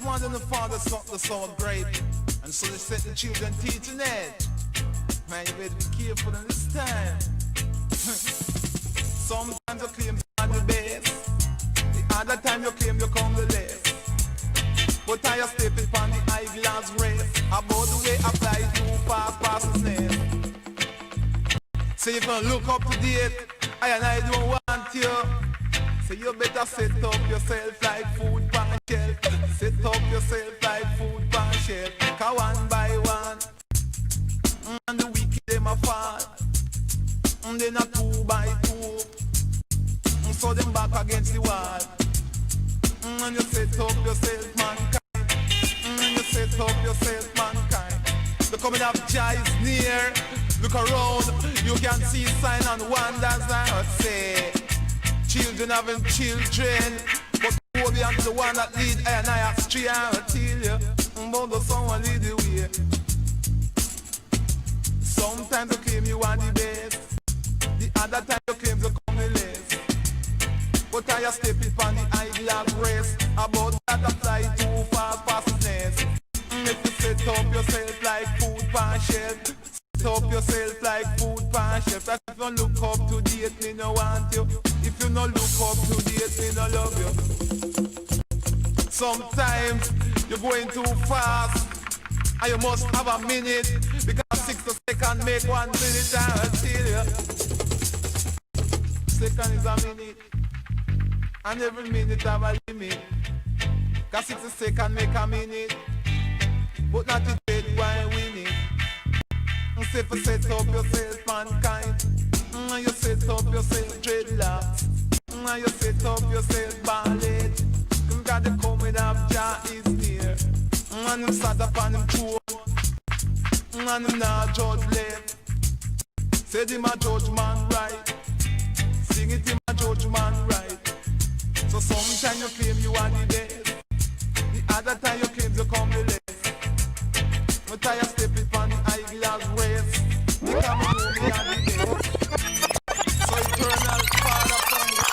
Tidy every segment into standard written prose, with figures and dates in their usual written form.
of mother and the father sucked the sour grape, and so they set the children teaching it. Man, you better be careful in this time. Sometimes you claim you're the best, the other time you claim you come the less. But I step upon the eyeglass race, about the way I fly too fast past his nest. So if you look up to date, I don't want you. So you better set up yourself like food pan shelf. Set up yourself like food pan shelf. Cause one by one, and the wicked them a fall, and then a 2 by 2, and so them back against the wall. And you set up yourself, mankind. And you set up yourself, mankind. The coming of Jah is near. Look around, you can see sign and wonders. I say, children having children, but who be the one that lead and I astray. I tell you, but the someone lead the way. Sometimes you claim you are the best, the other time you claim you come the less. But I step upon the eyeglass race, about that I fly too fast past his nest. If you set up yourself like food pan shelf, set up yourself like food pan shelf. That's if you look up to date, me no want you. If you no look up to date, me no love you. Sometimes you're going too fast, and you must have a minute, because 60 seconds make 1 minute. I tell you, second is a minute, and every minute have a limit. Cause 60 seconds make a minute, but not to dead why win it. Say for set up yourself, mankind. You set up yourself, dreadlocks. You set up yourself, ballet. God the coming of Jah is near. And him sat upon him throne, and him not judge left. Said him a judge man right, sing it him a judge man right. So sometimes you claim you are the best, the other time you claim you come the less. But I step upon the eyeglass race, because me know me are the best. So eternal Father from God.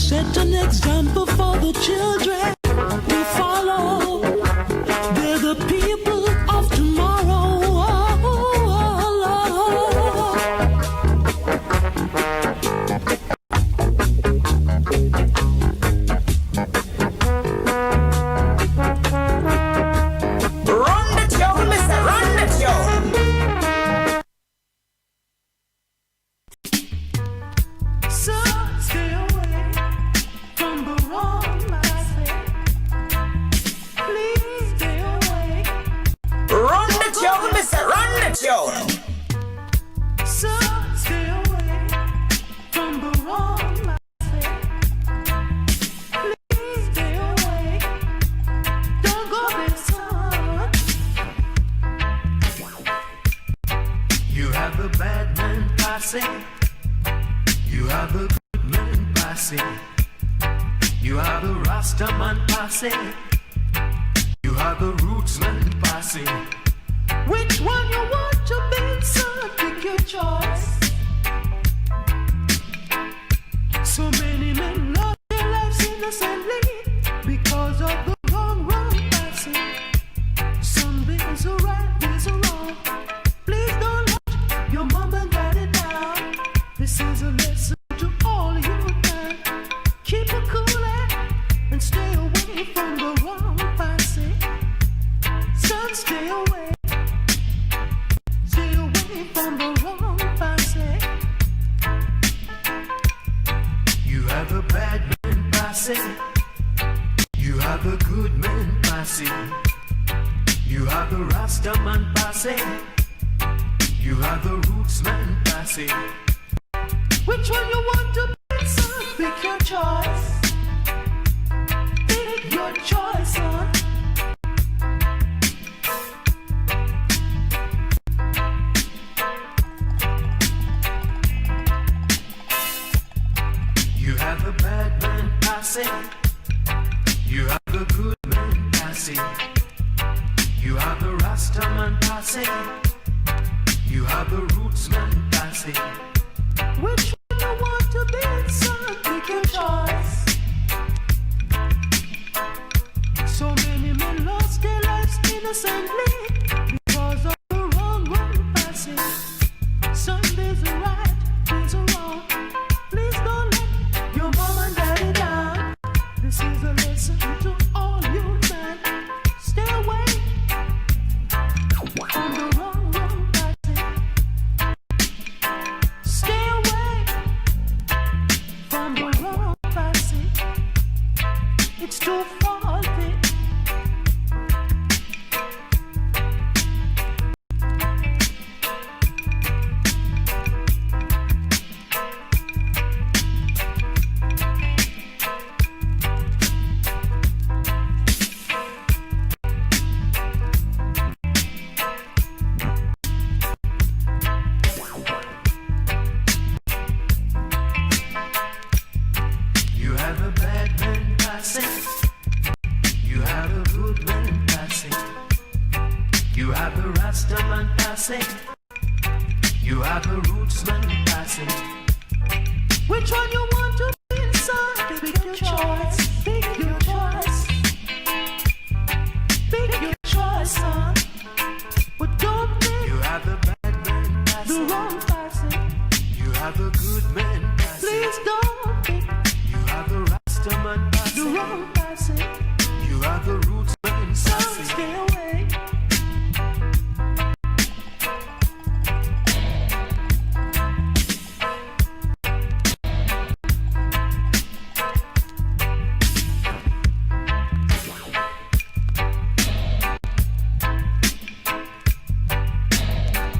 Set an example for the children. are the rootsman passing. Which one you want to be, son? Pick your choice. So many men lost their lives innocently because of the wrong passing. Some days are right, days are wrong. Please don't let your mom and daddy down. This is a lesson to all you men. Keep it cool and stay away from the wrong passing. Son, stay away. Stay away from the wrong passing. You have a bad man passing. You have a good man passing. You have the Rasta man passing. You have the roots man passing. Which one you want to be, son? Pick your choice. Pick your choice, son. You have a bad man passing. You have the good man passing. You have the Rasta man passing. You have the roots man passing. Which one you want to be, son? Pick your choice. So many men lost their lives innocently because of the wrong passing. Some days are right, days are wrong. Please don't let your mom and daddy down. This is a lesson to all you men. Stay away from the wrong passing. Stay away from the wrong passing. It's too faulty. You have a bad man passing. You have a good man passing. You have the Rasta man passing. You have the roots man passing. Which one you want to be, son? Pick your choice. Pick your choice. Pick your choice, son. But don't pick. You have the bad man passing. The wrong passing. You have the good man passing. Please don't pick. You have the Rasta man passing. The wrong passing. You have the roots man passing. Stay away.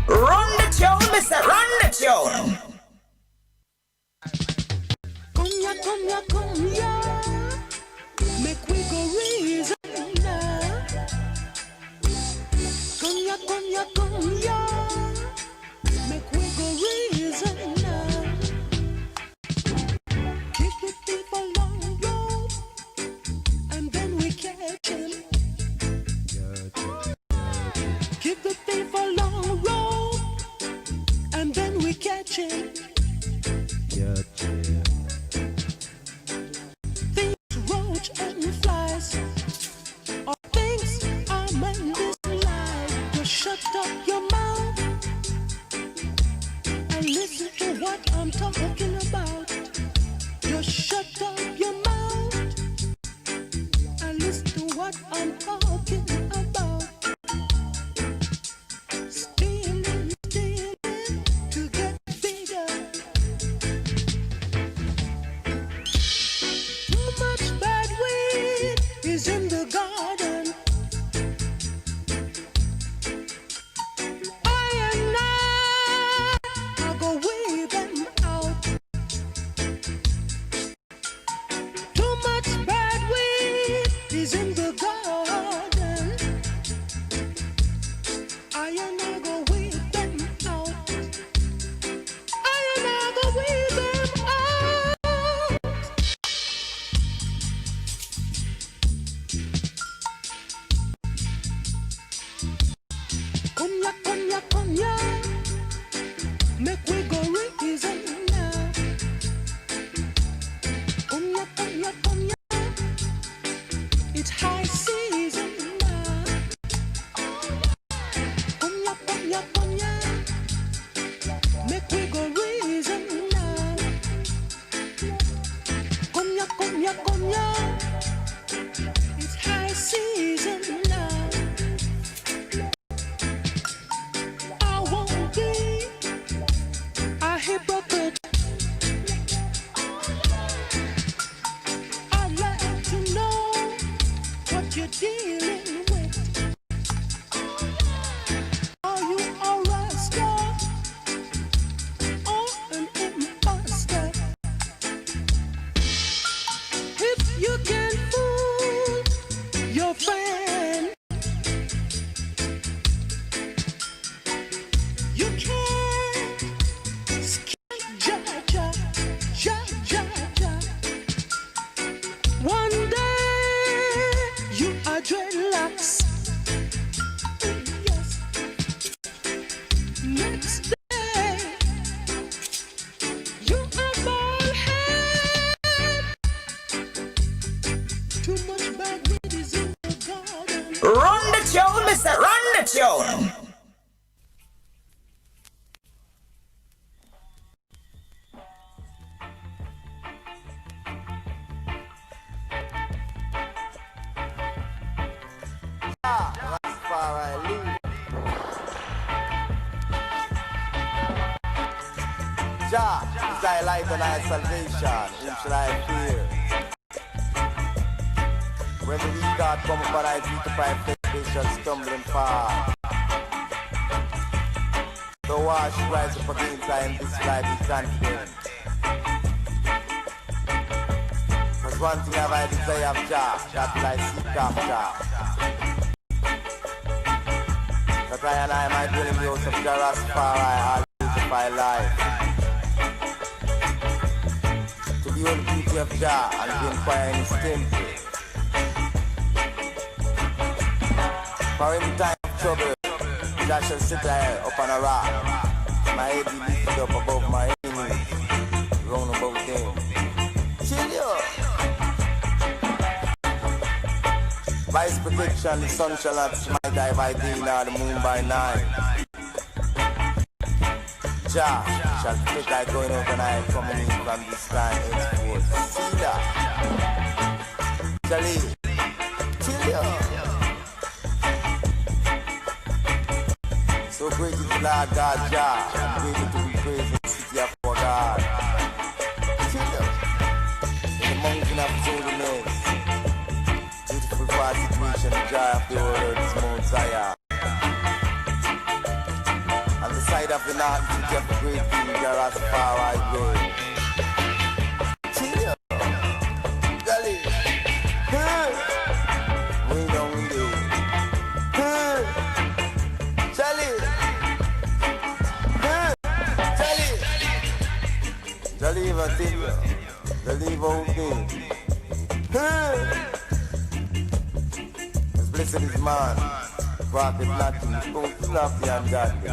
Run the tune, mister, run the tune. Come ya, make we go reason now. Come ya, make we go reason now. Keep the people on the road, and then we catch him. Keep the people on the road, and then we catch him. you're dealing with. Are you a rascal or an imposter? If you can fool your friend, you can't skip ja. One day you are dreadlocks. Yes. Next day you are bald head. Too much bad weed is in the garden. Run the tune, mister, run the tune. Jah is thy light and thy salvation. Whom shall I fear? When the weak God come upon thy feet to find flesh, they shall stumble and fall. The war should rise up against thy in this life is confident. Cause one thing have I desire of Jah, that will I seek after. That I and I might dwell in the house of Jah Rastafari all the days of my life. To behold the beauty of Jah and to inquire in his temple. For in time of trouble, Jah shall sit there upon a rock. My head be lifted up above my enemies, round about them. Chill you! By his protection, the sun shall not smite thy by day, nor the moon by night. Jah shall take thy going out and I coming in from this time henceforth. See that? Charlie, chill you! So great is the Lord God Jah, and great to be praised in the city of our God. Chill you! In the mountain of holiness, beautiful far situation, the joy of the world is Mount Zion. On the side of the north, city of the great king, Jah Rastafari reign. Chill you! Jolly! Hey! Way down in there. Hey! Jolly! Hey! Jolly! Jolly, I tell you. Jolly, won't be. Hey! Blessed is man, profit nothing, both lofty and godly.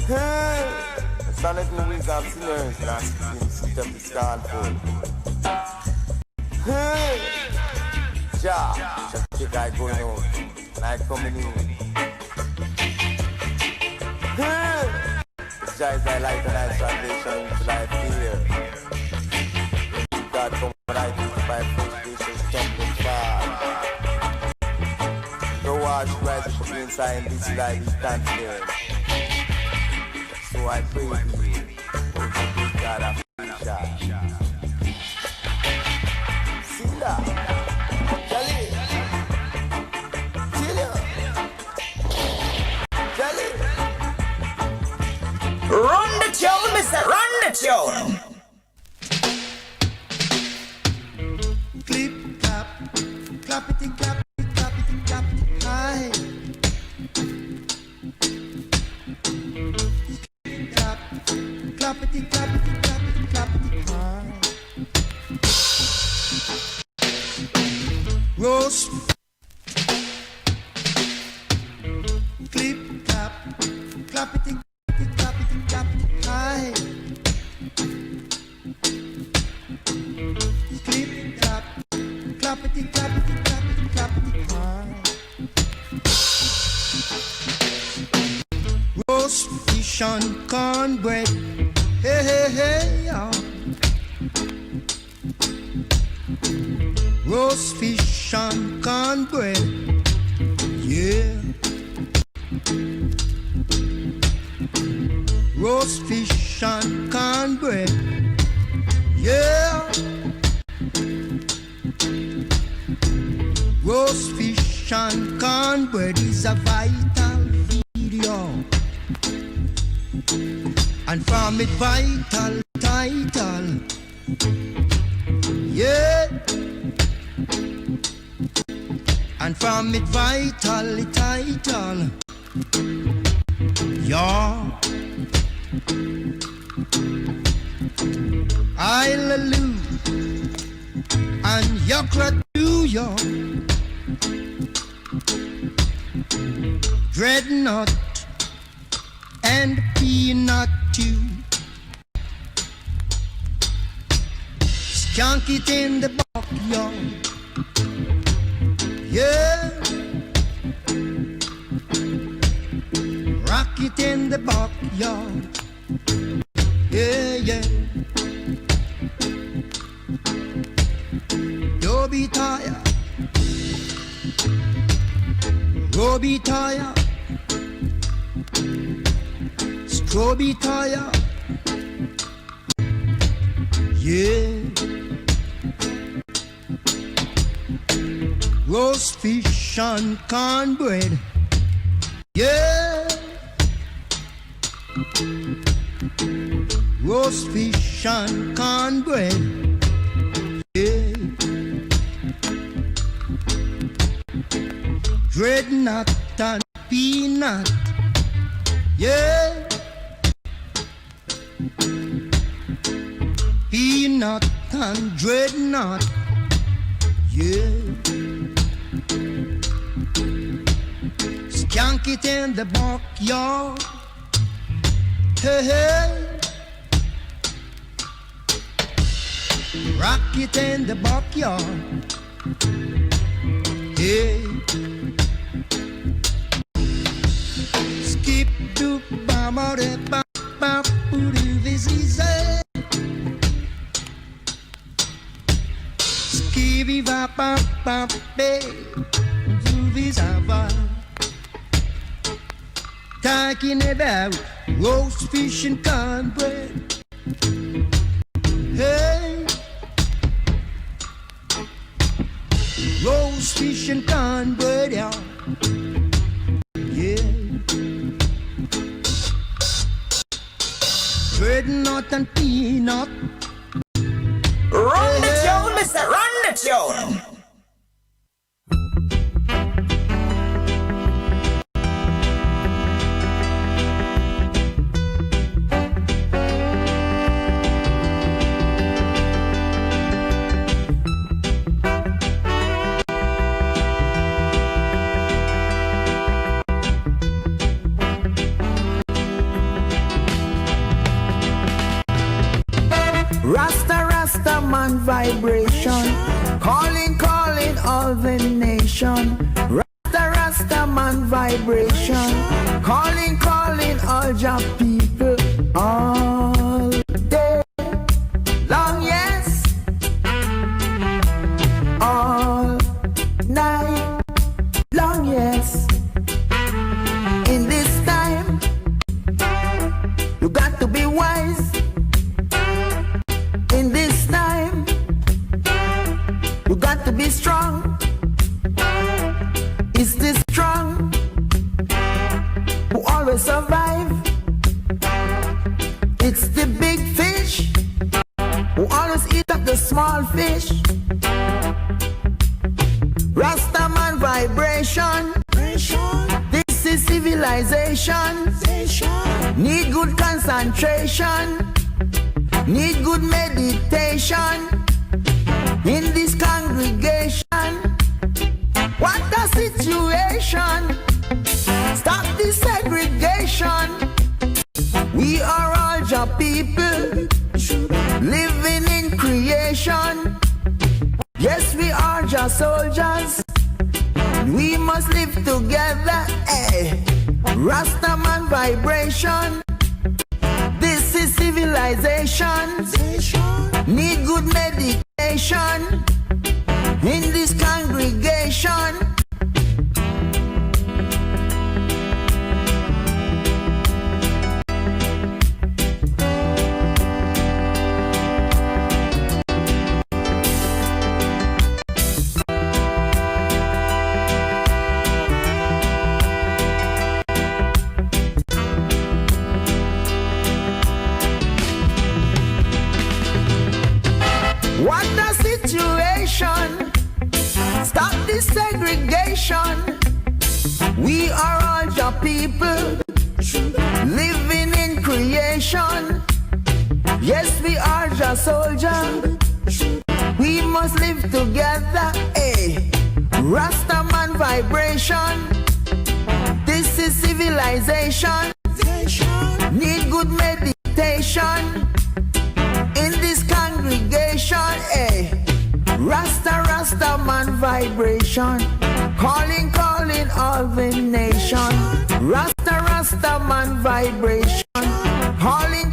Hey! The son of the wisdom sinners, and speaking the seat of the scornful. Hey! Jah shall take thy going out, and I coming in. Hey! The Jah is thy light and thy salvation, which thy fear. When God come and I crucify flesh, they shall stumble and fall. The war should rise up against I in this life is confident. So I pray thee, O good God of creation. See that? Jolly! Chill ya! Jolly! Run the tune, mister, run the tune. Clip, clap, clappity, clappity, clappity, clappity, high. Clap, clappity, clappity, clappity, clappity, high. Roast. Clip, clap, clappity, clappity, clappity, clappity, high. Clip, clap, clappity, clappity, clappity, clappity, high. Roast fish and cornbread, hey, hey, hey, yeah. Roast fish and cornbread, yeah. Roast fish and cornbread, yeah. Roast Roast fish and cornbread is a vital feed, yo. And from it vital title, yeah. And from it vital title, yeah. Hallelujah. And Yakra to yo. Dreadnought and peanut too. Skunk it in the backyard, yeah. Rock it in the backyard, yeah, yeah. Don't be tired, go be tired. Go be tired, yeah. Roast fish and cornbread, yeah. Roast fish and cornbread, yeah. Dreadnought and peanut, yeah. Peanut and dreadnought, yeah. Skunk it in the backyard, hey, hey. Rock it in the backyard, hey. Skip to bama de ba ba boo this is it. Skibby va ba ba be do this ava. Talking about roast fish and cornbread, hey. Roast fish and cornbread, yeah. Yeah. Dreadnought and peanut. Run the tune, mister, run the tune. Rasta, Rasta man vibration, calling, calling all the nation. Rasta, Rasta man vibration, calling, calling all your people. All day long, yes. All night long, yes. In this time, you got to be wise. In this time, you got to be strong. It's the strong who always survive. It's the big fish who always eat up the small fish. Rastaman vibration. This is civilization. Need good concentration. Need good meditation in this congregation. What a situation! Stop this segregation. We are all your people living in creation. Yes, we are just soldiers. We must live together. Hey. Rastaman vibration. This is civilization. Need good meditation in this congregation. nation. We are all your people, living in creation. Yes, we are your soldiers. We must live together. Hey, Rastaman vibration. This is civilization. Need good meditation in this congregation. Hey, Rastaman vibration. Calling all the nation. Rastaman vibration. Calling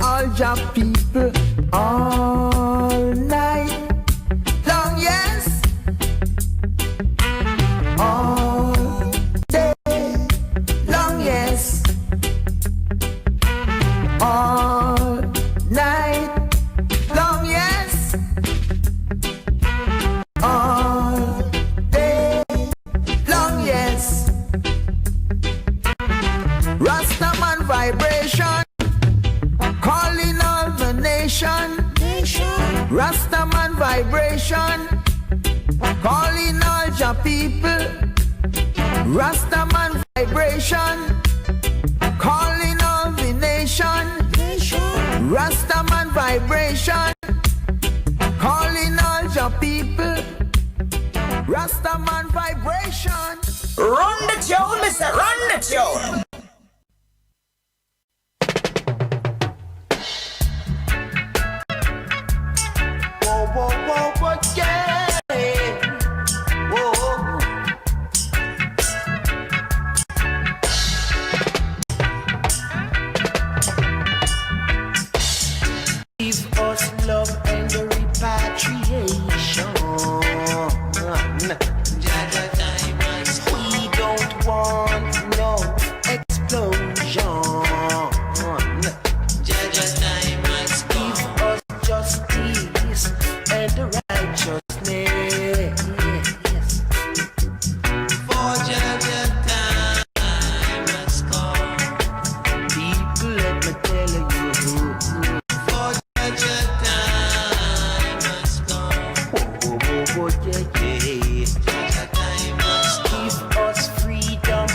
all your people all night long, yes, all day long, yes, all night long, yes, all day long, yes. Rastaman vibration. Calling all the nation. Rastaman vibration. Calling all your people. Rastaman vibration. Calling all the nation. Rastaman vibration. Calling all your people. Rastaman vibration. Run the tune, Mr. Run the tune. Whoa, whoa, whoa, yeah. Whoa. Give us love and repatriation. We don't want no explosion. Give us justice and righteousness. For Jaja time has come. People, let me tell you. For Jaja time has come. Oh, oh, oh, yeah, yeah. Jaja time has come. Give us freedom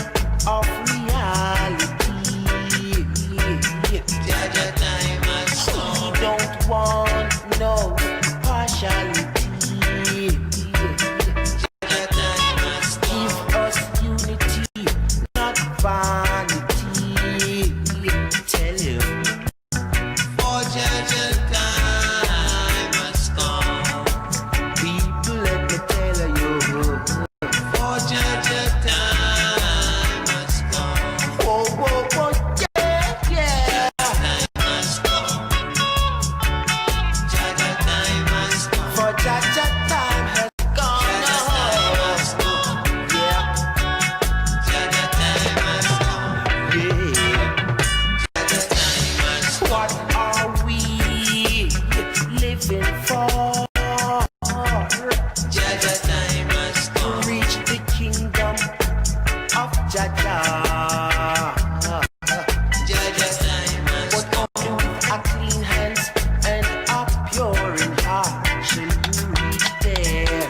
of reality. Jaja time has come. We don't want no partiality. Give us unity, not vanity. Tell you. For Jaja time has come. People, let me tell you. For Jaja time has come. Whoa, whoa, whoa, yeah, yeah. Time has come. Jaja time has come. For Jaja time has gone. Yeah. Jaja time has come. Yeah. Jaja time has come. What are we living for? Jaja time has come. To reach the kingdom of Jaja. Jaja time has come. But only with a clean hands and a pure in heart shall you reach there.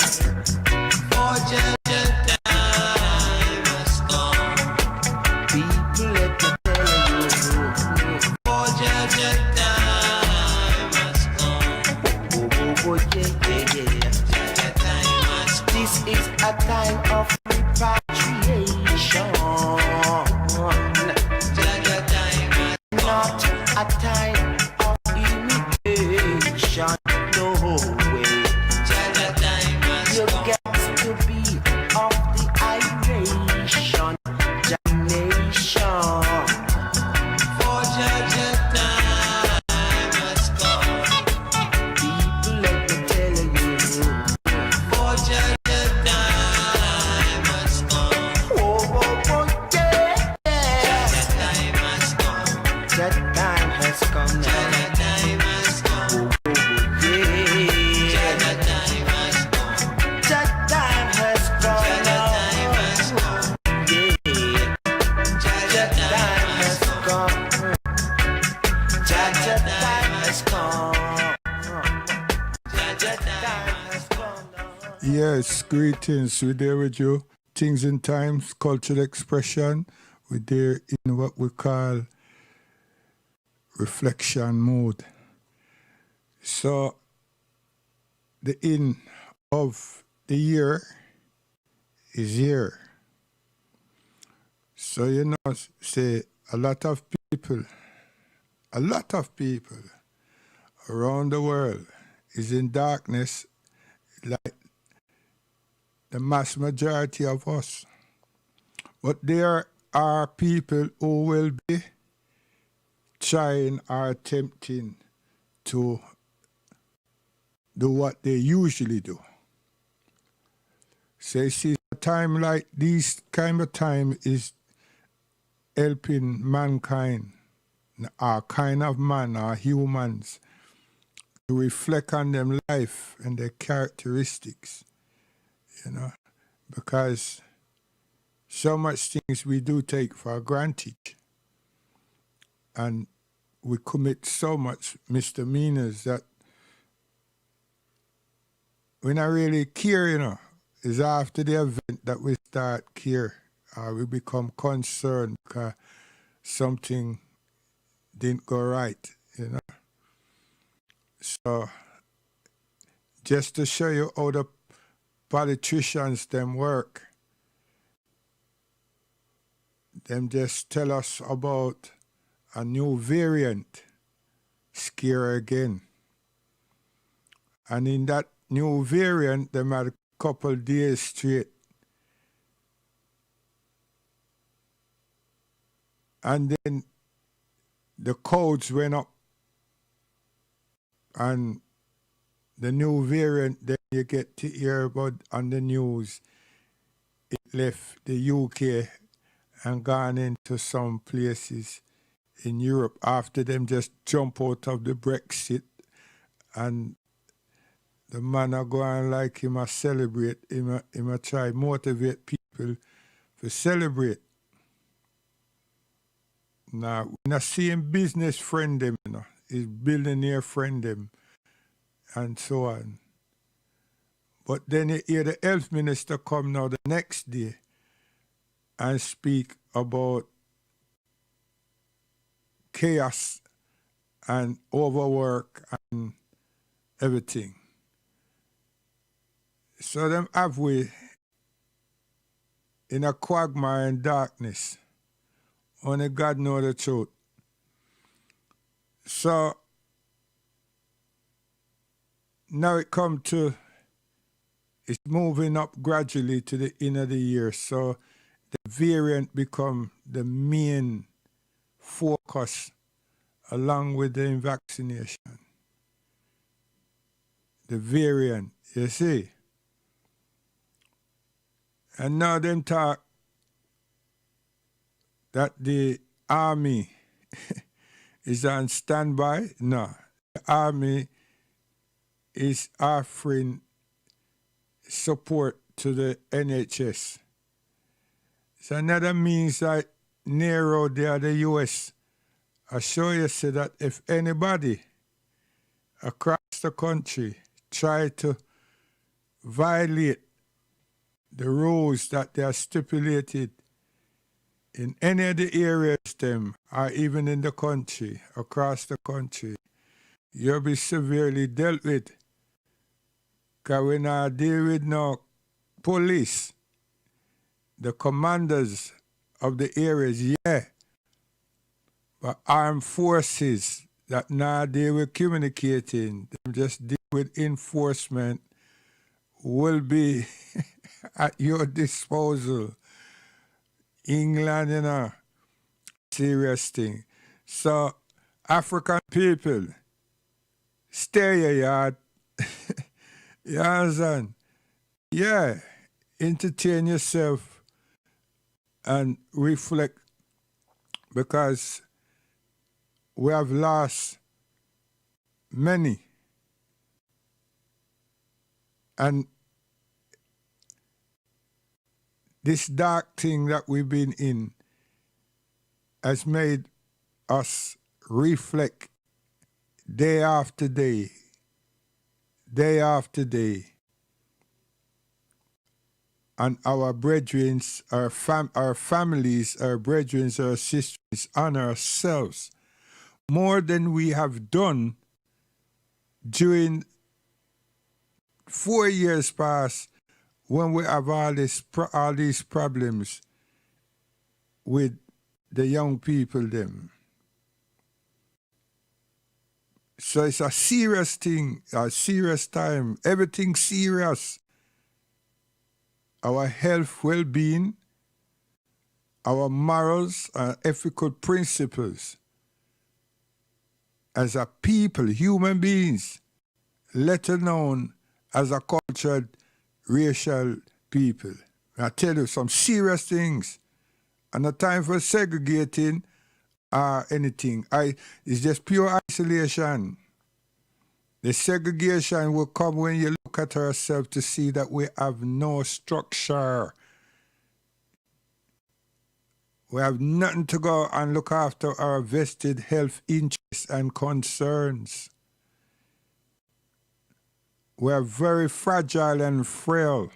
For Jaja time has come. People, let me tell you. For Jaja time has come. Oh, oh, oh, yeah, yeah, yeah. Jaja time has come. This is a time of repatriation. Jaja time has come. Not a time of immigration. No way. Jaja time has you come. Get to be of the Iration nation. For Jaja time has come. People, let me tell you. For Jaja time has come. Oh, oh, oh, yeah, yeah. Jaja time has come. That time has come now. Jaja time has come. Oh, oh, oh, yeah. Jaja time has come. That time has come now. Yeah. Jaja time has come. Jaja time has come. Jaja time has come now. Yes, greetings. We there with you. things in times, cultural expression. We're there in what we call reflection mode. So the end of the year is here. So you know, say a lot of people around the world is in darkness like the mass majority of us. But there are people who will be trying or attempting to do what they usually do. So you see, a time like this kind of time is helping mankind, our kind of man, our humans, to reflect on them life and their characteristics, you know, because so much things we do take for granted, and we commit so much misdemeanors that we not really care, you know. It's after the event that we start care, or we become concerned because something didn't go right, you know. So just to show you how the politicians them work, them just tell us about a new variant, scare again. And in that new variant, them had a couple days straight. And then the codes went up. And the new variant, then you get to hear about on the news, it left the UK and gone into some places in Europe after them just jump out of the Brexit, and the man are going like him a celebrate, him a try motivate people to celebrate. Now, we're not seeing business friend them, you know, his billionaire friend them, and so on. But then you hear the health minister come now the next day and speak about chaos and overwork and everything. So them have we in a quagmire and darkness. Only God knows the truth. So now it come to, it's moving up gradually to the end of the year. So the variant become the main focus along with the vaccination. The variant, you see. And now them talk that the army is on standby. No, the army is offering support to the NHS. So another means that Nero there, the US, I show you say that if anybody across the country try to violate the rules that they are stipulated in any of the areas them, or even in the country, across the country, you'll be severely dealt with. Because when I deal with no police, the commanders of the areas, yeah, but armed forces that now deal with communicating, them just deal with enforcement, will be at your disposal. England, you know, serious thing. So, African people, stay your yard. You understand? Yeah, entertain yourself and reflect, because we have lost many. And this dark thing that we've been in has made us reflect day after day, day after day. and our brethren, our families, our brethren, our sisters, and ourselves more than we have done during 4 years past when we have all these problems with the young people them. So it's a serious thing, a serious time, everything serious. Our health, well-being, our morals and ethical principles as a people, human beings, let alone as a cultured, racial people. I tell you some serious things. And no time for segregating or anything. It's just pure isolation. The segregation will come when you look at ourselves to see that we have no structure. We have nothing to go and look after our vested health interests and concerns. We are very fragile and frail.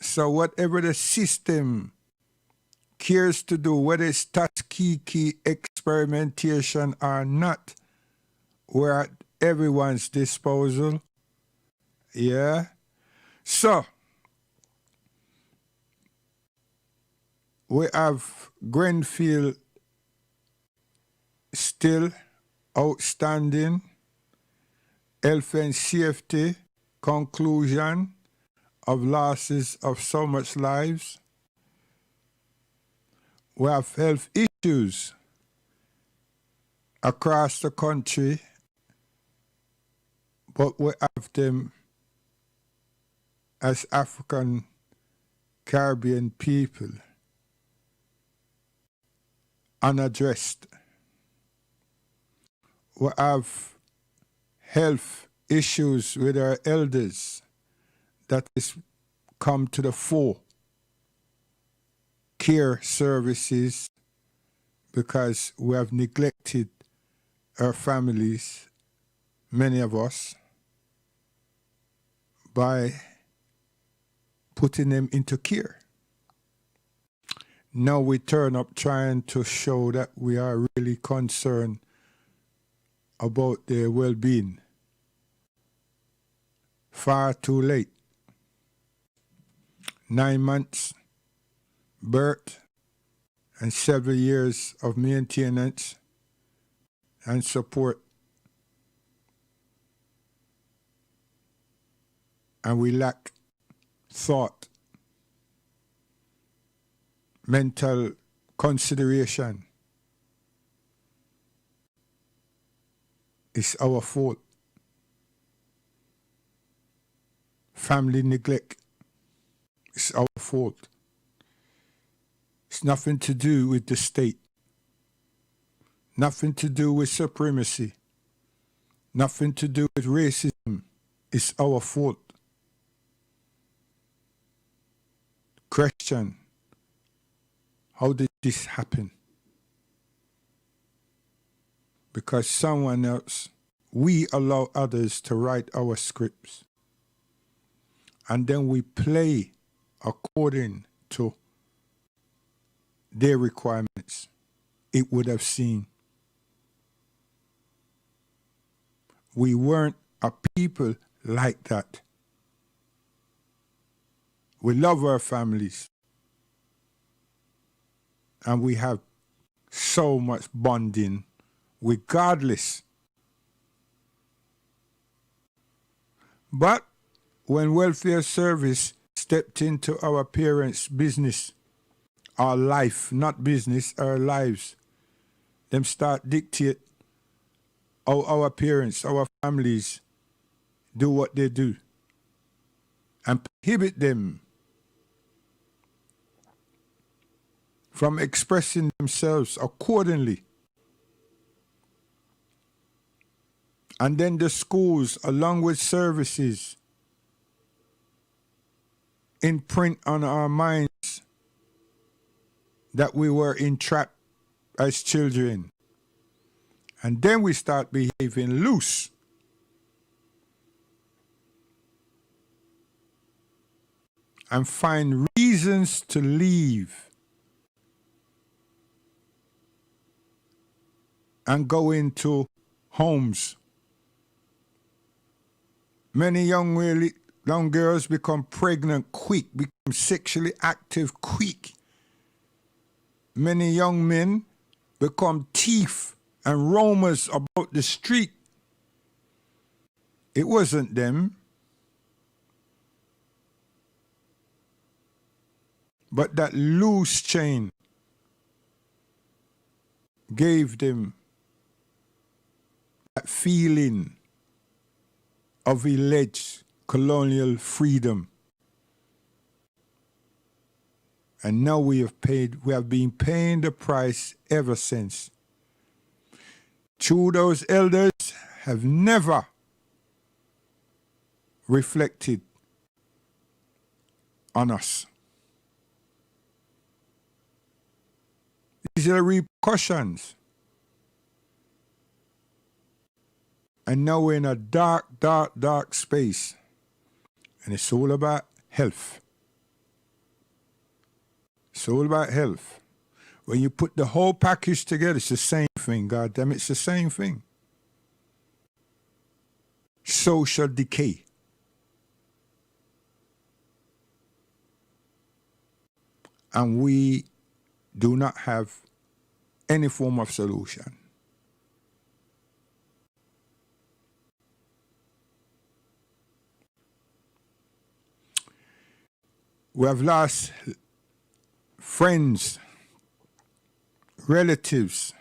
So whatever the system cares to do, whether it's Tuskegee experimentation or not, we're at everyone's disposal. Yeah? So, we have Grenfell still outstanding, health and safety, conclusion of losses of so much lives. We have health issues across the country, but we have them as African Caribbean people unaddressed. We have health issues with our elders that is come to the fore. Care services, because we have neglected our families, many of us, by putting them into care. Now we turn up trying to show that we are really concerned about their well-being. Far too late. 9 months birth and several years of maintenance and support. And we lack thought, mental consideration. It's our fault. Family neglect. It's our fault. It's nothing to do with the state. Nothing to do with supremacy. Nothing to do with racism. It's our fault. Question: how did this happen? Because someone else, we allow others to write our scripts. And then we play according to their requirements. It would have seen. We weren't a people like that. We love our families. And we have so much bonding regardless. But when welfare service stepped into our parents' business, our life, not business, our lives, them start dictate how our parents, our families do what they do and prohibit them from expressing themselves accordingly. And then the schools, along with services, imprint on our minds that we were entrapped as children. And then we start behaving loose. and find reasons to leave and go into homes. Many young girls become pregnant quick, become sexually active quick. Many young men become thief and roamers about the street. It wasn't them, but that loose chain gave them that feeling of alleged colonial freedom. And now we have been paying the price ever since. True, those elders have never reflected on us. These are the repercussions. And now we're in a dark, dark, dark space. And it's all about health. It's all about health. When you put the whole package together, it's the same thing. God damn it, it's the same thing. Social decay. And we do not have any form of solution. We have lost friends, relatives,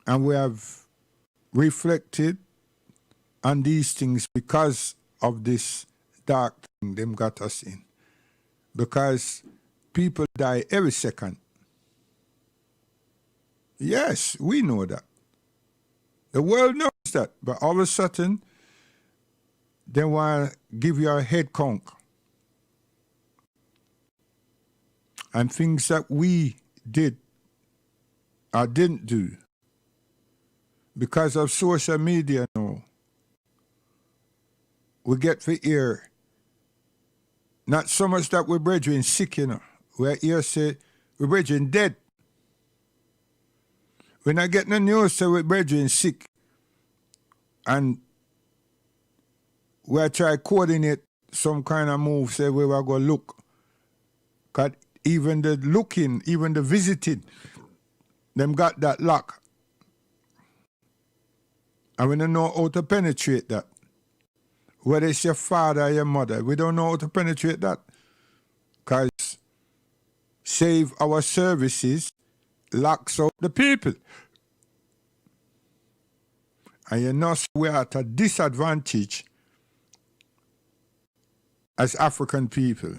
and we have reflected on these things because of this dark thing them got us in. Because people die every second. Yes, we know that. The world knows that, but all of a sudden, they want to give you a head conk. And things that we did or didn't do because of social media now, we get for ear, not so much that we're brethren sick, you know. We're here say, we're brethren dead. We're not getting the news say we're brethren sick. And we're trying to coordinate some kind of move, say we were going to look. Because even the looking, even the visiting, them got that lock. And we don't know how to penetrate that. Whether it's your father or your mother, we don't know how to penetrate that. Because Save Our Services locks out the people. And you know we're at a disadvantage as African people.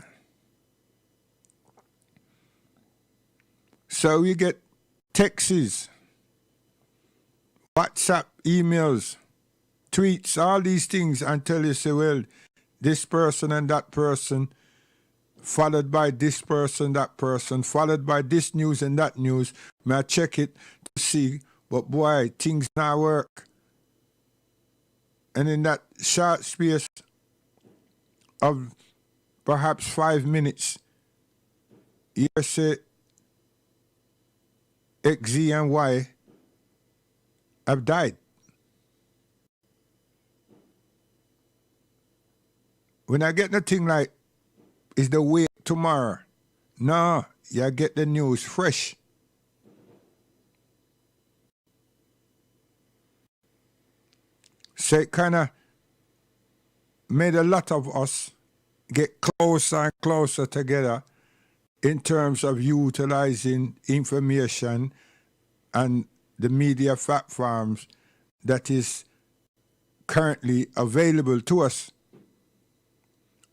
So we get texts, WhatsApp, emails, tweets, all these things until you say, well, this person and that person, followed by this person, that person, followed by this news and that news. May I check it to see, but boy, things not work. And in that short space of perhaps 5 minutes, you say X, Z, and Y have died. When I get nothing like, is the way tomorrow? No, you get the news fresh. So it kind of made a lot of us get closer and closer together in terms of utilizing information and the media platforms that is currently available to us.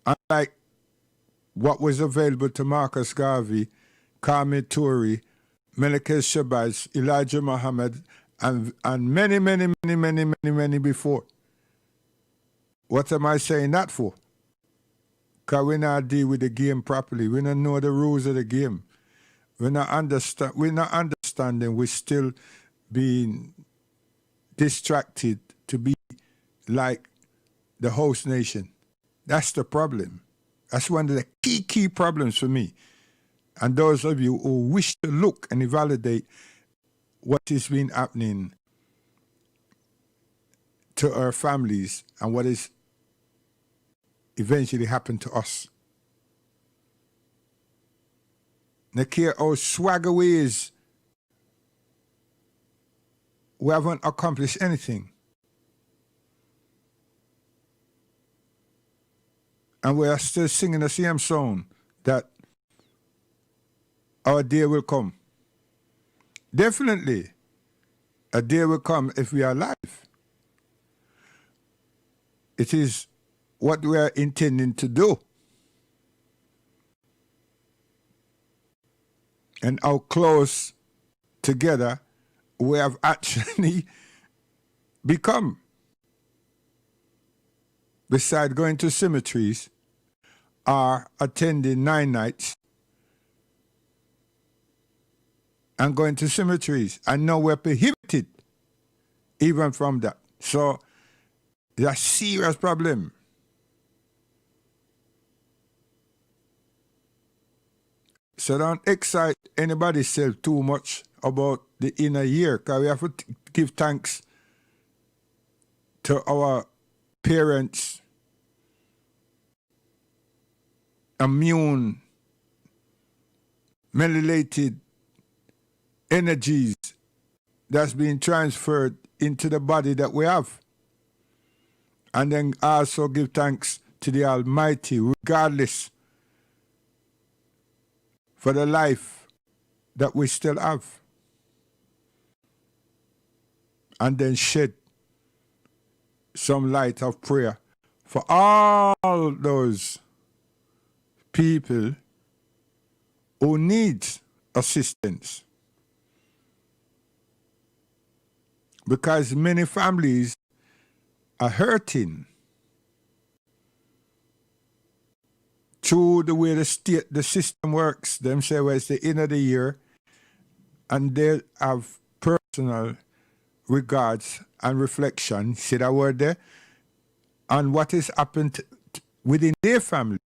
Unlike what was available to Marcus Garvey, Kwame Ture, Melchizedek Shabazz, Elijah Muhammad, and many before. What am I saying that for? Because we not deal with the game properly. We don't know the rules of the game. We're not understanding. We're still being distracted to be like the host nation. That's the problem. That's one of the key problems for me. And those of you who wish to look and validate what has been happening to our families and what is eventually happened to us. Now, care how swagger we is, we haven't accomplished anything. And we are still singing the same song that our day will come. Definitely, a day will come if we are alive. It is what we are intending to do. And how close together we have actually become. Besides going to cemeteries or attending 9 nights and going to cemeteries, and now we're prohibited even from that. So it's a serious problem. So don't excite anybody's self too much about the inner year, because we have to give thanks to our parents, immune, melanated energies that's being transferred into the body that we have. And then also give thanks to the Almighty, regardless, for the life that we still have. And then shed some light of prayer for all those people who need assistance. Because many families are hurting through the way the system works. Them say, well, it's the end of the year, and they have personal regards and reflection, see that word there, on what has happened within their family.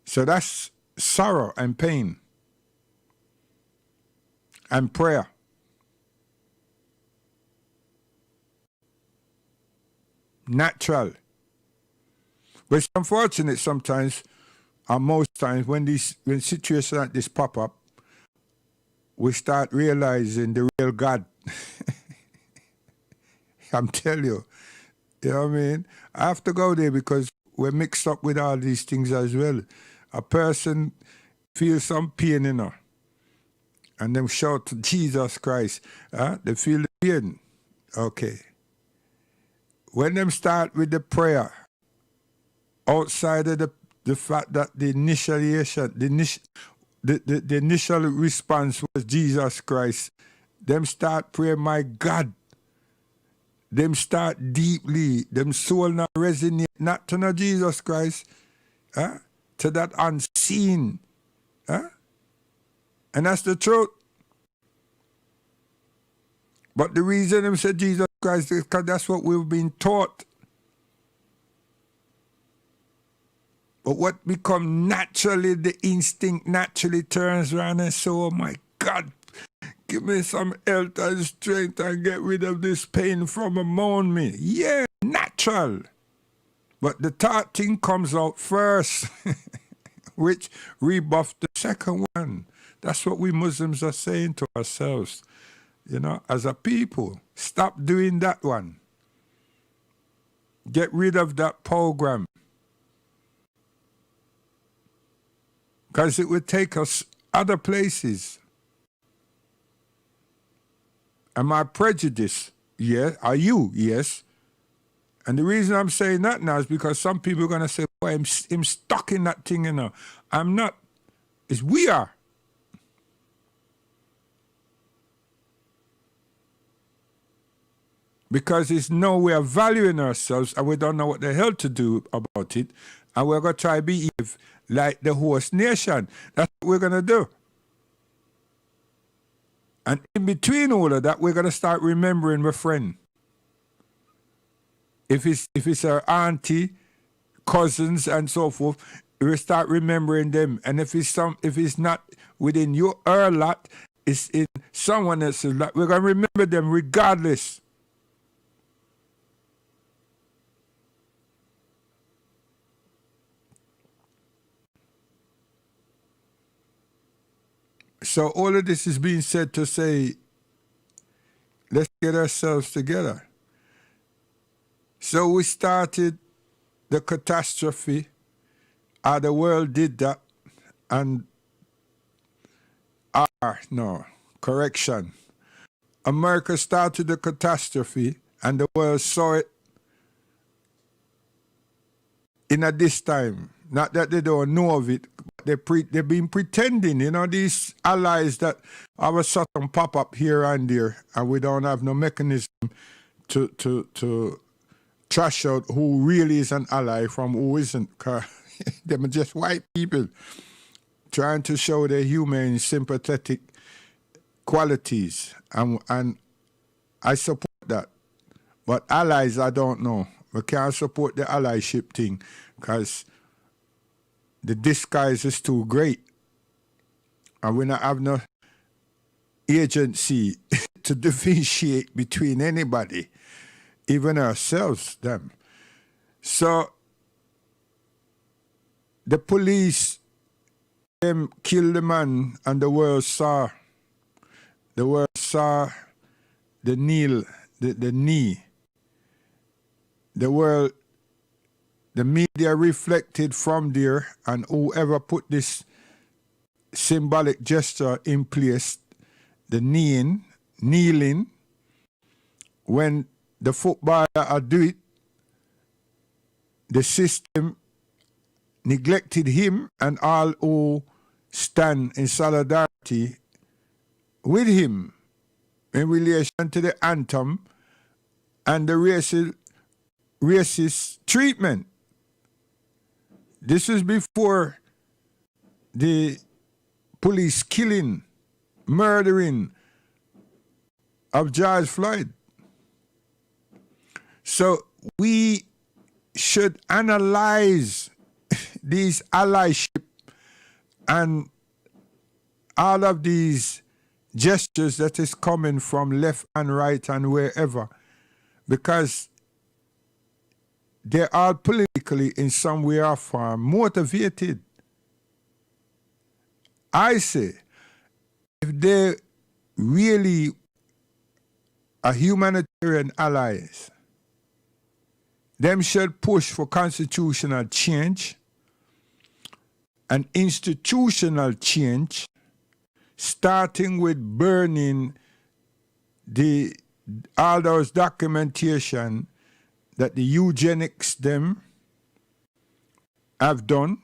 So that's sorrow and pain and prayer. Natural. But it's unfortunate sometimes, or most times, when situations like this pop up, we start realizing the real God. I'm telling you. You know what I mean? I have to go there because we're mixed up with all these things as well. A person feels some pain in her, and them shout to Jesus Christ. They feel the pain. Okay. When them start with the prayer, outside of the fact that the initiation, the initial response was Jesus Christ, them start praying, my God. Them start deeply, them soul not resonate, not to know Jesus Christ, to that unseen. And that's the truth. But the reason them say Jesus Christ is because that's what we've been taught. But what become naturally, the instinct naturally turns around and say, oh my God, give me some health and strength and get rid of this pain from among me. Yeah, natural. But the third thing comes out first, which rebuffed the second one. That's what we Muslims are saying to ourselves. You know, as a people, stop doing that one. Get rid of that program. Because it would take us other places. Am I prejudiced? Yes. Are you? Yes. And the reason I'm saying that now is because some people are going to say, boy, I'm stuck in that thing, you know. I'm not. It's we are. Because it's no, we are valuing ourselves and we don't know what the hell to do about it. And we're going to try to behave like the host nation. That's what we're going to do. And in between all of that, we're going to start remembering my friend. If it's our auntie, cousins, and so forth, we start remembering them. And if it's not within our lot, it's in someone else's lot. We're going to remember them regardless. So all of this is being said to say, let's get ourselves together. So we started the catastrophe, the world did that, and correction. America started the catastrophe, and the world saw it in at this time. Not that they don't know of it, but they've been pretending, these allies that all of a sudden pop up here and there, and we don't have no mechanism to trash out who really is an ally from who isn't. Cause them are just white people trying to show their humane, sympathetic qualities, and I support that. But allies, I don't know. We can't support the allyship thing because the disguise is too great. And we not have no agency to differentiate between anybody, even ourselves, them. So the police, them killed the man, and the world saw the knee. The media reflected from there, and whoever put this symbolic gesture in place, the kneeling, when the footballer do it, the system neglected him and all who stand in solidarity with him in relation to the anthem and the racist treatment. This is before the police killing, murdering of George Floyd. So we should analyze these allyship and all of these gestures that is coming from left and right and wherever, because they are politically in some way or form motivated. I say, if they really are humanitarian allies, them should push for constitutional change and institutional change, starting with burning all those documentation that the eugenics them have done,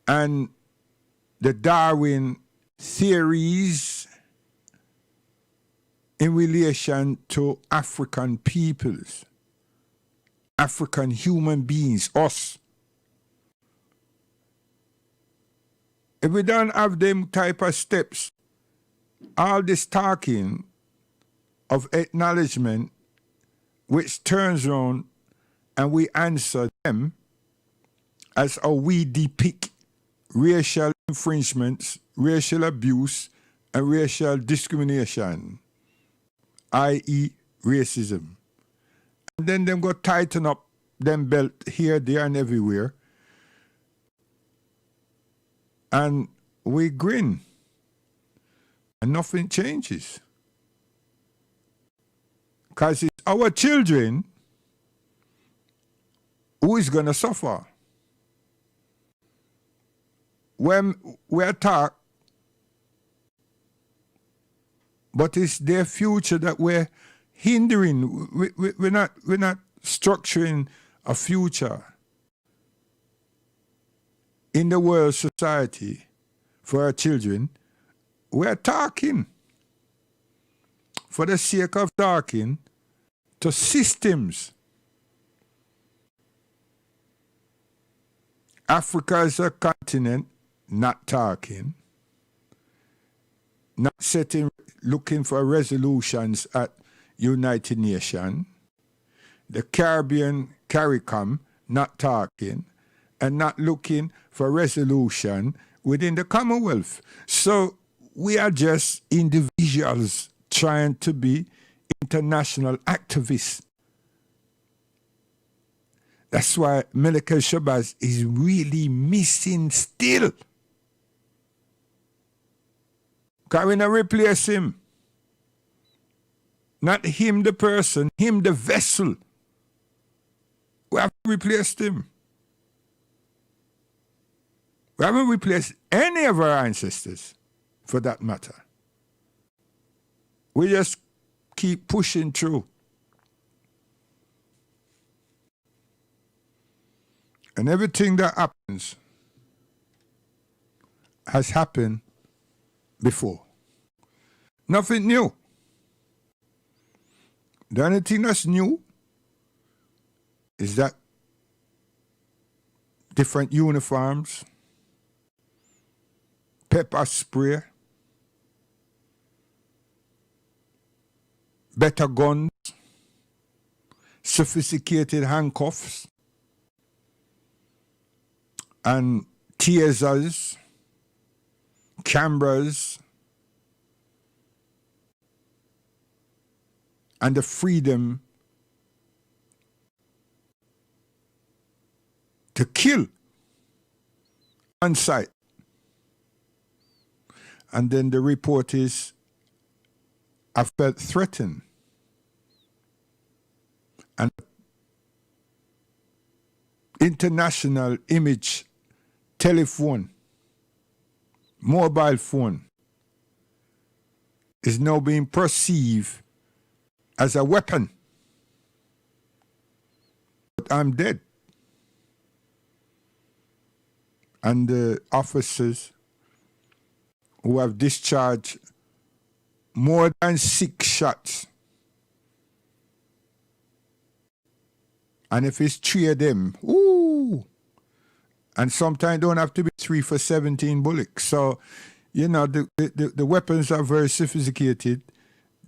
and the Darwin theories in relation to African peoples, African human beings, us. If we don't have them type of steps, all this talking of acknowledgement, which turns around and we answer them as how we depict racial infringements, racial abuse, and racial discrimination, i.e. racism. And then them go tighten up them belt here, there, and everywhere. And we grin. And nothing changes. Because it's our children who is going to suffer. When we attack, but it's their future that we're hindering. We're not structuring a future in the world society for our children. We're talking for the sake of talking to systems. Africa is a continent not talking. not looking for resolutions at United Nations, the Caribbean CARICOM not talking, and not looking for resolution within the Commonwealth. So we are just individuals trying to be international activists. That's why Malika Shabazz is really missing still. Can we not replace him? Not him the person, him the vessel. We have replaced him. We haven't replaced any of our ancestors, for that matter. We just keep pushing through. And everything that happens has happened before. Nothing new. The only thing that's new is that different uniforms, pepper spray, better guns, sophisticated handcuffs, and tasers, cameras, and the freedom to kill on sight. And then the report is, I felt threatened. And international image telephone, mobile phone, is now being perceived as a weapon. But I'm dead. And the officers who have discharged more than 6 shots, and if it's 3 of them, ooh, and sometimes don't have to be 3 for 17 bullets. So, you know, the weapons are very sophisticated,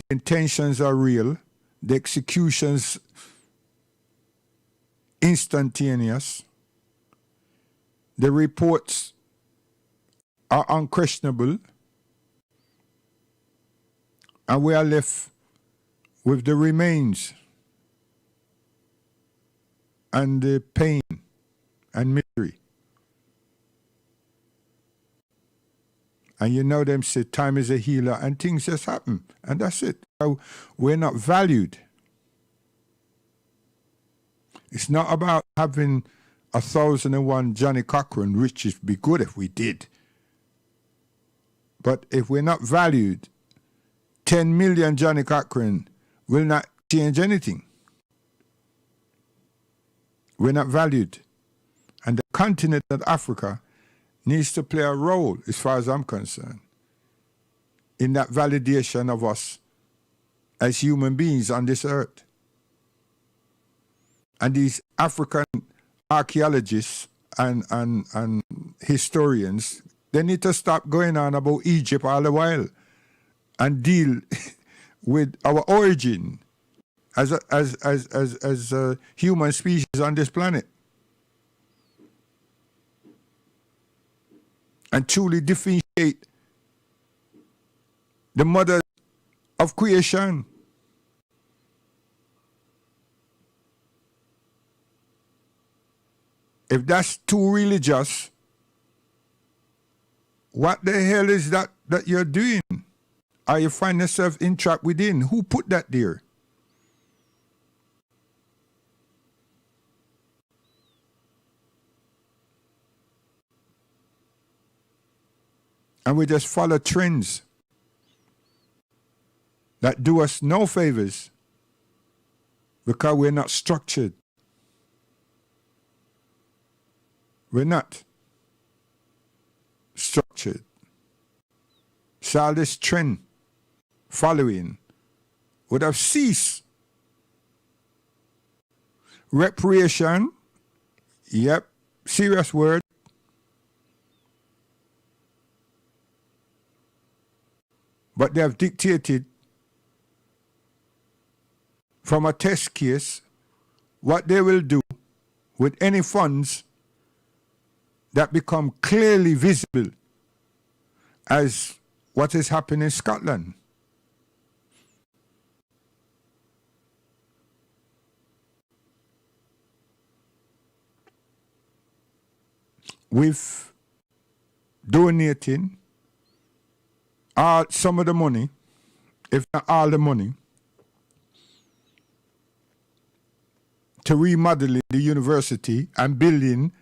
the intentions are real, the executions instantaneous, the reports are unquestionable, and we are left with the remains and the pain and misery. And you know them say time is a healer and things just happen. And that's it. So we're not valued. It's not about having 1,001 Johnny Cochran, which would be good if we did. But if we're not valued, 10 million Johnny Cochran will not change anything. We're not valued. And the continent of Africa needs to play a role, as far as I'm concerned, in that validation of us as human beings on this earth. And these African archaeologists and historians, they need to stop going on about Egypt all the while and deal with our origin as a human species on this planet. And truly differentiate the mother of creation. If that's too religious, what the hell is that you're doing? Or you find yourself entrapped within? Who put that there? And we just follow trends that do us no favors because we're not structured. We're not structured. So all this trend following would have ceased. Reparation, yep, serious word. but they have dictated from a test case what they will do with any funds that become clearly visible as what is happening in Scotland. With donating some of the money, if not all the money, to remodeling the university and building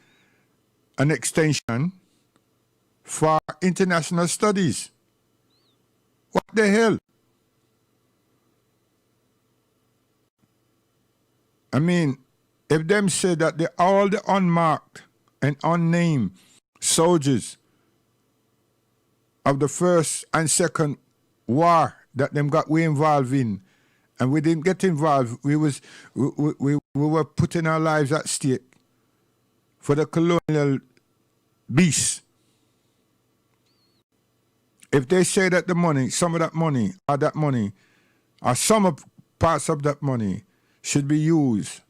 an extension for international studies. What the hell? I mean, if them say that all the unmarked and unnamed soldiers of the First and Second War that them got we involved in, and we didn't get involved, we were putting our lives at stake for the colonial beasts. If they say that the money, some of that money, or some of parts of that money should be used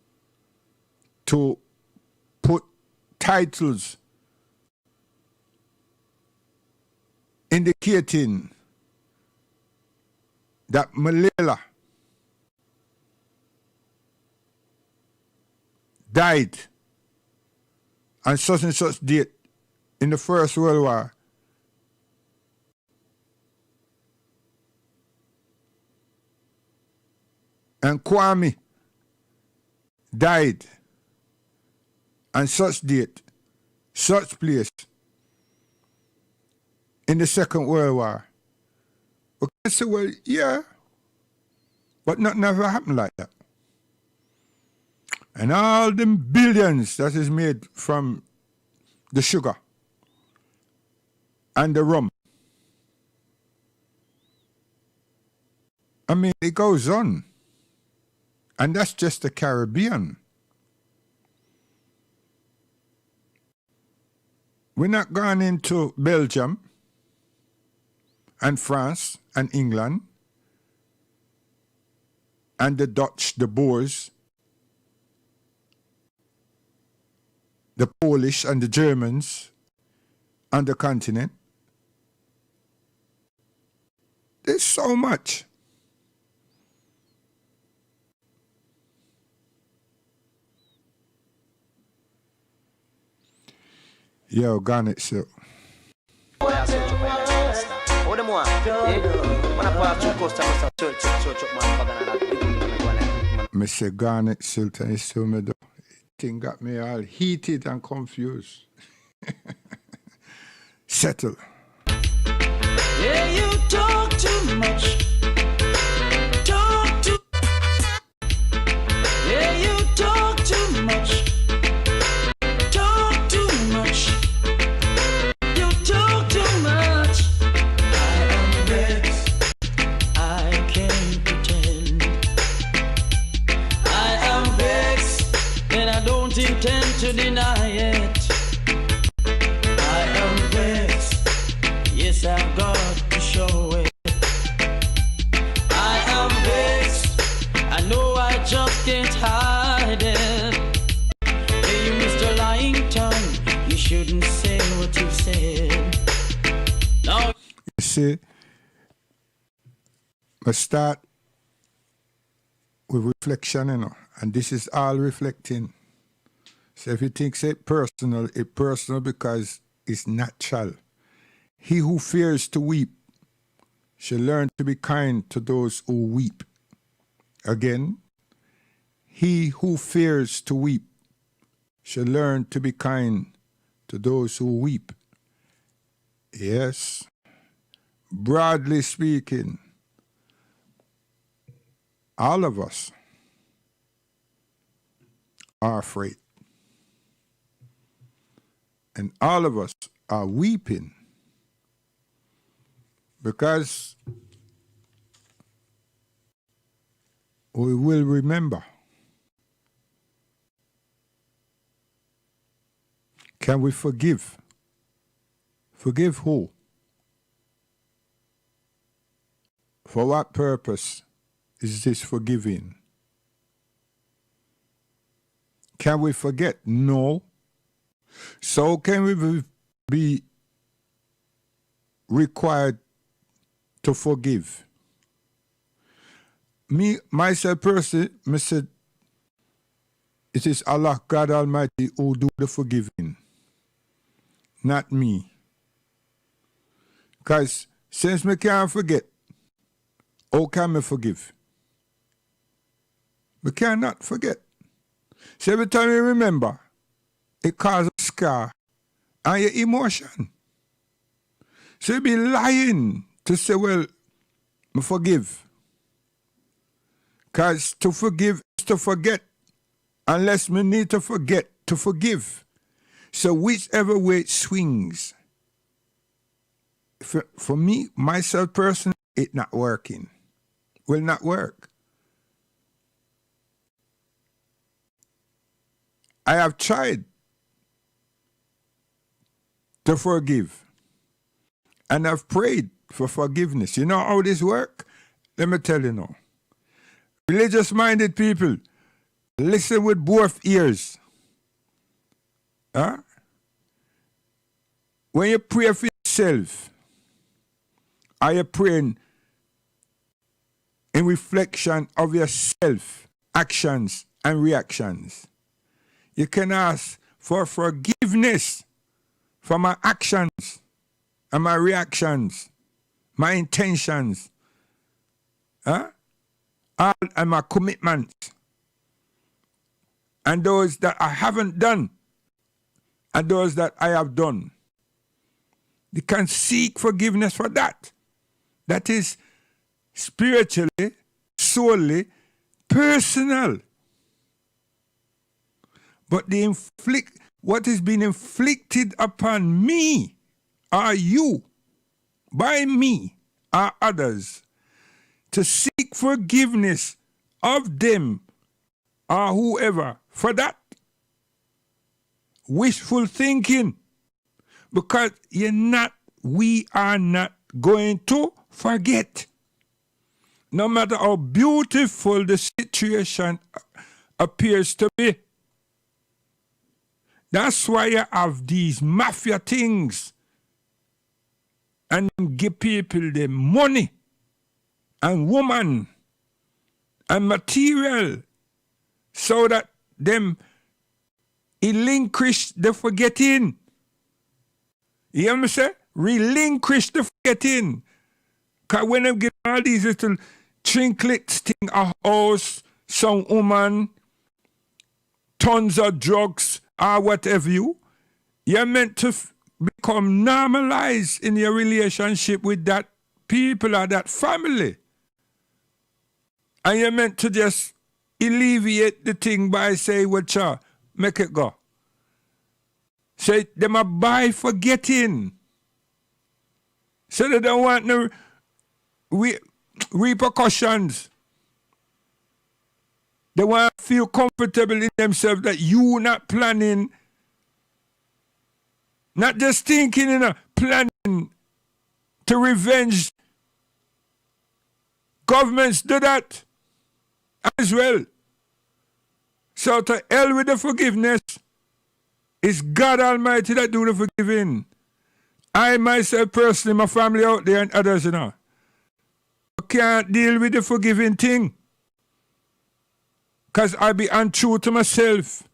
to put titles indicating that Malala died on such and such date in the First World War, and Kwame died on such date, such place in the Second World War. We can say, well, yeah, but nothing ever happened like that. And all the billions that is made from the sugar and the rum. I mean, it goes on. And that's just the Caribbean. We're not going into Belgium and France and England and the Dutch, the Boers, the Polish and the Germans on the continent. There's so much. Yo, Garnet Silk. Mr. Garnet Silk, and it's so me though. Thing got me all heated and confused. Settle. Yeah, you talk too much. Talk too. Yeah, you talk too much. Talk too much. You talk too much. I am vexed. I can't pretend. I am vexed, and I don't intend to deny it. I am vexed. Yes, I've got to show it. I am vexed. I know I just can't hide it. Hey, Mr. Lying Tongue, you shouldn't say what you said. No. You see, I start with reflection, you know, and this is all reflecting. So if you think it's personal because it's natural. He who fears to weep shall learn to be kind to those who weep. Again, he who fears to weep shall learn to be kind to those who weep. Yes, broadly speaking, all of us are afraid. And all of us are weeping because we will remember. Can we forgive? Forgive who? For what purpose is this forgiving? Can we forget? No. So can we be required to forgive? Me, myself personally, I said, it is Allah, God Almighty, who do the forgiving, not me. Because since me can't forget, how can me forgive? We cannot forget. So every time you remember, it causes a scar on your emotion. So you be lying to say, well, I forgive. Because to forgive is to forget. Unless we need to forget to forgive. So whichever way it swings, for me, myself personally, it not working. Will not work. I have tried to forgive. And I've prayed for forgiveness. You know how this work? Let me tell you now. Religious-minded people, listen with both ears. Huh? When you pray for yourself, are you praying in reflection of yourself, actions and reactions? You can ask for forgiveness for my actions and my reactions, my intentions, and my commitments. And those that I haven't done, and those that I have done. You can seek forgiveness for that. That is spiritually, solely, personal. But what is being inflicted upon me, are you, by me, are others, to seek forgiveness of them or whoever for that. Wishful thinking, because we are not going to forget. No matter how beautiful the situation appears to be. That's why you have these mafia things and give people the money and woman and material so that them relinquish the forgetting. You hear me say? Relinquish the forgetting. Because when they get all these little trinkets thing, a house, some woman, tons of drugs, or whatever you're meant to become normalized in your relationship with that people or that family. And you're meant to just alleviate the thing by saying, well, cha, make it go. Say, them are by forgetting. So they don't want no repercussions. They want to feel comfortable in themselves that you not planning, not just thinking, planning to revenge. Governments do that as well. So to hell with the forgiveness, it's God Almighty that do the forgiving. I myself personally, my family out there and others, I can't deal with the forgiving thing. Because I be untrue to myself.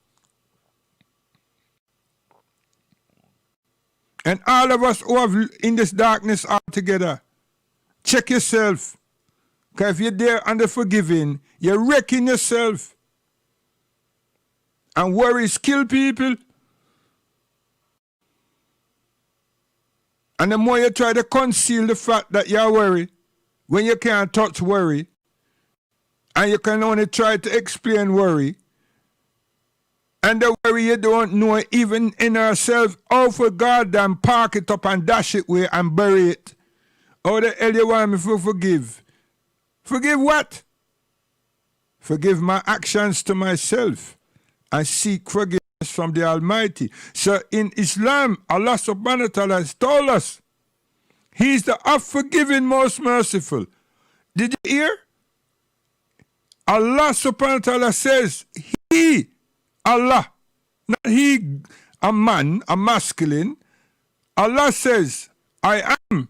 And all of us who have in this darkness are together, check yourself. Because if you're there under forgiving, you're wrecking yourself. And worries kill people. And the more you try to conceal the fact that you're worried, when you can't touch worry, and you can only try to explain worry, and the worry you don't know even in yourself, how for God damn park it up and dash it away and bury it. How the hell you want me to forgive? Forgive what? Forgive my actions to myself and seek forgiveness from the Almighty. So in Islam, Allah subhanahu wa ta'ala has told us He is the oft-forgiving, most merciful. Did you hear? Allah subhanahu wa ta'ala says, He, Allah, not He, a man, a masculine. Allah says, I am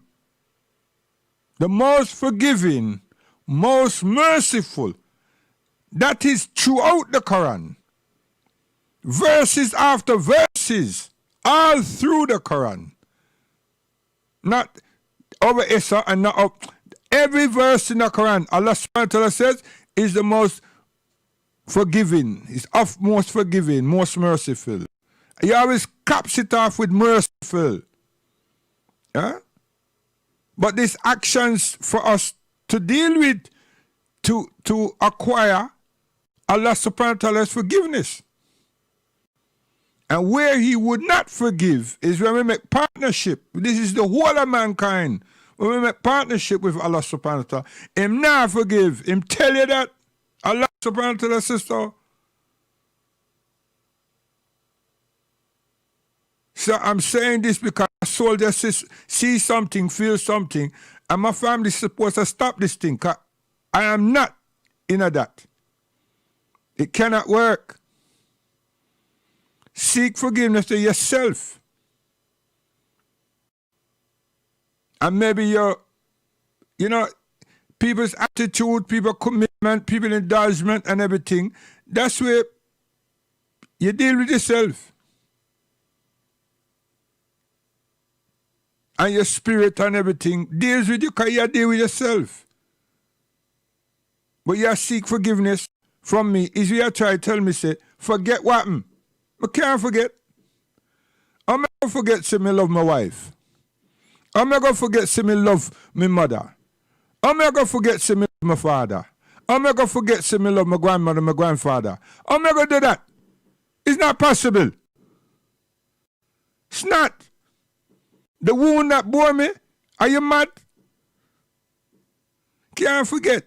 the most forgiving, most merciful. That is throughout the Quran. Verses after verses, all through the Quran. Not over Isa and not up. Every verse in the Quran, Allah subhanahu wa ta'ala says, is the most forgiving, is of most forgiving, most merciful. He always caps it off with merciful. Yeah? But these actions for us to deal with, to acquire Allah subhanahu wa ta'ala's forgiveness. And where He would not forgive is when we make partnership. This is the whole of mankind. When we make partnership with Allah subhanahu wa ta'ala, Him not forgive. Him tell you that. Allah subhanahu wa ta'ala says so. So I'm saying this because soldiers see something, feel something, and my family is supposed to stop this thing. Cause I am not in that. It cannot work. Seek forgiveness to yourself. And maybe people's attitude, people's commitment, people's indulgence and everything, that's where you deal with yourself. And your spirit and everything deals with you because you deal with yourself. But you seek forgiveness from me. Is you try to tell me, say, forget what happened. I can't forget. I'm not going to forget say me love my wife. I'm not going to forget say me love my mother. I'm not going to forget say me love my father. I'm not going to forget say me love my grandmother, my grandfather. I'm not going to do that. It's not possible. It's not. The wound that bore me, are you mad? Can't forget.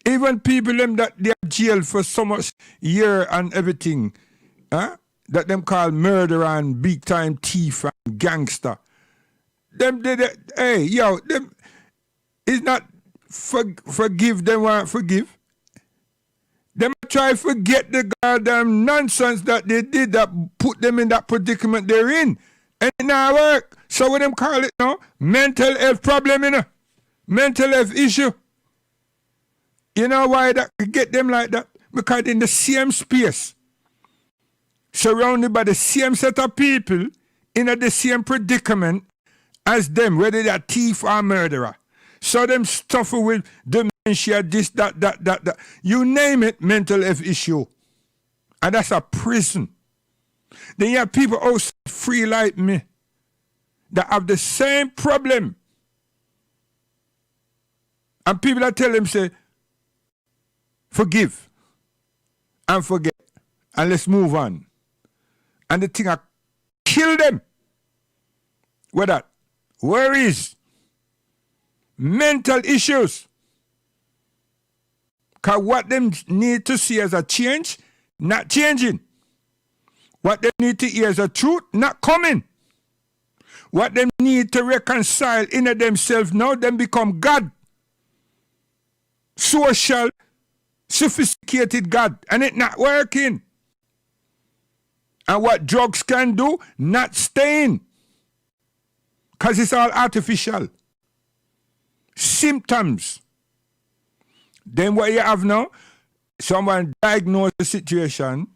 Even people them that they are jailed for so much year and everything, that them call murderer and big time thief and gangster. Them is not forgive them want forgive. Them try to forget the goddamn nonsense that they did that put them in that predicament they're in. And it not work. So what them call it now? Mental health problem, mental health issue. You know why that could get them like that? Because in the same space, surrounded by the same set of people, in the same predicament as them, whether they're thief or murderer. So them suffer with dementia, this, that. You name it, mental health issue. And that's a prison. Then you have people outside free like me that have the same problem. And people that tell them, say, forgive and forget and let's move on. And the thing I kill them. What that? Worries. Mental issues. Because what them need to see as a change, not changing. What they need to hear as a truth, not coming. What they need to reconcile in themselves now, them become God. Social, sophisticated God. And it not working. And what drugs can do, not staying. Because it's all artificial. Symptoms. Then what you have now, someone diagnosed the situation,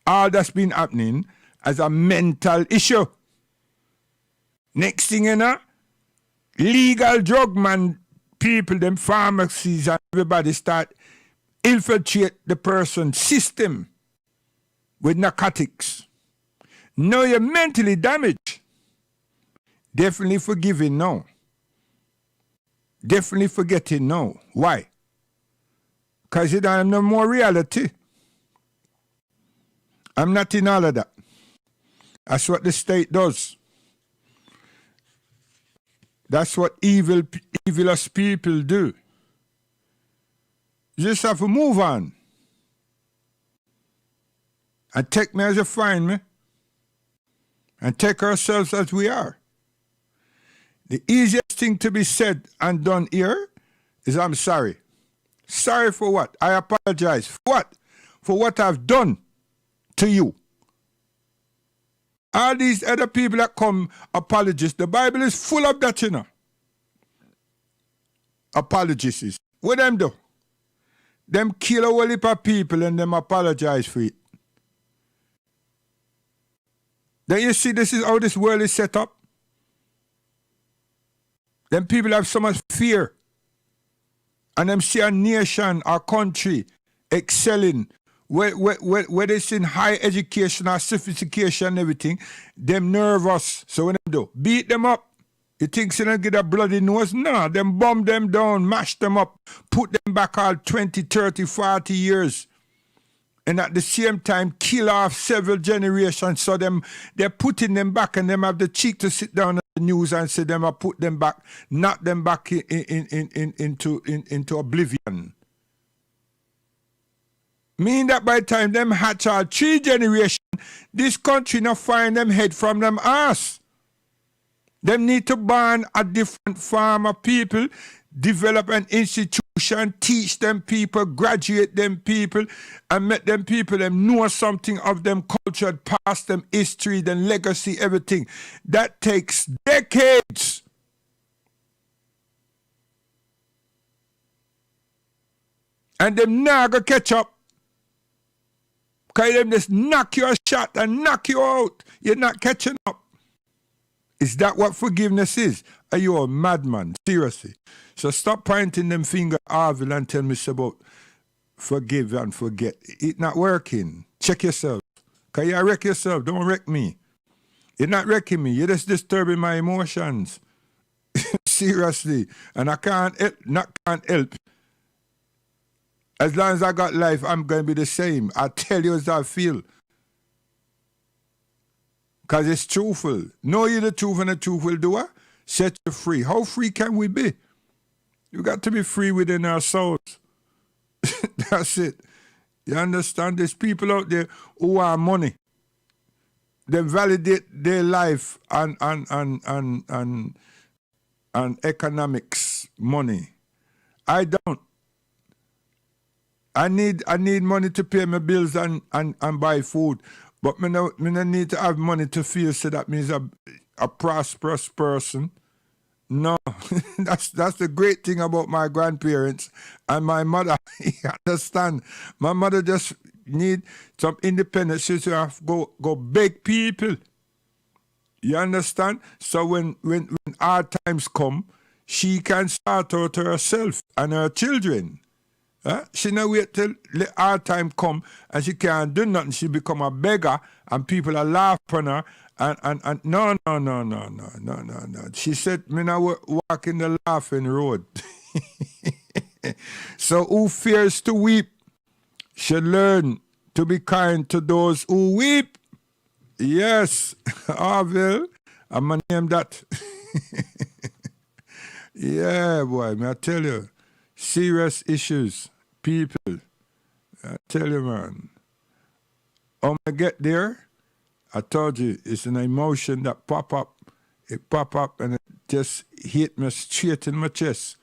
all that's been happening as a mental issue. Next thing you know, legal drug man people, them pharmacies and everybody start infiltrate the person's system with narcotics. Now you're mentally damaged. Definitely forgiving now. Definitely forgetting now. Why? Because you don't have no more reality. I'm not in all of that. That's what the state does. That's what evilest people do. You just have to move on. And take me as you find me. And take ourselves as we are. The easiest thing to be said and done here is I'm sorry. Sorry for what? I apologize. For what? For what I've done to you. All these other people that come apologists, the Bible is full of that, you know. Apologists. What them do? Them kill a whole heap of people and them apologize for it. Then you see this is how this world is set up. Them people have so much fear. And them see a nation, our country, excelling, whether it's in high education or sophistication and everything, them nervous. So what them do? Beat them up. You think they don't get a bloody nose? No, them bomb them down, mash them up, put them back all 20, 30, 40 years. And at the same time, kill off several generations. So they're putting them back, and them have the cheek to sit down on the news and say them, I put them back, knock them back into oblivion. Mean that by the time them hatch out 3 generations, this country not find them head from them ass. Them need to ban a different form of people, develop an institution, teach them people, graduate them people, and make them people them know something of them culture, past them history, them legacy, everything. That takes decades. And them now go catch up. Because them just knock you a shot and knock you out. You're not catching up. Is that what forgiveness is? Are you a madman? Seriously. So stop pointing them finger at Harville and tell me about forgive and forget. It's not working. Check yourself. Because you wreck yourself. Don't wreck me. You're not wrecking me. You're just disturbing my emotions. Seriously. And I can't help. As long as I got life, I'm going to be the same. I tell you as I feel. Because it's truthful. Know you the truth and the truth will do it. Set you free. How free can we be? You got to be free within our souls. That's it. You understand? There's people out there who want money. They validate their life and economics, money. I don't. I need money to pay my bills and buy food. But me no need to have money to feel so that means a prosperous person. No, that's the great thing about my grandparents and my mother. You understand? My mother just need some independence. She should have go beg people. You understand? So when hard times come, she can start out herself and her children. She not wait till the hard time come and she can't do nothing. She become a beggar and people are laughing at her. And no. She said, me not walk in the laughing road. So who fears to weep should learn to be kind to those who weep. Yes, Harville, I'm going to name that. Yeah, boy, may I tell you, serious issues, people. I tell you, man. When I get there, I told you, it's an emotion that pop up. It pop up and it just hit me straight in my chest.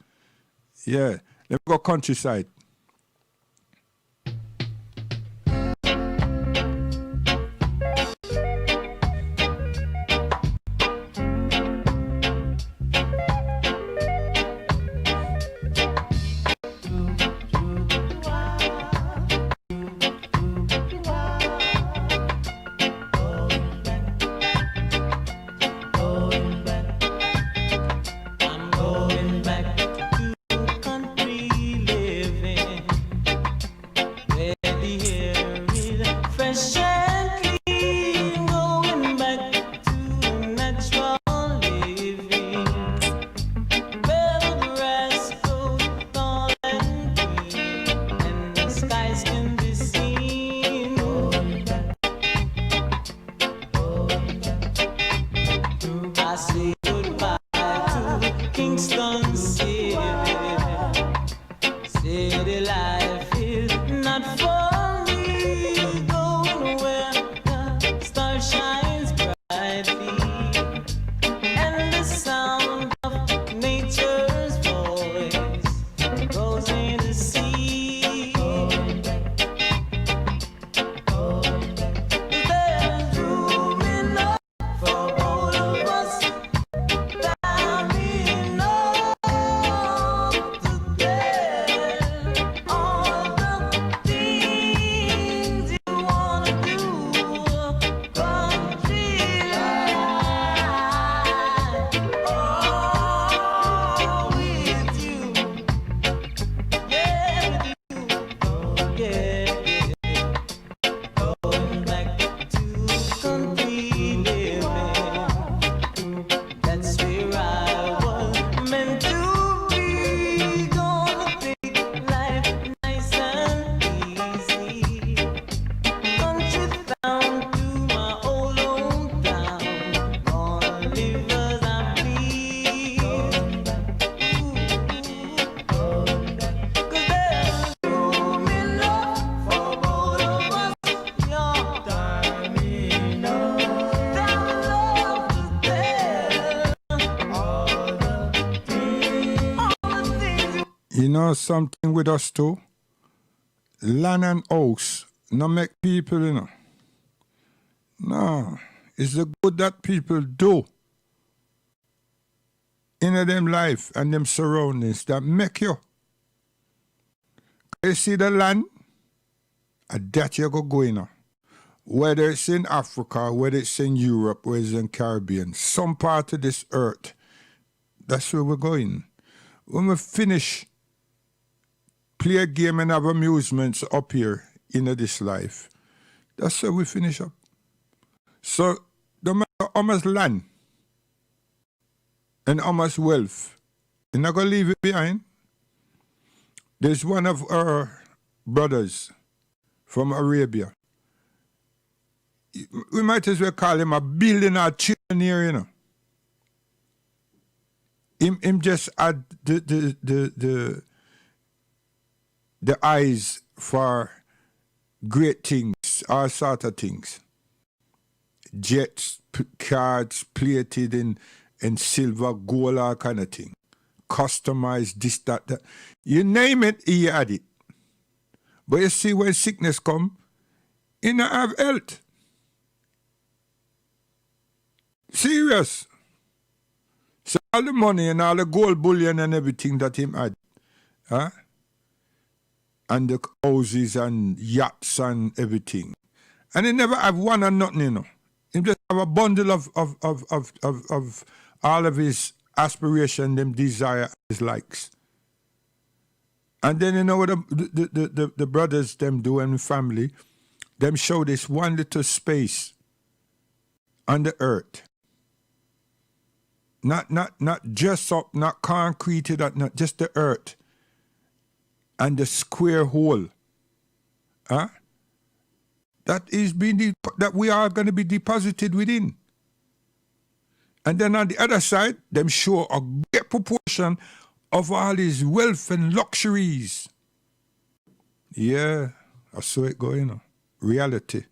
Yeah, let me go countryside. I'm going back to country living. You know something with us too? Land and house no make people, you know. No. It's the good that people do in them life and them surroundings that make you. You see the land, and that you go in. Whether it's in Africa, whether it's in Europe, whether it's in Caribbean, some part of this earth, that's where we're going. When we finish, play a game and have amusements up here in this life, that's where we finish up. So, no matter how much land and how much wealth, you're not going to leave it behind. There's one of our brothers from Arabia. We might as well call him a billionaire trillionaire, you know. Him just had the eyes for great things, all sort of things. Jets, cards plated in silver, gold, all kind of thing. Customized, this, that. You name it, he had it. But you see, when sickness come, he not have health. Serious. So all the money and all the gold bullion and everything that him had, huh? And the houses and yachts and everything. And he never have one or nothing, you know. He just have a bundle of all of his aspiration, them desire, his likes. And then you know what the brothers them do and family, them show this one little space on the earth. Not just up, not concrete, not just the earth. And the square hole. Huh? That is being that we are going to be deposited within. And then on the other side, them show a great proportion of all his wealth and luxuries. Yeah, I saw it going on. Reality.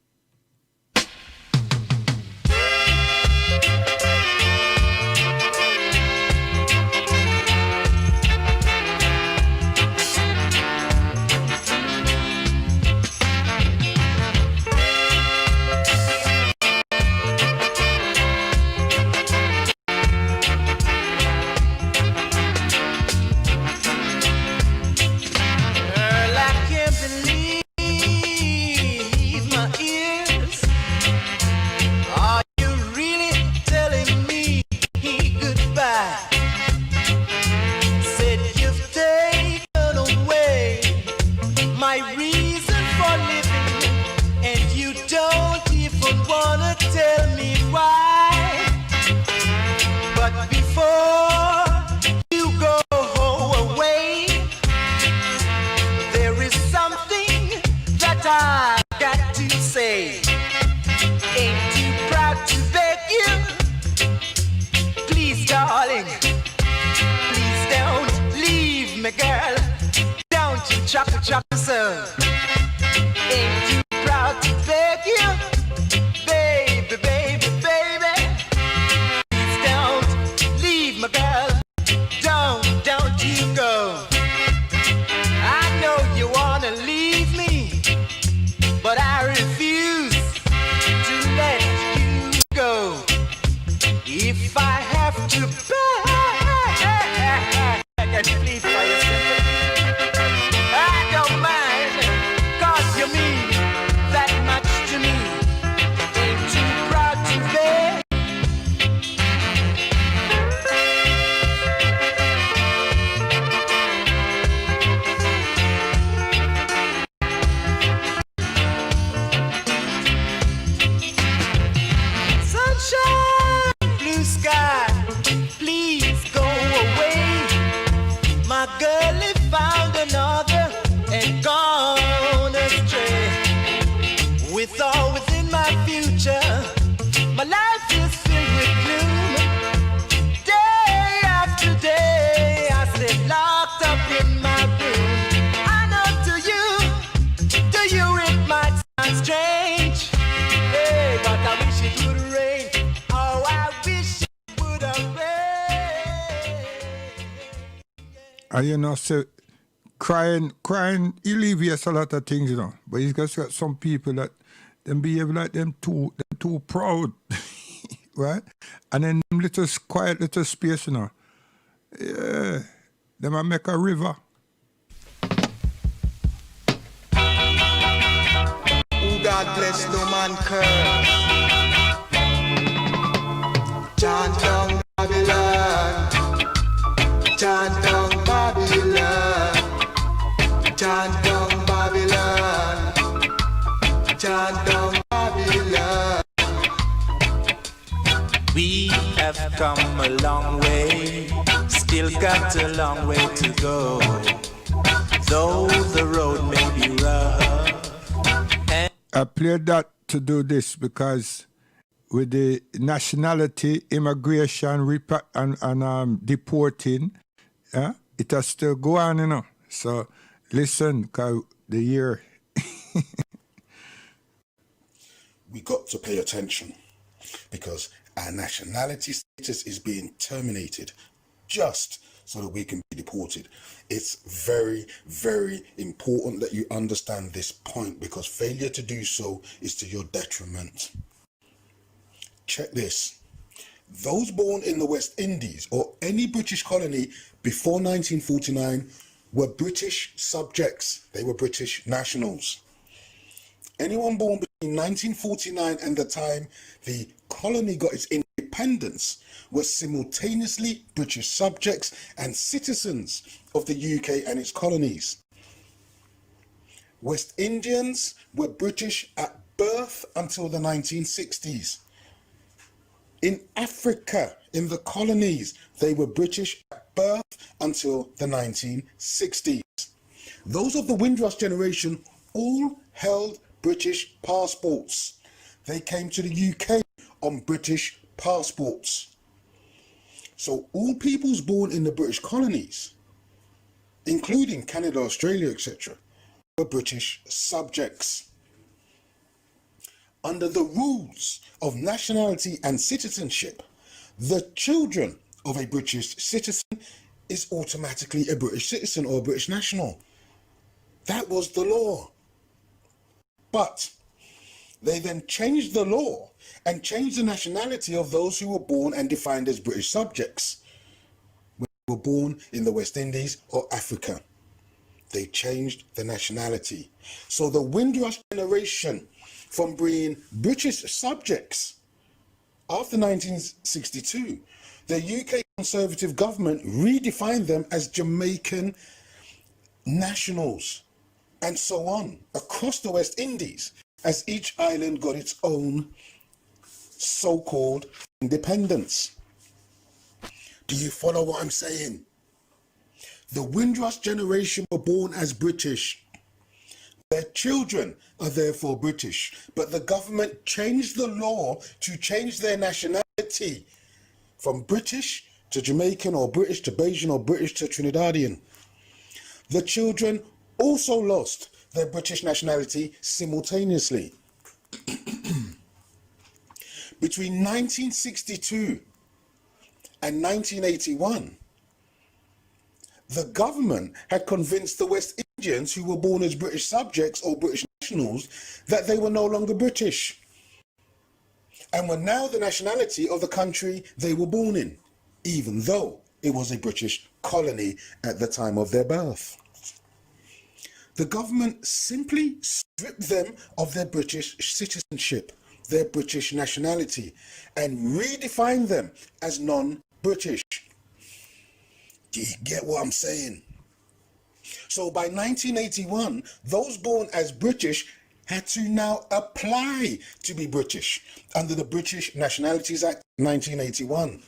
You know, so crying alleviates a lot of things, you know. But he's got some people that them behave like them too proud, right? And then them quiet little space, you know. Yeah, them a make a river. Who God bless, no man curse. Chant down Babylon. Chant down Babylon. Chant down Babylon. Chant down Babylon. We have come a long way, still got a long way to go. Though the road may be rough. I played that to do this because with the nationality, immigration, and deporting, it has still go on, you know. So listen, because the year. We got to pay attention because our nationality status is being terminated just so that we can be deported. It's very, very important that you understand this point because failure to do so is to your detriment. Check this. Those born in the West Indies or any British colony before 1949 were British subjects. They were British nationals. Anyone born between 1949 and the time the colony got its independence were simultaneously British subjects and citizens of the UK and its colonies. West Indians were British at birth until the 1960s. In Africa, in the colonies, they were British at birth until the 1960s. Those of the Windrush generation all held British passports. They came to the UK on British passports. So all peoples born in the British colonies, including Canada, Australia, etc., were British subjects. Under the rules of nationality and citizenship, the children of a British citizen is automatically a British citizen or a British national. That was the law. But they then changed the law and changed the nationality of those who were born and defined as British subjects when they were born in the West Indies or Africa. They changed the nationality. So the Windrush generation, from being British subjects after 1962, the UK Conservative government redefined them as Jamaican nationals and so on across the West Indies as each island got its own so-called independence. Do you follow what I'm saying? The Windrush generation were born as British. Their children are therefore British, but the government changed the law to change their nationality from British to Jamaican or British to Bajan or British to Trinidadian. The children also lost their British nationality simultaneously. Between 1962 and 1981, the government had convinced the West Indians who were born as British subjects or British nationals that they were no longer British and were now the nationality of the country they were born in, even though it was a British colony at the time of their birth. The government simply stripped them of their British citizenship, their British nationality, and redefined them as non-British. Do you get what I'm saying? So by 1981, those born as British had to now apply to be British under the British Nationalities Act 1981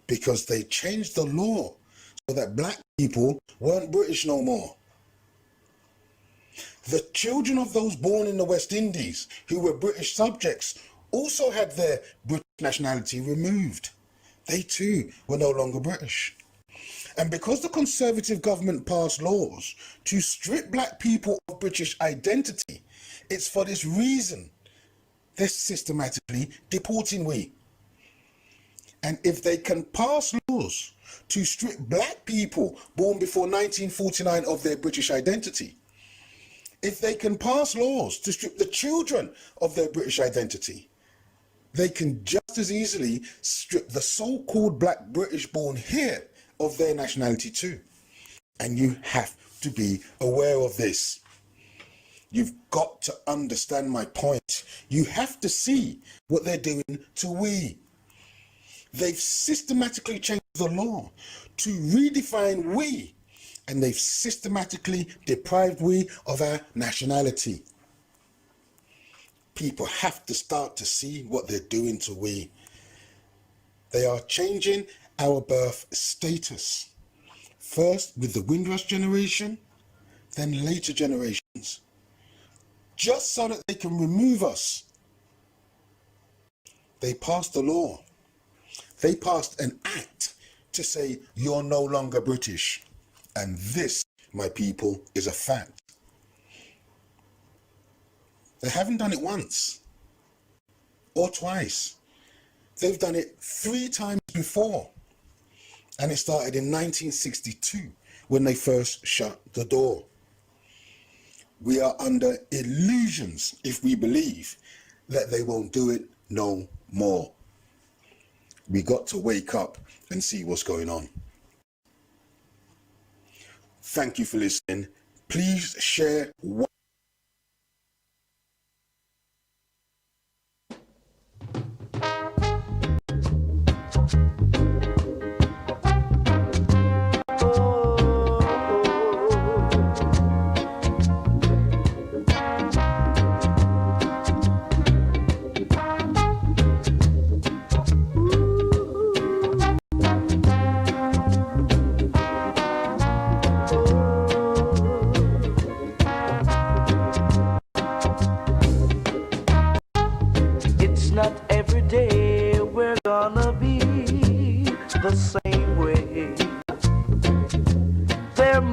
because they changed the law so that black people weren't British no more. The children of those born in the West Indies who were British subjects also had their British nationality removed. They too were no longer British. And because the Conservative government passed laws to strip black people of British identity, it's for this reason they're systematically deporting we. And if they can pass laws to strip black people born before 1949 of their British identity, if they can pass laws to strip the children of their British identity, they can just as easily strip the so-called black British born here of their nationality too. And you have to be aware of this. You've got to understand my point. You have to see what they're doing to we. They've systematically changed the law to redefine we, and they've systematically deprived we of our nationality. People have to start to see what they're doing to we. They are changing our birth status. First with the Windrush generation, then later generations. Just so that they can remove us. They passed a law. They passed an act to say you're no longer British. And this, my people, is a fact. They haven't done it once or twice. They've done it 3 times before. And it started in 1962 when they first shut the door. We are under illusions if we believe that they won't do it no more. We got to wake up and see what's going on. Thank you for listening. Please share what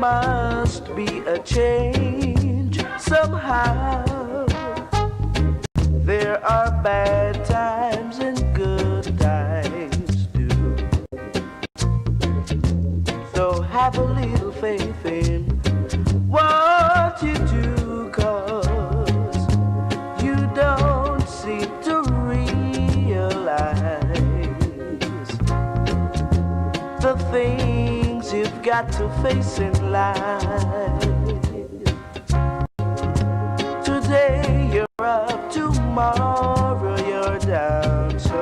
must be a change somehow. There are bad times and good times too. So have a little faith in what you do, 'cause you don't seem to realize the things you've got to face in life. Today you're up, tomorrow you're down. So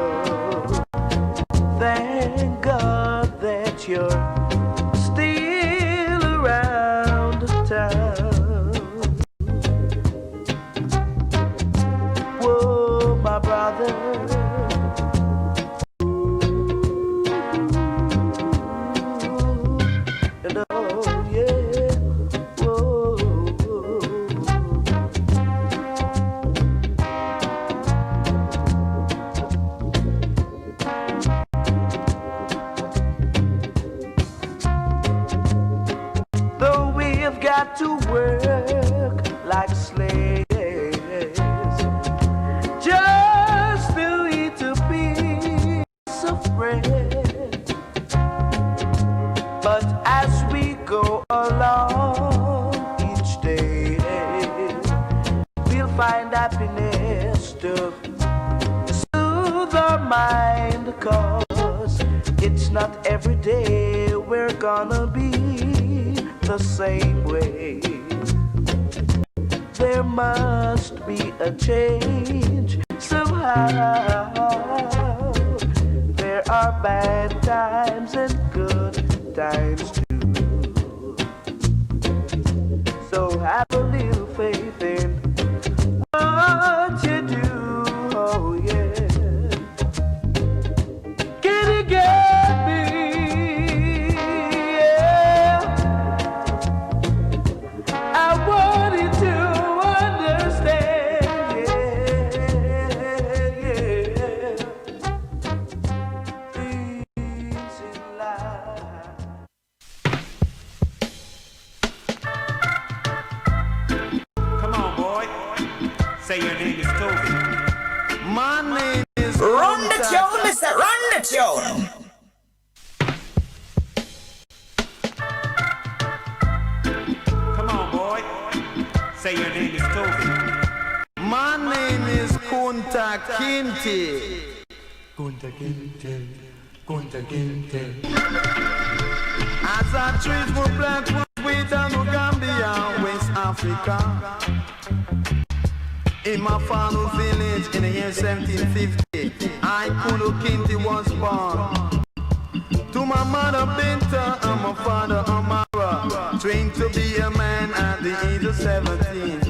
thank God that you're still around town. Whoa, my brother. Got to work like slaves just to eat a piece of bread. But as we go along each day, we'll find happiness to soothe our mind, 'cause it's not every day we're gonna be the same way. There must be a change somehow. There are bad times and good times too. So have a little faith in what you do. Oh yeah. Can you get me? Say your name is Toby. My name is Run the tune, mister, run the tune. Say your name is Toby. My name is Kunta Kinte. Kunta Kinte, Kunta Kinte. As our trees were black, we down to Gambia, West Africa. In my father's village in the year 1750, I Kunta Kinte was born. To my mother Binta and my father Amara, trained to be a man at the age of 17.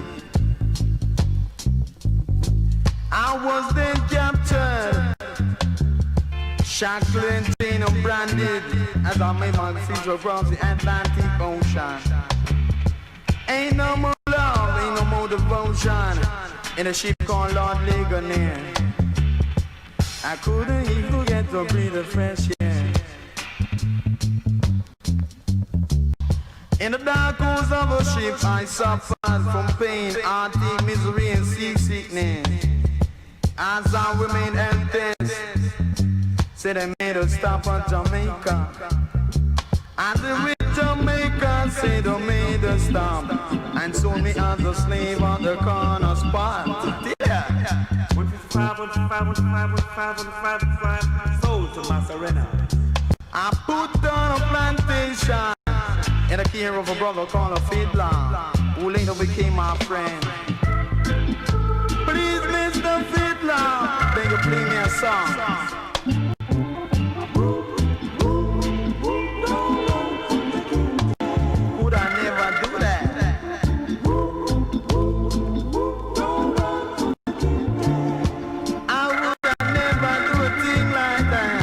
I was then captured, shackled, chained and branded as I made my exit across the Atlantic Ocean. Ain't no more love, ain't no more devotion in a ship called Lord Ligonier. I couldn't even get to breathe the fresh air. In the dark holes of a ship, I suffered from pain, heartache, misery, and seasickness. As I remained helpless, said they made a stop at Jamaica. And the rich Jamaica said they made a stop and sold me as a slave on the corner spot. Yeah. 155, sold to Maserena. I put down a plantation in the care of a brother called a fiddler, who later became my friend. Please, Mr. Fiddler, beg you play me a song. Could I never do that? I would never do a thing like that.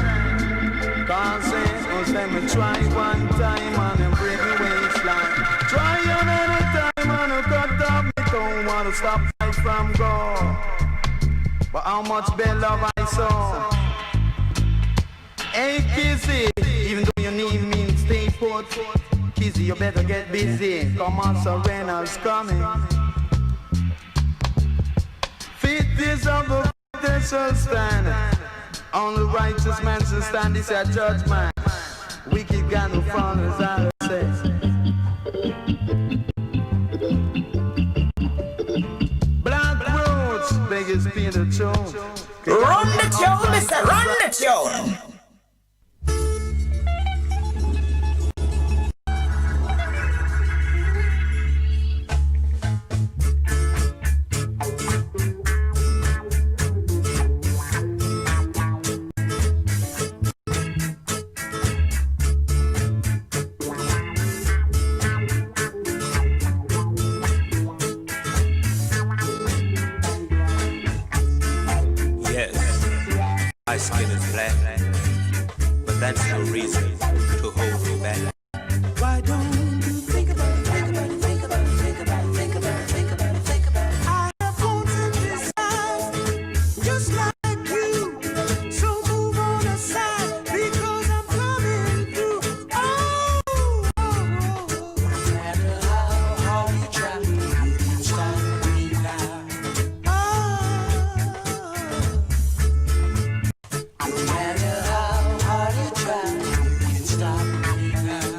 God says, let me try one time and then break me waistline. Try another time and I cut off me tongue. Wanna stop fight from God, but how much bad love I saw. Hey Kizzy, even though you need me to stay put, Kizzy, you better get busy. Come on, Serena's coming. Fit is of the fittest shall stand. Only righteous man shall stand. This a judgment. Wicked God who follows out of sex. Black roots, biggest Peter Jones. Run the tune, Mr. Run the tune. My skin is black, but that's no reason to hold me back. Why don't you think about it, think about it, think about it, think about it, think about it, think about it, think about it. I have thoughts and desires just like you. So move on aside because I'm coming through. Oh, oh, oh, oh. No matter how hard you try, you can stop me now. No matter how hard you try, you can stop me now.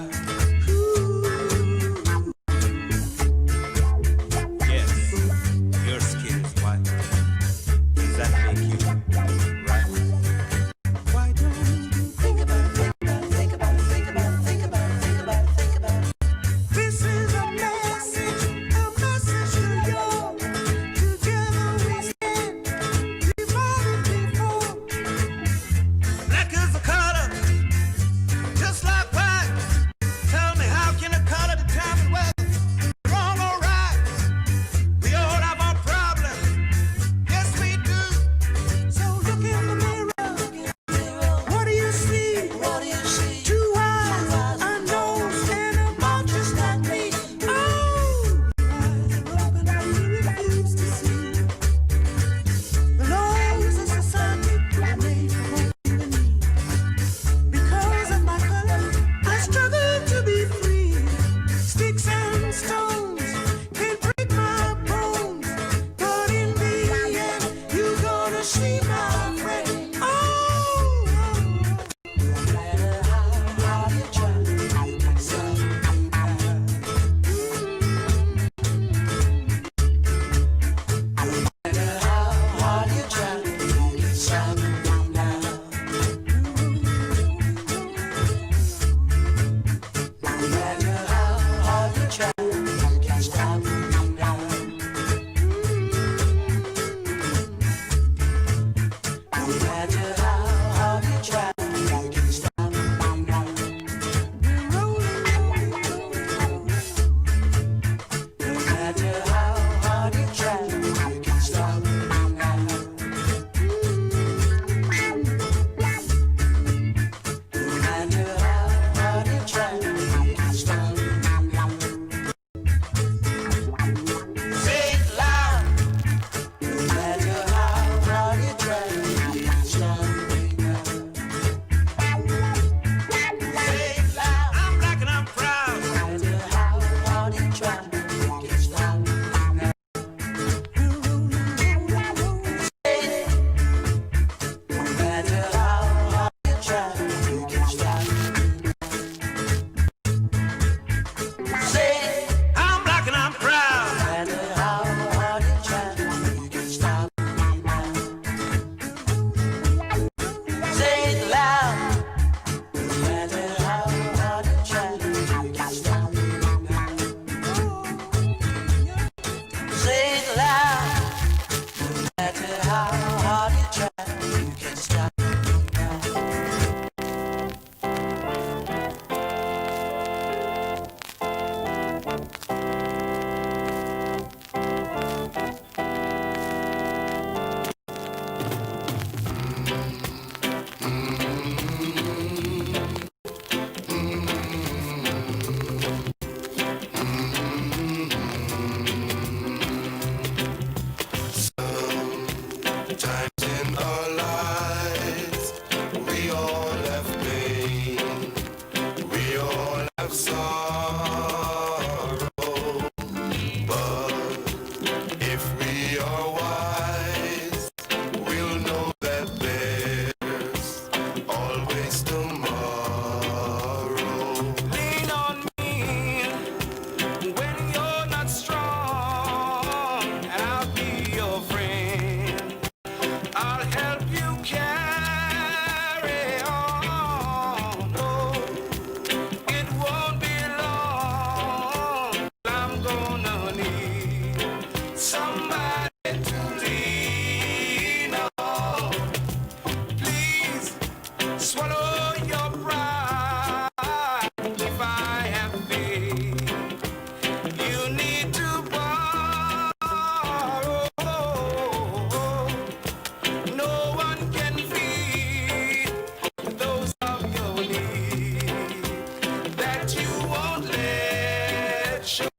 show.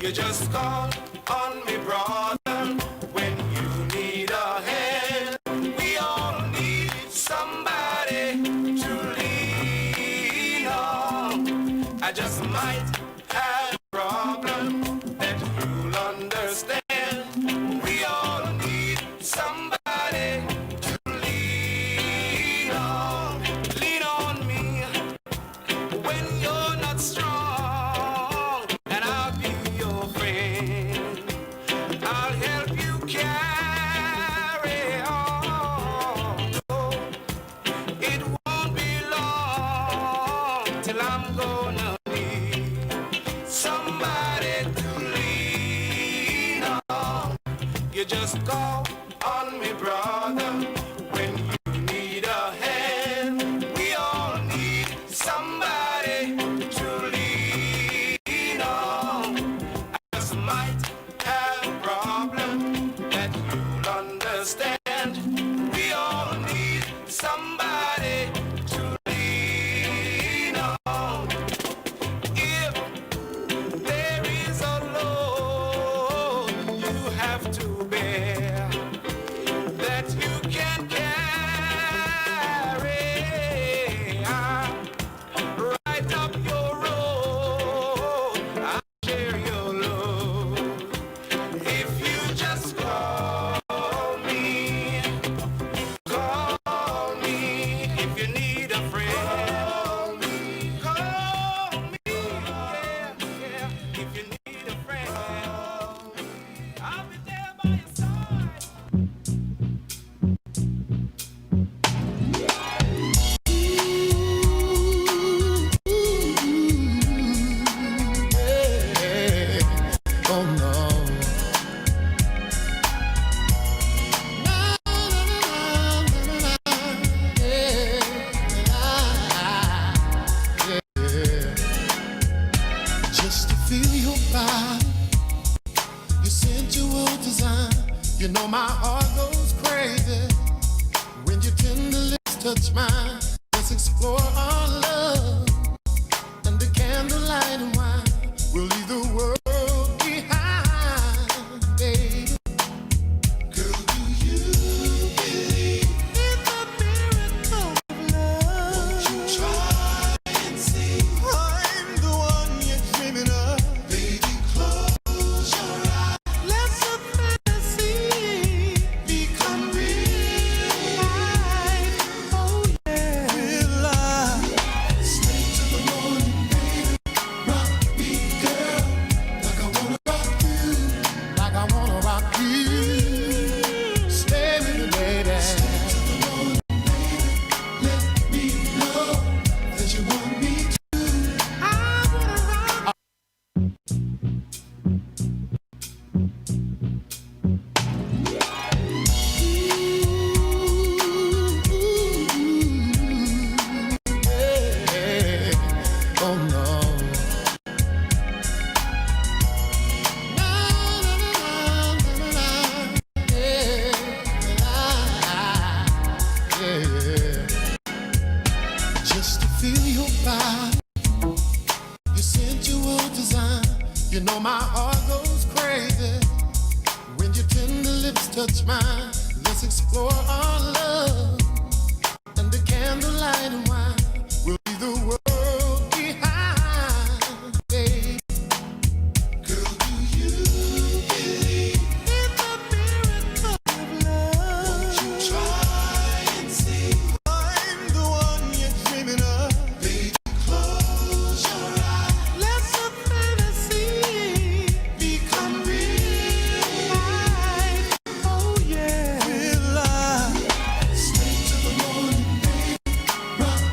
You just call on me, brother, when you need a hand. We all need somebody to lean on. I just might have a problem that you'll understand. We all need somebody to lean on. Lean on me when you're not strong, and I'll be your friend. I'll help you carry on. It won't be long till I'm gonna need somebody to lean on. You just call on me, brother, when you need a hand. We all need somebody to lean on. I just might have a problem that you'll understand. We all need somebody to lean on. If there is a load you have to bear that you can carry, right up your road, I'll share your load. If you just call me if you need a friend. Call me, yeah, yeah. If you need a friend, I'll be there by your side. Oh no. Just to feel your body, your sensual design. You know my heart goes crazy when your tender lips touch mine. Let's explore our love under candlelight and wine. We'll leave the world behind, baby. Girl, do you believe in the miracle of love? Won't you try and see? I'm the one you're dreaming of. Baby, close your eyes. Let some fantasy become real life. Oh yeah, real life. Straight to the morning, baby. Rock me, girl, like I wanna rock you, like I wanna rock you. Stay with me, baby. Straight to the morning, baby. Let me know that you want me to. I wanna rock. Oh no. Just to feel your body, your sensual design. You know my heart goes crazy when your tender lips touch mine. Let's explore our love under candlelight and wine. We'll leave the world behind, baby. Girl, do you believe in the miracle of love? Won't you try and see? I'm the one you're dreaming of. Baby, close your eyes. Let some fantasy become real life. Oh yeah, real life. Straight to the morning, baby. Rock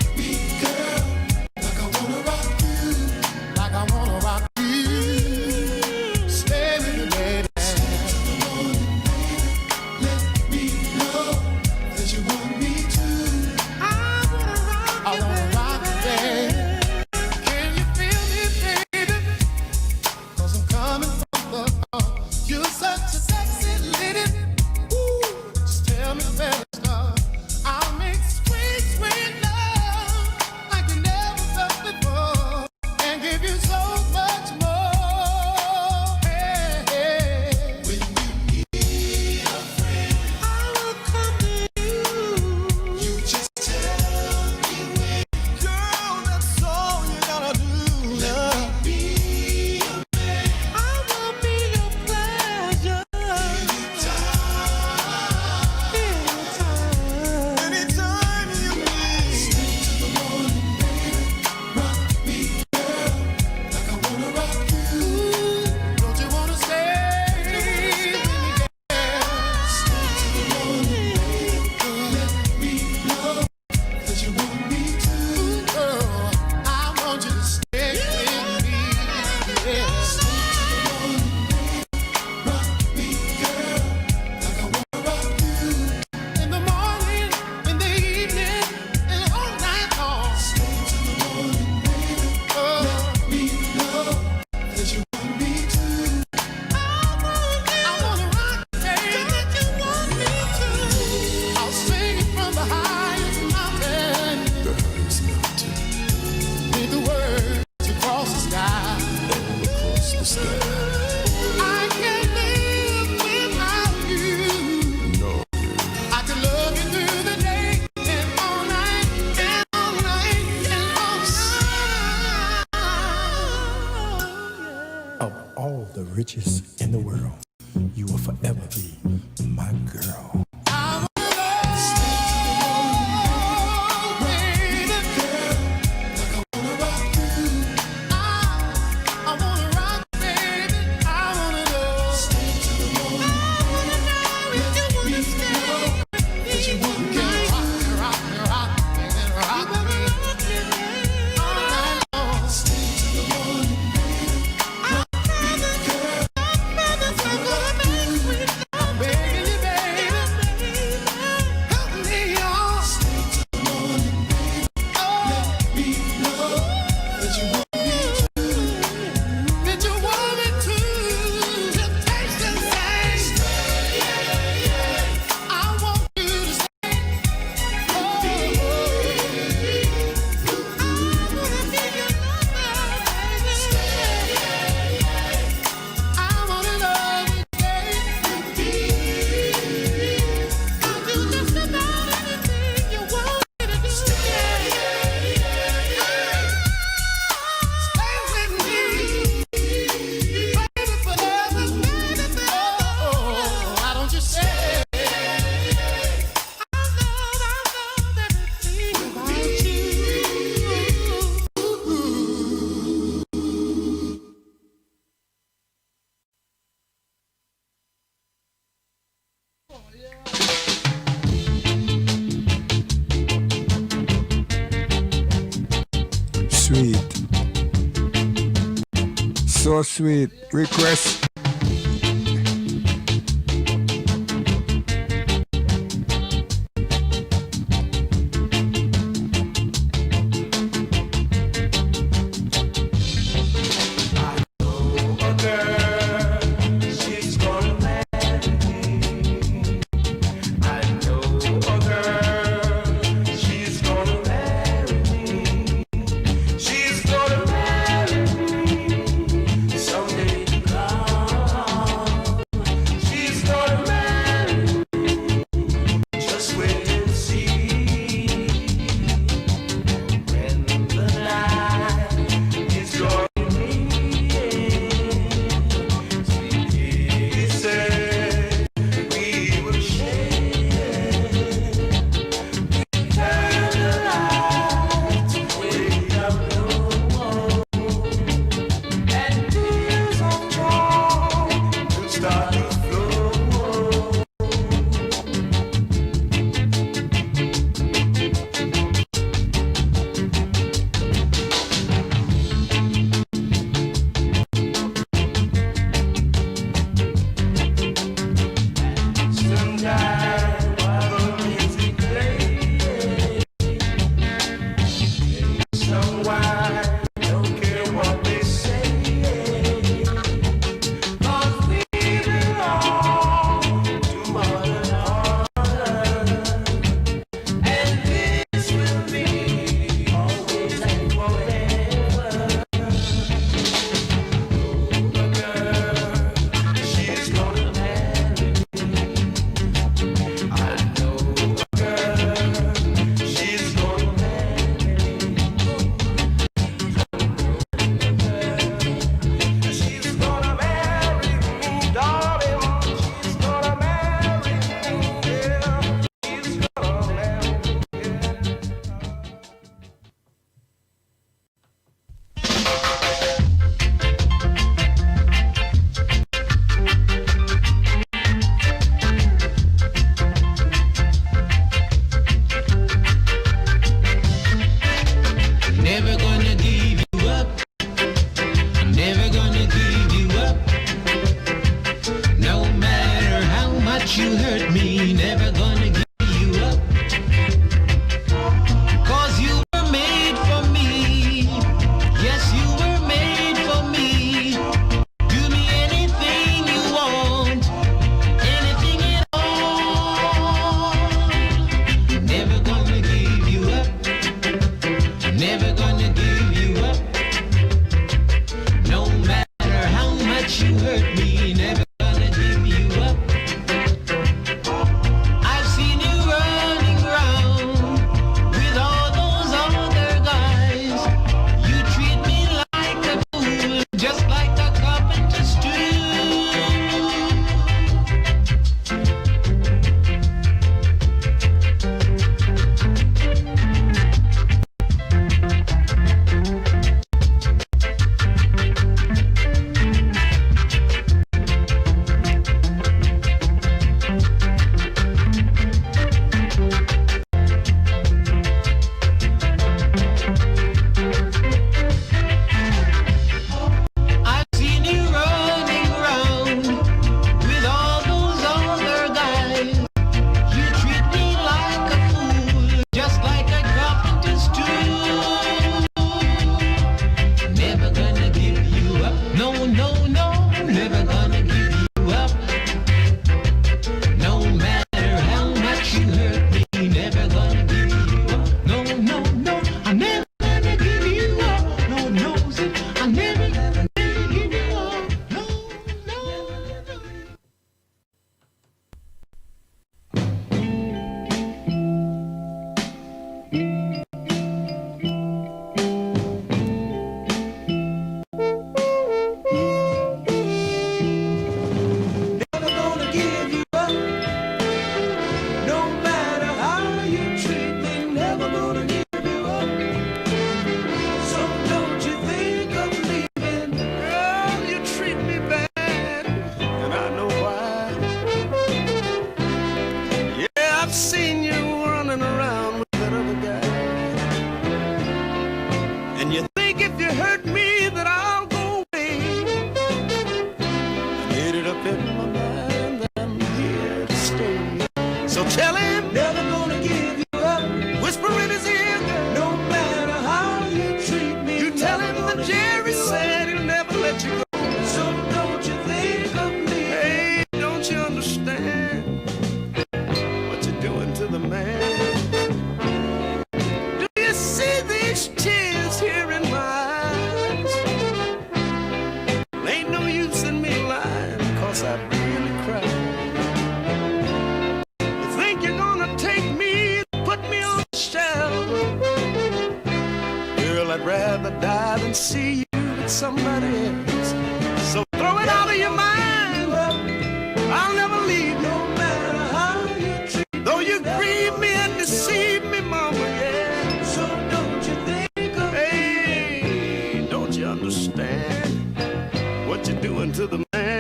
of all the riches in the world, you will forever be my girl. Sweet. So sweet. Request. No No, no, no, never gonna give you up. No matter how much you hurt me, never gonna give you up. No, no, no, I'm never gonna give you up. Lord knows it, I never give you up. No, no, no. Never gonna give you up. No matter how you treat me, never gonna give you up. So don't you think of leaving. Girl, you treat me bad, and I know why. Yeah, I've seen you running around with that other guy. And you think if you hurt me that I'll go away. I made it up in my mind that I'm here to stay. So tell him, never gonna give you up. Whisper in his ear, no matter how you treat me. You tell him that Jerry said he'll never let you go. So don't you think of me? Hey, don't you understand what you're doing to the man? Do you see these tears here in my eyes? Ain't no use in me lying, 'cause I really cried. You think you're gonna take me and put me on the shelf? Girl, I'd rather die than see you with somebody else. So throw it out of your mind. I'll never leave, no matter how you treat me. Though you grieve me and deceive me, mama, yeah. So don't you think of me? Hey, don't you understand what you're doing to the man?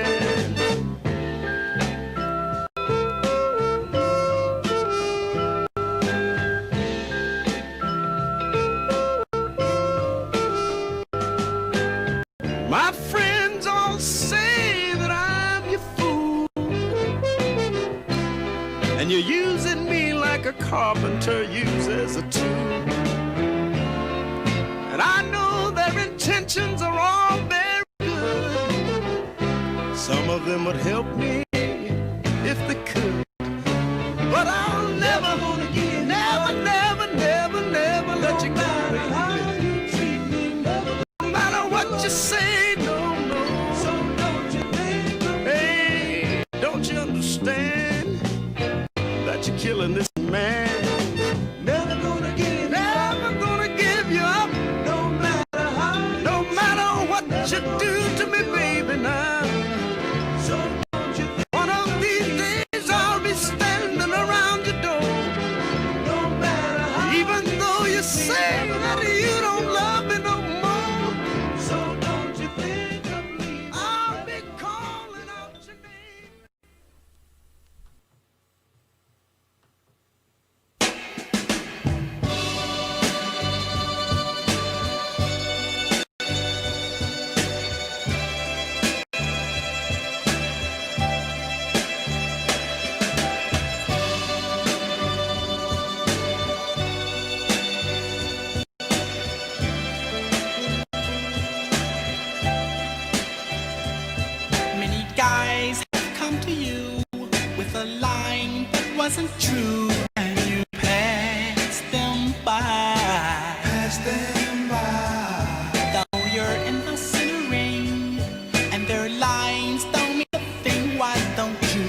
My friends all say that I'm your fool, and you're using me like a carpenter uses a tool. And I know their intentions are all very good. Some of them would help me if they could, but I'll never gonna give, never, never, never, never let you go. How you treat me, never, no matter what you say, no, no. So don't you think of me? Hey, don't you understand that you're killing this man? Never gonna give, never gonna give you up. No matter how, no matter what you do to me, baby, now. So don't you think one of these days I'll be standing around your door? No matter how, even though you say that you don't love me no more. So don't you think of me? I'll be calling out your name. Many guys have come to you with a line that wasn't true, and you passed them by. Though you're in the center ring, and their lines don't mean a thing, why don't you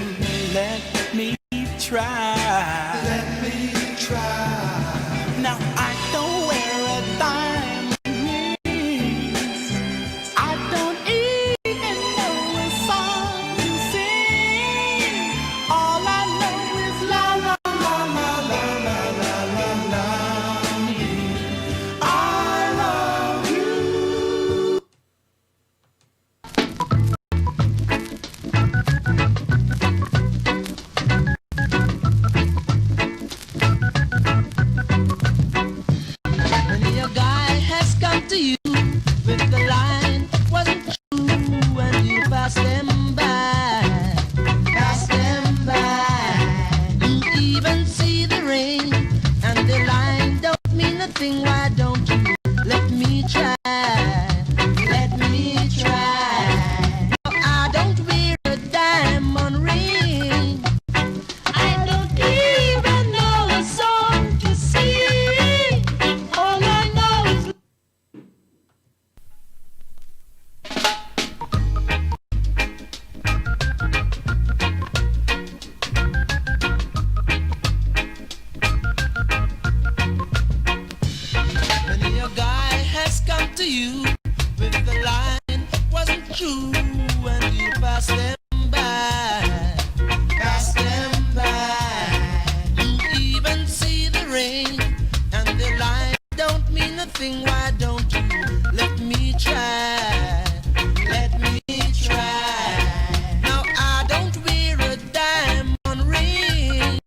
let me try? Now I don't wear a diamond ring. I don't even know a song to sing. All I know is la la la through and you'll pass them by. Pass them by. You even see the rain and the light don't mean nothing. Why don't you let me try? Let me try. Now I don't wear a diamond ring.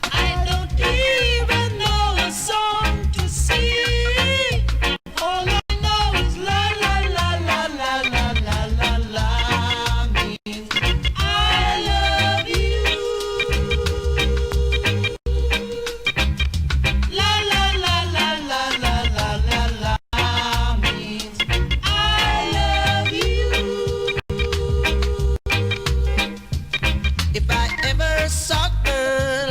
I don't even know a song to sing. All I know is la la la la la la la la la means I love you. La la la la la la la la la means I love you. If I ever saw a girl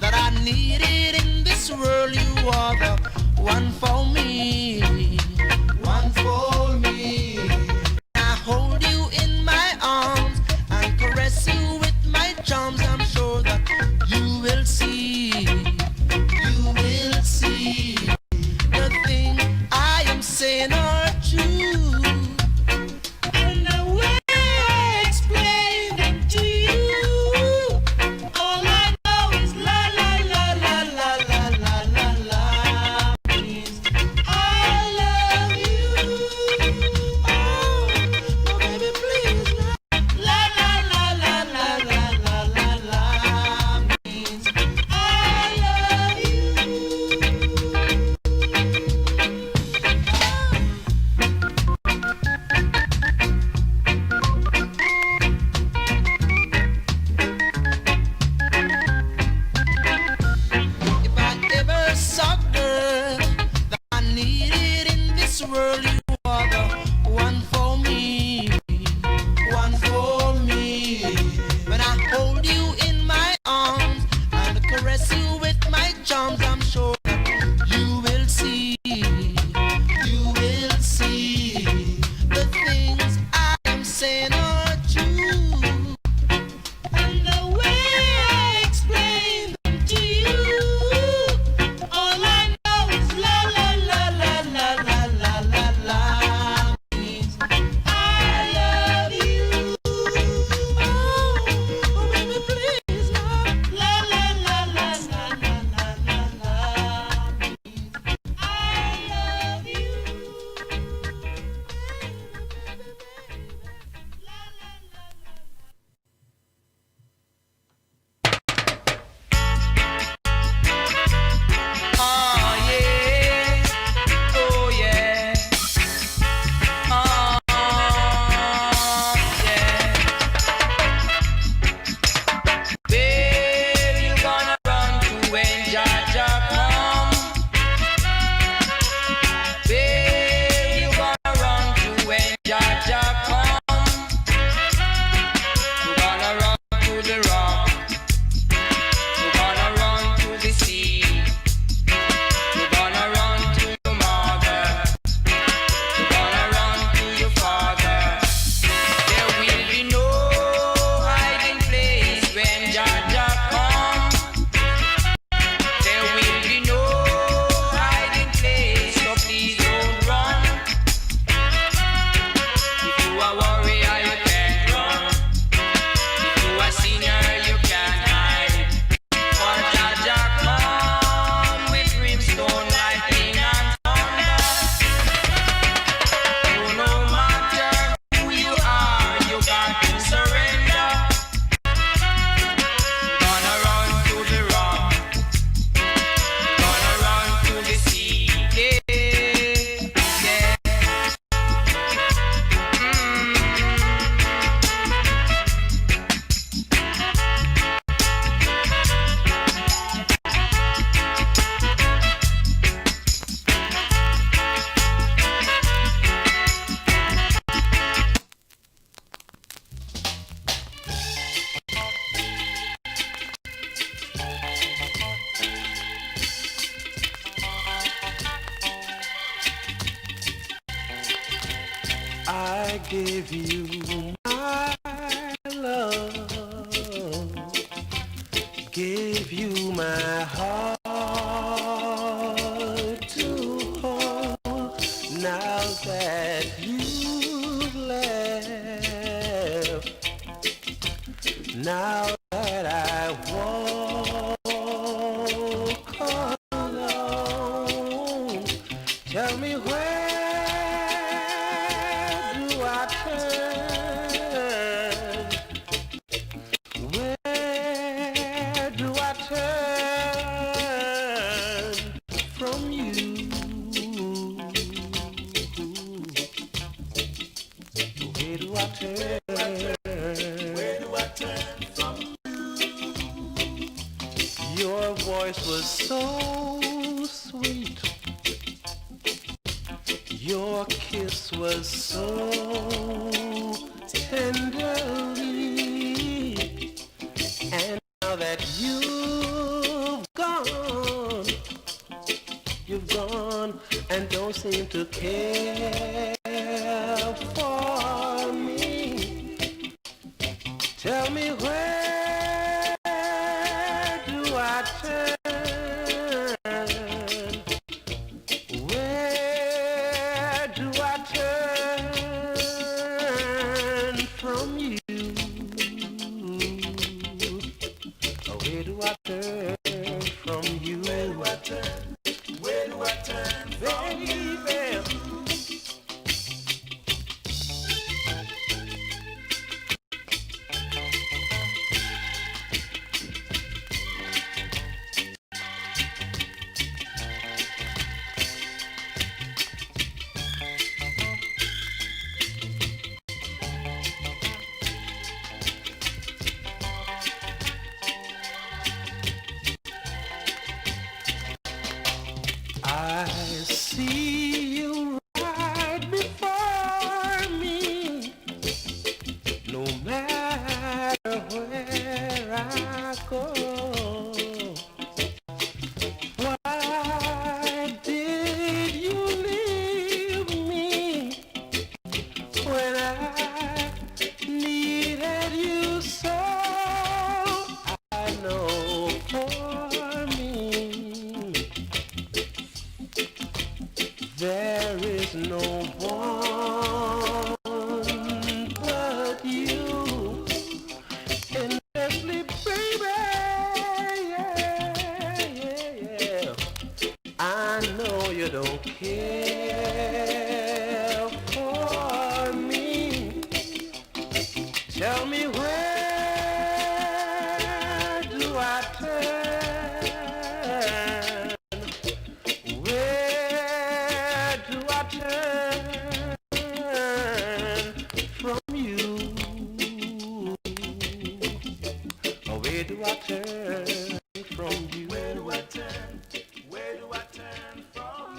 that I needed in this world, you are the one for me. One for me. I hold you in my arms and caress you with my charms. I'm sure that you will see. You will see. The thing I am saying are true. And the way I explain them to you, all I know is la la la la la la la la la means I love you. Oh, baby, please, la la la la la la la la la means I love you. If I ever saw a girl that I needed in this world, you are the one for me. One for me. When I hold you in my arms and caress you with my charms, I'm sure that you will see. You will see. The things I am saying are true. And the way I explain them to you, all I know is la la la la la la la la la means I love you. Oh, baby, please, la la la la la la la la la means I love you. Oh yeah, oh yeah, oh yeah. Where you gonna run to when Jaja come? Where you gonna run to when Jaja come? You gonna run to the rock. You gonna run to the sea. You're gonna run to your mother. You're gonna run to your father. There will be no hiding place when Jaja comes. There will be no hiding place, so please don't run. If you are warrior, you can't run. If you are senior, you can't hide. For Jaja come with brimstone, lightning and thunder. So no matter who you are, you got to surrender. Gonna run to the rock. Gonna run to the sea. Yeah, yeah. I give you my love, give you my heart to hold. Now that you've left Now that I walk alone, tell me where do I turn? Where do I turn from you? Where do I turn? Where do I turn from you? Your voice was so sweet. Your kiss was so tenderly. And now that you've gone and don't seem to care for me. Tell me where do I turn? Where do I turn from you? Where do I turn from you? Where do I turn? Where do I turn from you, baby? I see you right before me, no matter where I go. Why did you leave me when I needed you so? I know for me there is no one but you. Endlessly, baby, yeah. I know you don't care for me. Tell me where do I turn? Where do I turn from you? Where do I turn from you? Where do I turn? Where do I turn from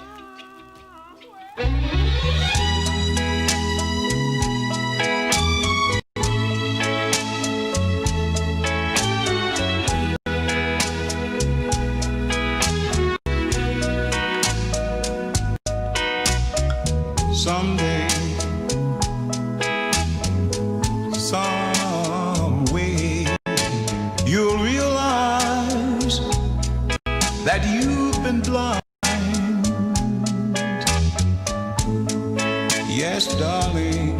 Someday, some way, you'll realize that you've been blind. Yes, darling,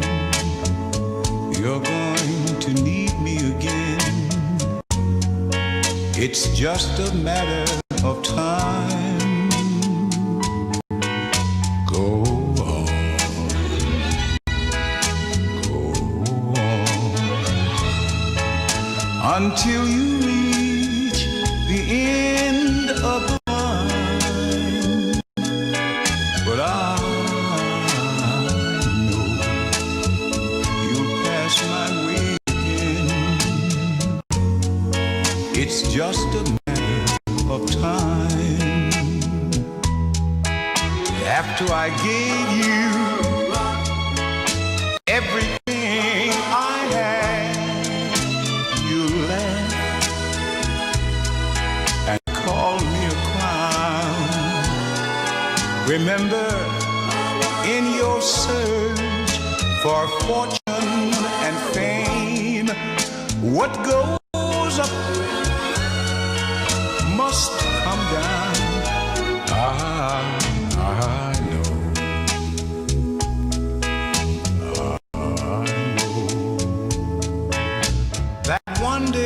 you're going to need me again. It's just a matter of time. Go on. Until you reach the end of the line. But I know you'll pass my way again. It's just a matter of time. After I gave you everything I had, you laughed and called me a clown. Remember, in your search for fortune and fame, what goes up must come down. I know. That one day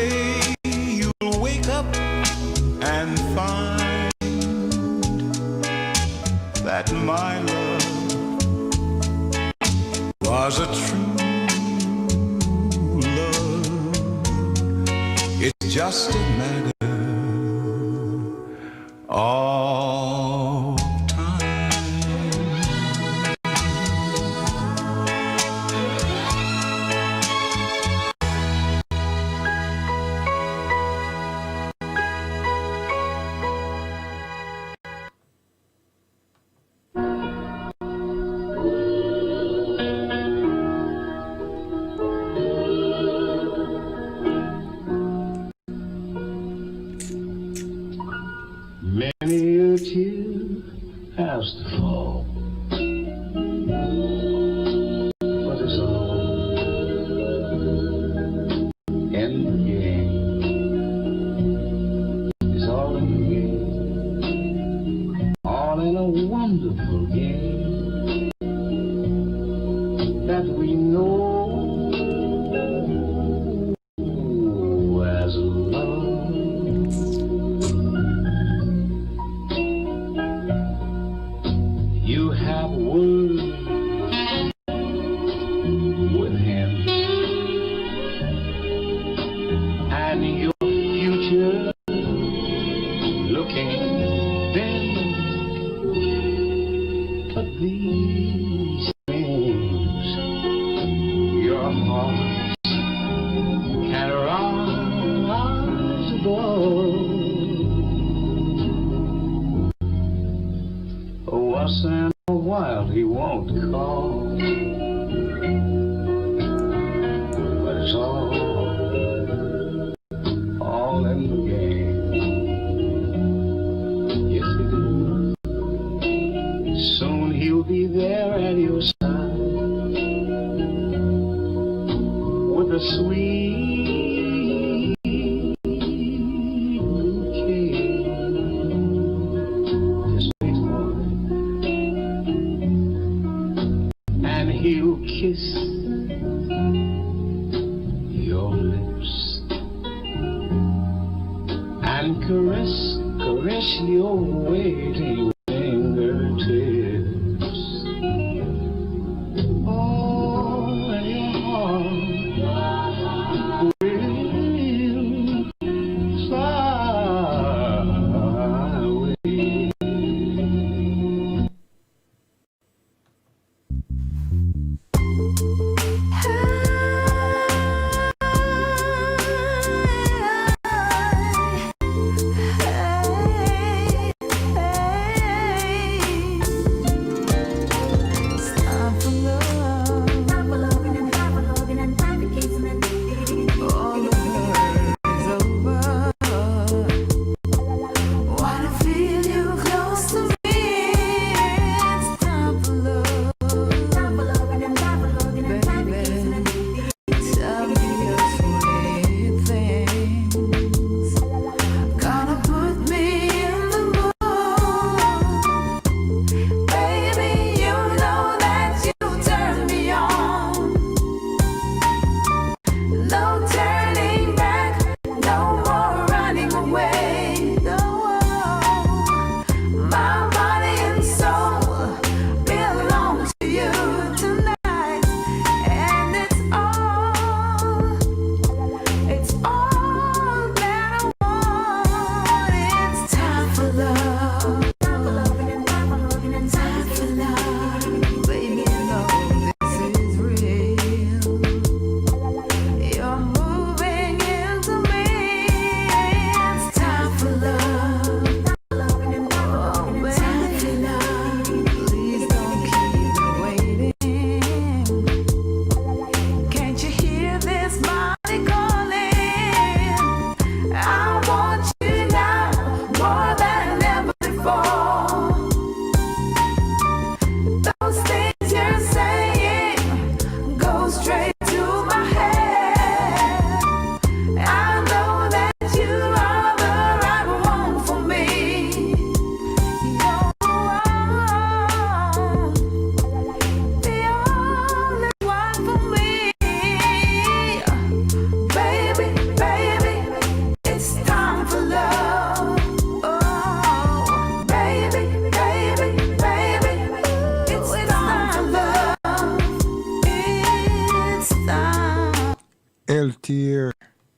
just a matter of time. Many a tear has to fall, but it's all in the game. It's all in the game, all in a wonderful game that we know as love. You have words with him, and your future looking dim. But these things your heart can rise above. Once in a while he won't call, but it's all in the game. Yes, it is. Soon he'll be there at your side with a sweet bouquet. Just wait for it. And he'll kiss your lips and caress your waiting fingertips. Oh, and your heart will fly away.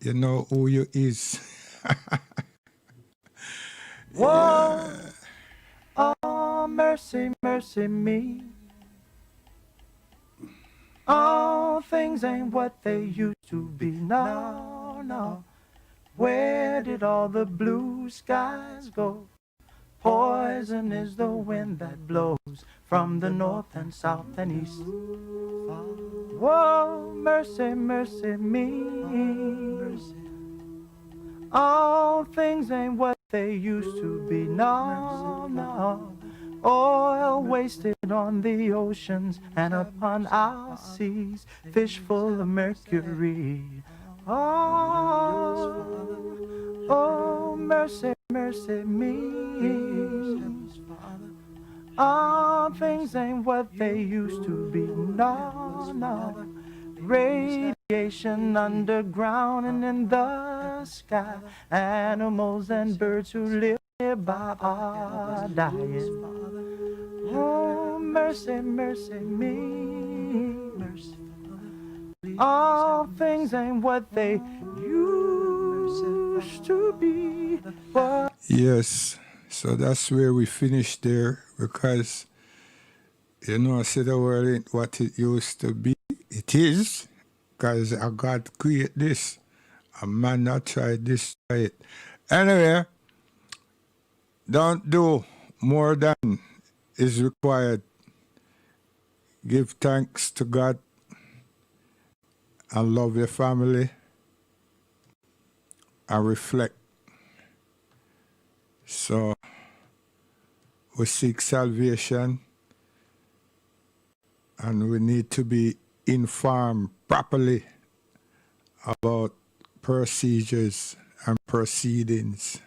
You know who you is. Whoa, oh, mercy, mercy me. Oh, things ain't what they used to be. No, no. Where did all the blue skies go? Poison is the wind that blows from the north and south and east. Whoa, mercy, mercy me. All things ain't what they used to be. No, no. Oil wasted on the oceans and upon our seas, fish full of mercury. Oh, oh, mercy, mercy me. All things ain't what they used to be. No, no. Radiation underground and in the sky. Animals and birds who live nearby are dying. Oh, mercy, mercy me. Mercy. All things ain't what they used to be. But Yes, so that's where we finished there, because, you know, I said the world ain't what it used to be. It is, because God created this. A man not try this, try it. Anyway, don't do more than is required. Give thanks to God and love your family and reflect. So we seek salvation and we need to be informed properly about procedures and proceedings.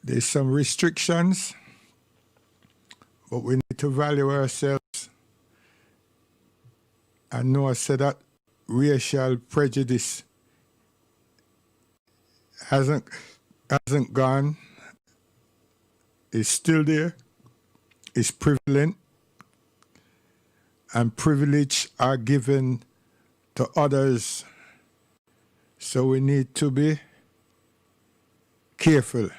There's some restrictions, but we need to value ourselves and know that racial prejudice hasn't gone. It's still there. It's prevalent. And privilege are given to others. So we need to be careful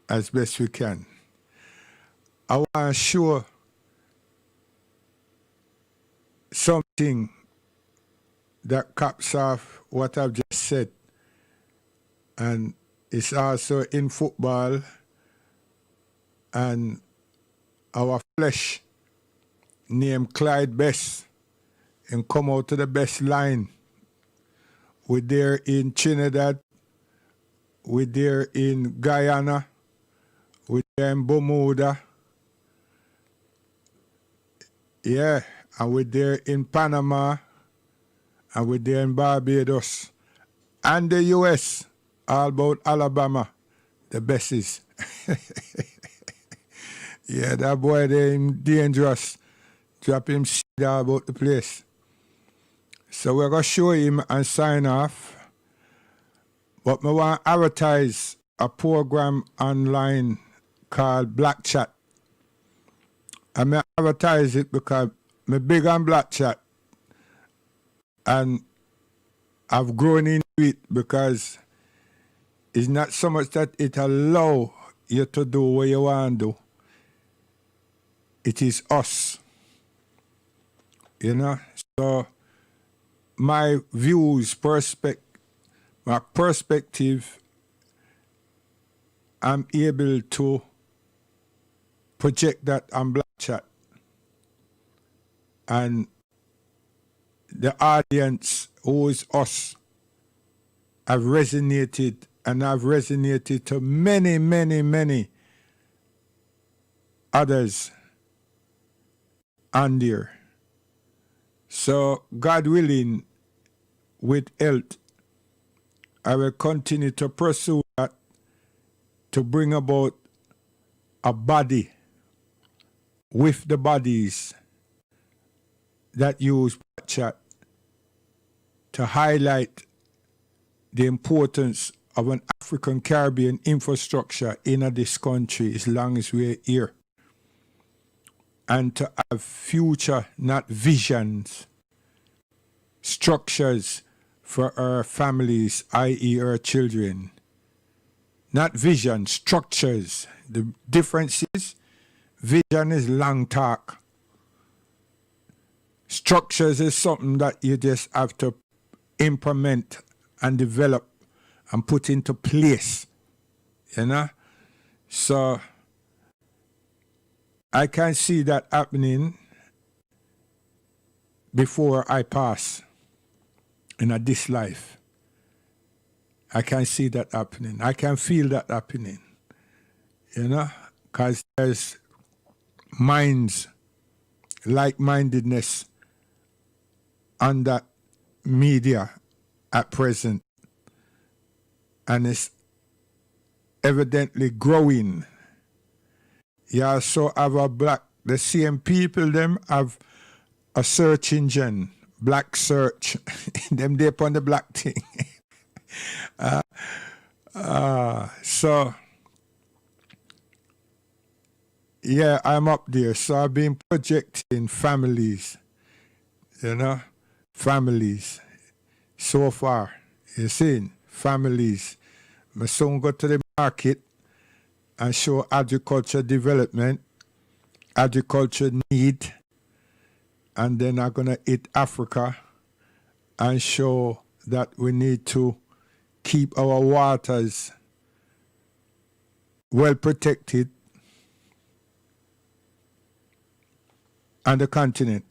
as best we can. I want to show something that caps off what I've just said. And it's also in football, and our flesh named Clyde Best and come out to the best line. We're there in Trinidad, we're there in Guyana, we're there in Bermuda, yeah, and we're there in Panama, and we're there in Barbados, and the US. All about Alabama, the besties. Yeah, that boy there dangerous. Drop him shit all about the place. So we're going to show him and sign off. But I want to advertise a program online called Black Chat. And I advertise it because I'm big on Black Chat. And I've grown into it because it's not so much that it allows you to do what you want to do. It is us. You know? So my views, my perspective, I'm able to project that on Black Chat. And the audience, who is us, have resonated. And I've resonated to many, many, many others on there. So, God willing, with health, I will continue to pursue that to bring about a body with the bodies that use chat to highlight the importance of an African Caribbean infrastructure in this country as long as we're here, and to have future, not visions, structures for our families, i.e. our children. Not vision, structures. The difference is vision is long talk. Structures is something that you just have to implement and develop and put into place. You know? So I can see that happening before I pass in this life. I can see that happening. I can feel that happening. You know? Because there's minds, like-mindedness on that media at present. And it's evidently growing. You also have the same people, them have a search engine, black search. Them they upon the black thing. So, yeah, I'm up there. So I've been projecting families, you know, families so far. You see, families. I soon go to the market and show agriculture development, agriculture need, and then I'm going to hit Africa and show that we need to keep our waters well protected on the continent,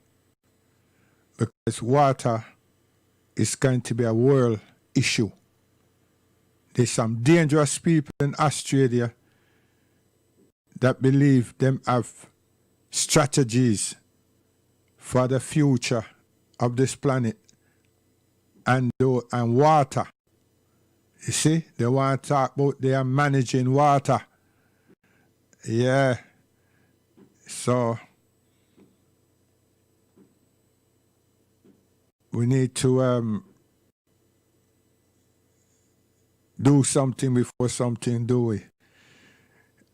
because water is going to be a world issue. There's some dangerous people in Australia that believe them have strategies for the future of this planet and water. You see, they want to talk about they are managing water. Yeah. So we need to do something before something do we.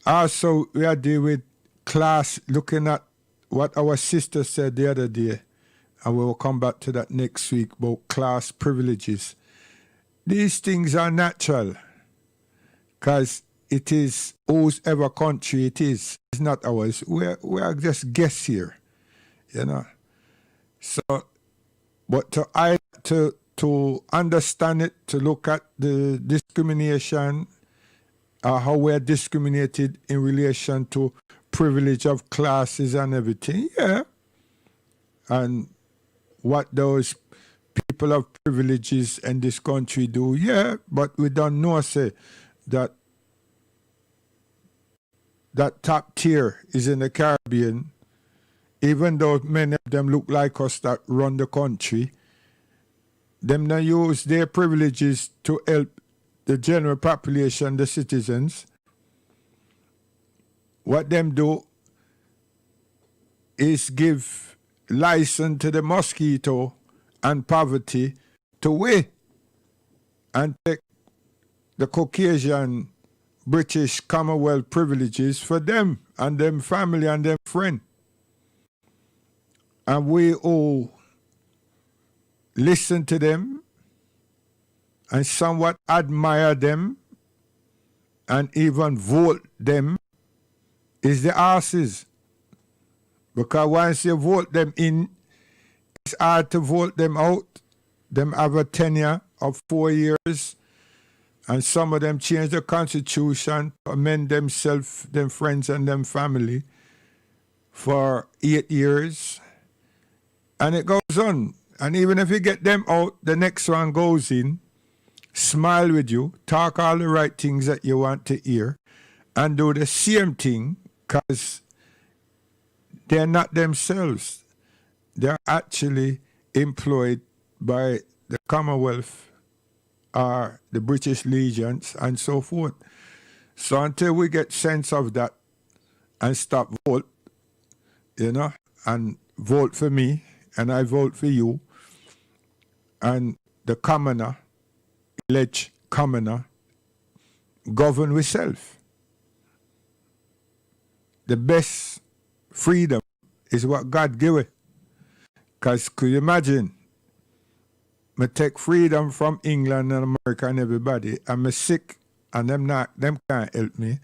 Also, we are dealing with class, looking at what our sister said the other day, and we will come back to that next week about class privileges. These things are natural, because it is whoever country it is. It's not ours. We are just guests here, you know. So, but to understand it, to look at the discrimination, how we're discriminated in relation to privilege of classes and everything, yeah. And what those people of privileges in this country do, yeah, but we don't know, say, that top tier is in the Caribbean, even though many of them look like us that run the country. Them not use their privileges to help the general population, the citizens. What them do is give license to the mosquito and poverty to we and take the Caucasian British Commonwealth privileges for them and them family and them friend. And we all listen to them and somewhat admire them and even vote them is the asses. Because once you vote them in, it's hard to vote them out. Them have a tenure of 4 years, and some of them change the constitution, amend themselves, them friends and them family for 8 years. And it goes on. And even if you get them out, the next one goes in, smile with you, talk all the right things that you want to hear, and do the same thing, because they're not themselves. They're actually employed by the Commonwealth or the British Legions and so forth. So until we get sense of that and stop vote, you know, and vote for me, and I vote for you, and the commoner, elect commoner, govern with self. The best freedom is what God gave it. Because could you imagine me take freedom from England and America and everybody, and me sick, and them can't help me,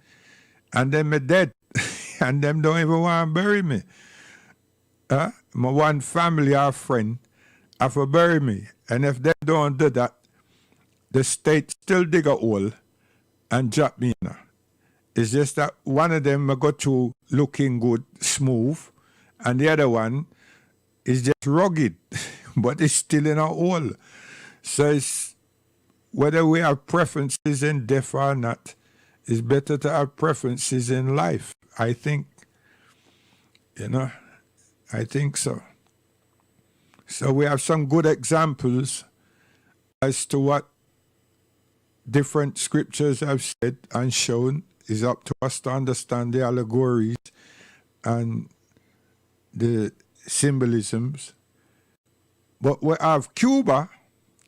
and then me dead, and them don't even want to bury me. My one family or friend have to bury me, and if they don't do that, the state still dig a hole and drop me in. It's just that one of them I go through looking good, smooth, and the other one is just rugged, but it's still in a hole. So it's, whether we have preferences in death or not, it's better to have preferences in life, I think. I think so. So we have some good examples as to what different scriptures have said and shown. Is up to us to understand the allegories and the symbolisms. But we have Cuba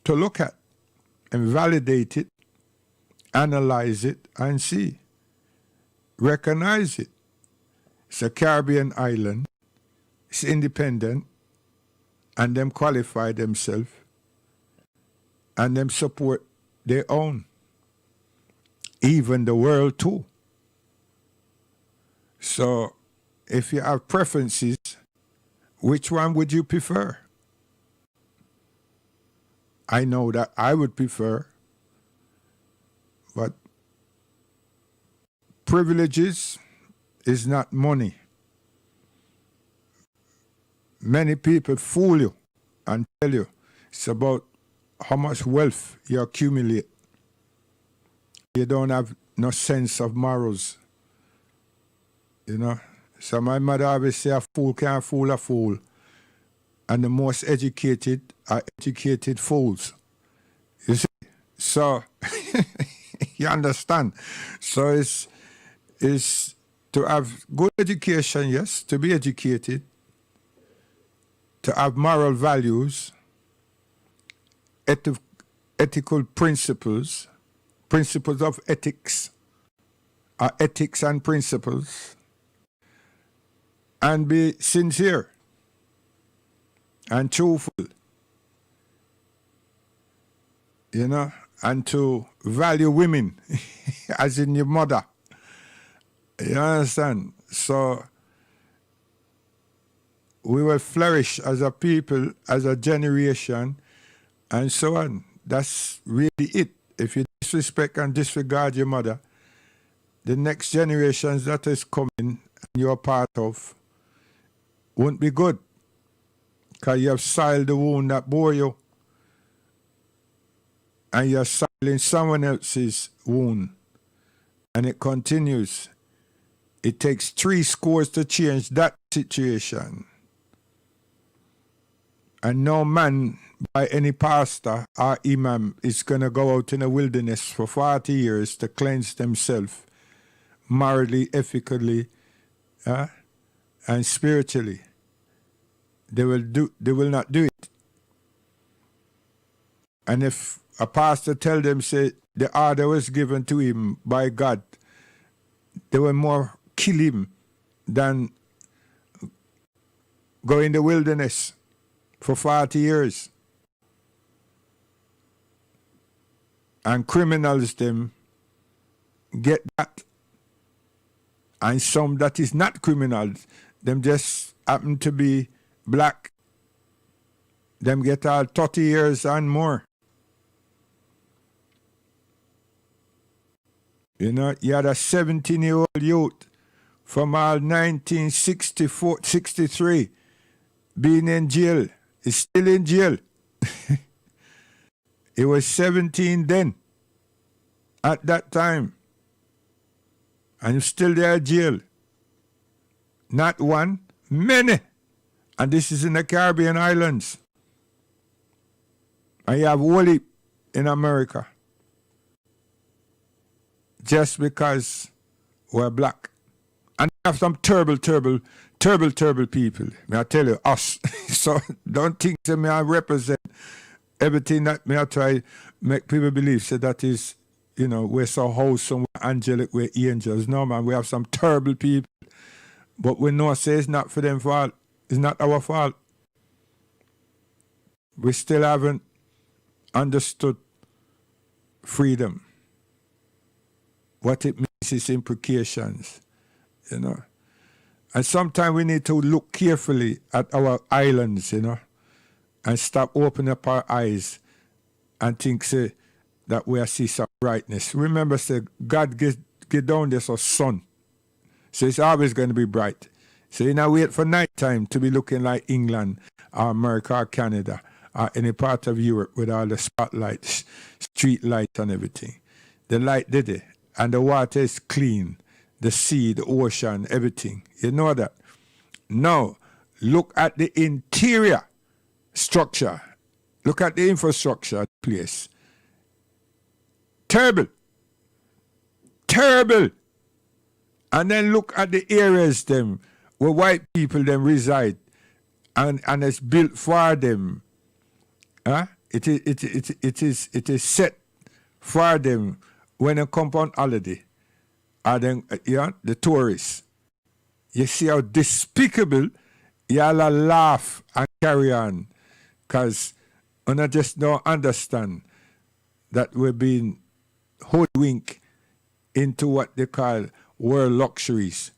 to look at and validate it, analyze it, and see. Recognize it. It's a Caribbean island. It's independent. And them qualify themselves. And them support their own. Even the world too. So, if you have preferences, which one would you prefer? I know that I would prefer, but privileges is not money. Many people fool you and tell you it's about how much wealth you accumulate. You don't have no sense of morals. So my mother always say a fool can't fool a fool. And the most educated are educated fools. You see? So, you understand? So it's to have good education, yes, to be educated, to have moral values, ethical principles of ethics, ethics and principles, and be sincere and truthful, and to value women as in your mother. You understand? So we will flourish as a people, as a generation, and so on. That's really it. If you disrespect and disregard your mother, the next generations that is coming and you're part of won't be good, because you have soiled the wound that bore you, and you're soiling someone else's wound, and it continues. It takes 3 scores to change that situation. And no man by any pastor or imam is going to go out in the wilderness for 40 years to cleanse themselves morally, ethically, and spiritually. They will not do it. And if a pastor tell them, say, the order was given to him by God, they will more kill him than go in the wilderness for 40 years. And criminals them get that. And some that is not criminals, them just happen to be black, them get all 30 years and more. You had a 17-year-old youth from all 1963 being in jail. He's still in jail. He was 17 then, at that time. And he's still there in jail. Not one, many. And this is in the Caribbean islands. And you have Wally in America. Just because we're black. And we have some terrible people. May I tell you, us. So don't think that me I represent everything that me I try make people believe. So that is, we're so wholesome, we're angelic, we're angels. No, man, we have some terrible people. But we know say it's not for them fault. It's not our fault. We still haven't understood freedom, what it means, its implications, you know. And sometimes we need to look carefully at our islands, you know, and stop opening up our eyes and think, say, that we see some brightness. Remember, say, God get down there so sun. So it's always going to be bright. So you know, wait for nighttime to be looking like England or America or Canada or any part of Europe with all the spotlights, street lights and everything. The light did it. And the water is clean. The sea, the ocean, everything. You know that. Now, look at the interior structure. Look at the infrastructure of the place. Terrible. Terrible. And then look at the areas them where white people them reside and it's built for them. Huh? It is set for them when they come on holiday. And then the tourists. You see how despicable y'all laugh and carry on. Because I just don't understand that we're being hoodwinked into what they call world luxuries.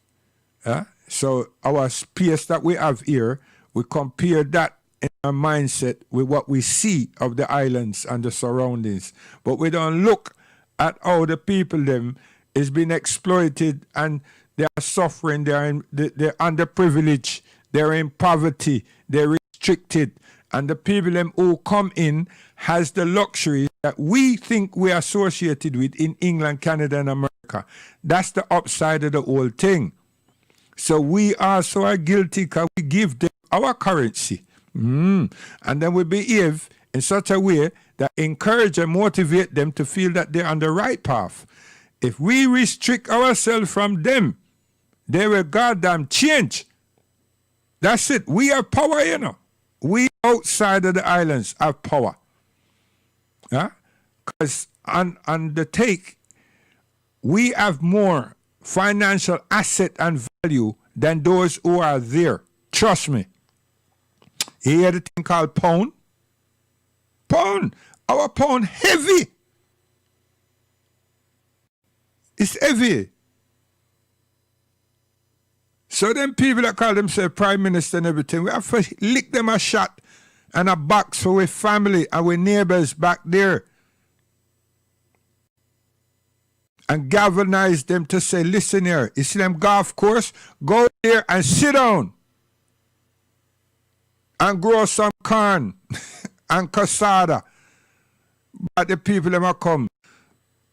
So our space that we have here, we compare that in our mindset with what we see of the islands and the surroundings. But we don't look at how the people them is being exploited and they are suffering, they're underprivileged, they're in poverty, they're restricted. And the people them who come in has the luxury that we think we are associated with in England, Canada, and America. That's the upside of the whole thing. So we also are guilty because we give them our currency. And then we behave in such a way that encourage and motivate them to feel that they're on the right path. If we restrict ourselves from them, they will goddamn change. That's it. We have power, you know. We outside of the islands have power. Because on the take, we have more financial asset and value than those who are there. Trust me. You hear the thing called pound? Pound. Our pound heavy. It's heavy. So them people that call themselves prime minister and everything, we have to lick them a shot and a box for our family and our neighbors back there. And galvanize them to say, listen here, you see them golf course? Go there and sit down. And grow some corn and cassava. But the people them come,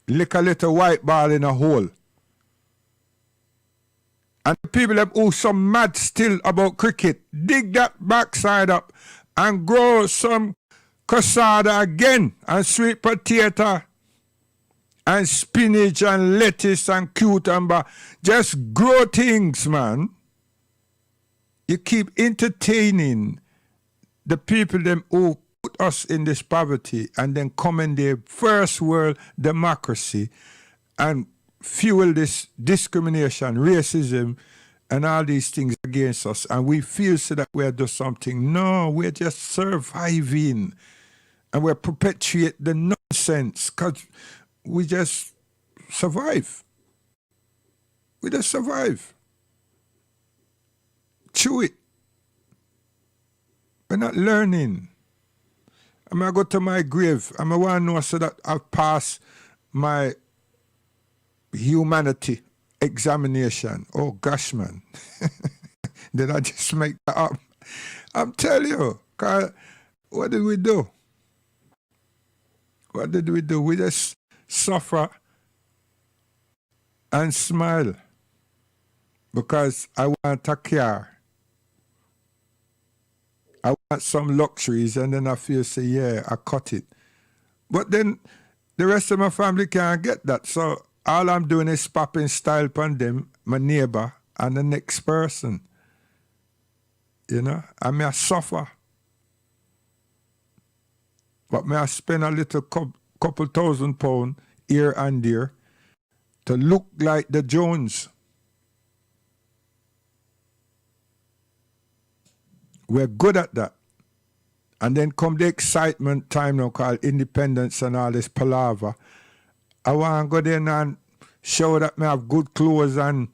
lick a little white ball in a hole. And the people them who so mad still about cricket, dig that backside up and grow some cassava again and sweet potato and spinach and lettuce and cucumber. Just grow things, man. You keep entertaining the people them who put us in this poverty and then come in their first world democracy and fuel this discrimination, racism, and all these things against us. And we feel so that we're doing something. No, we're just surviving. And we perpetuate the nonsense because we just survive. We just survive. Chew it. We're not learning. I'm going to go to my grave. I'm going to want to know so that I've passed my humanity examination. Oh, gosh, man. Did I just make that up? I'm telling you. What did we do? What did we do? We just suffer and smile because I want a car. I want some luxuries, and then I feel, say, yeah, I cut it. But then the rest of my family can't get that. So all I'm doing is popping style upon them, my neighbor, and the next person. You know, I may suffer. But may I spend a little couple £1,000 here and there to look like the Jones. We're good at that. And then come the excitement time now called independence and all this palaver. I want to go there and show that I have good clothes and,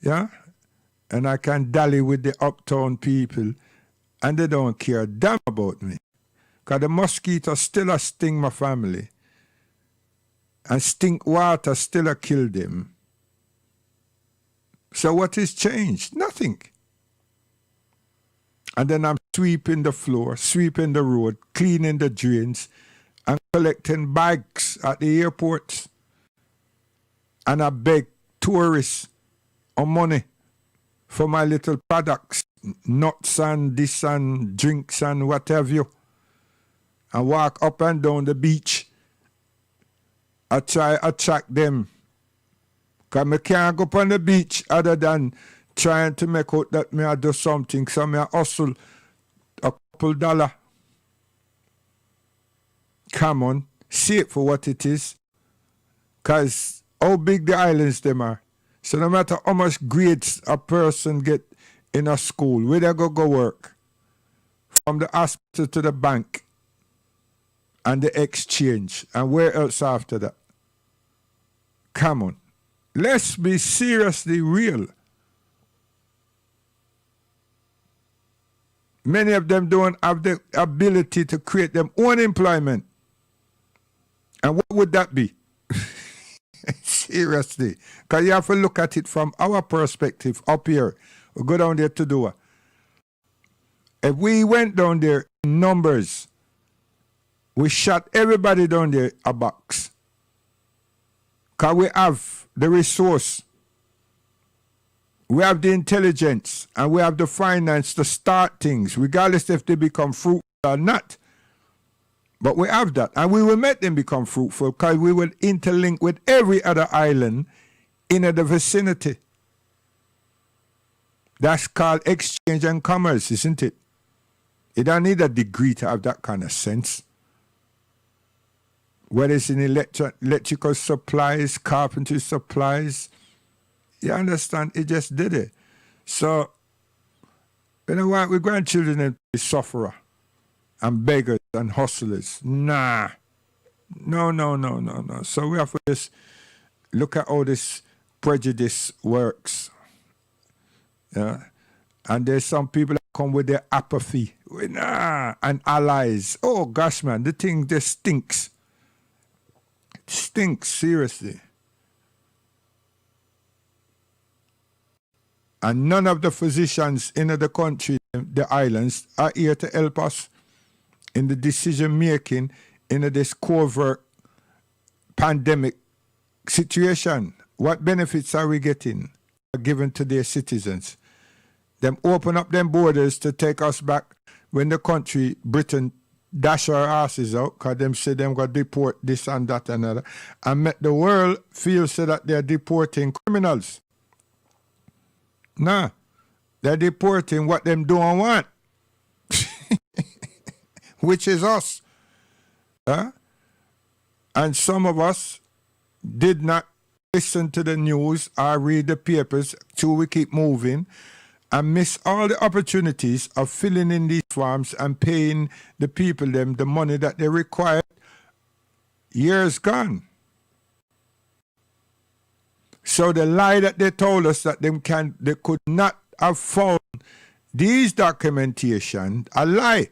yeah, and I can dally with the uptown people. And they don't care a damn about me. Because the mosquitoes still a sting my family. And stink water still a kill them. So what is changed? Nothing. And then I'm sweeping the floor, sweeping the road, cleaning the drains, and collecting bags at the airports. And I beg tourists on money for my little products, nuts and this and drinks and what have you. And walk up and down the beach. I try to attract them. Because I can't go up on the beach other than trying to make out that I do something. So I hustle a couple $. Come on, see it for what it is. Because how big the islands them are. So no matter how much grades a person get in a school, where they go work, from the hospital to the bank, and the exchange, and where else after that? Come on. Let's be seriously real. Many of them don't have the ability to create their own employment. And what would that be? Seriously. Because you have to look at it from our perspective up here. We go down there to do it. If we went down there in numbers, we shot everybody down there a box. Because we have the resource, we have the intelligence, and we have the finance to start things, regardless if they become fruitful or not. But we have that, and we will make them become fruitful because we will interlink with every other island in the vicinity. That's called exchange and commerce, isn't it? You don't need a degree to have that kind of sense. Whether it's in electrical supplies, carpentry supplies, you understand? It just did it. So, you know what? We're grandchildren and sufferer and beggars and hustlers. Nah. No. So we have to just look at how this prejudice works. Yeah. And there's some people that come with their apathy. Nah. And allies. Oh, gosh, man. The thing just stinks. Stinks, seriously. And none of the physicians in the country, the islands, are here to help us in the decision making in this covert pandemic situation. What benefits are we getting given to their citizens? Them open up them borders to take us back when the country, Britain, dash our asses out because them say them got deport this and that and other, and make the world feel so that they're deporting criminals. Nah, they're deporting what them don't want, which is us. Huh? And some of us did not listen to the news or read the papers till we keep moving, and miss all the opportunities of filling in these forms and paying the people them the money that they required years gone. So the lie that they told us that they could not have found these documentation, a lie.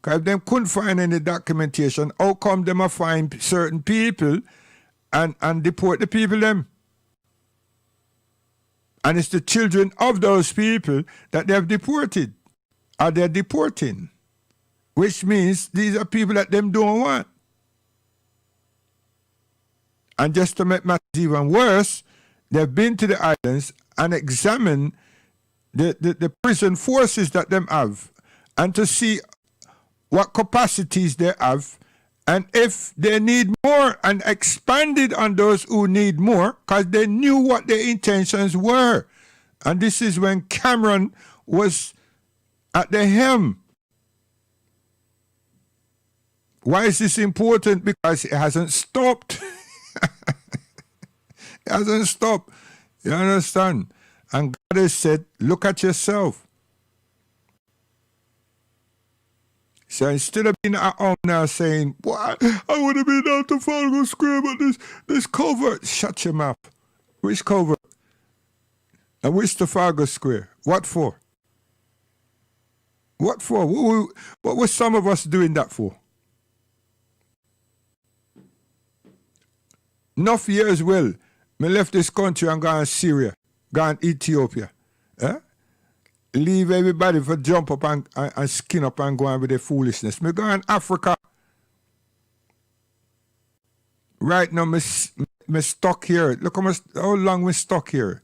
Because if they couldn't find any documentation, how come them find certain people and deport the people them? And it's the children of those people that they have deported, or they're deporting, which means these are people that them don't want. And just to make matters even worse, they've been to the islands and examined the prison forces that them have, and to see what capacities they have, and if they need more, and expanded on those who need more, because they knew what their intentions were. And this is when Cameron was at the helm. Why is this important? Because it hasn't stopped. It hasn't stopped. You understand? And God has said, look at yourself. So instead of being at home now saying, "What? I would have been out to Trafalgar Square, but this covert." Shut your mouth. Which covert? And which Trafalgar Square? What for? What for? What were some of us doing that for? Enough years well, me left this country and gone Syria, gone Ethiopia. Leave everybody for jump up and skin up and go on with their foolishness. Me go in Africa. Right now, me stuck here. Look how long we stuck here.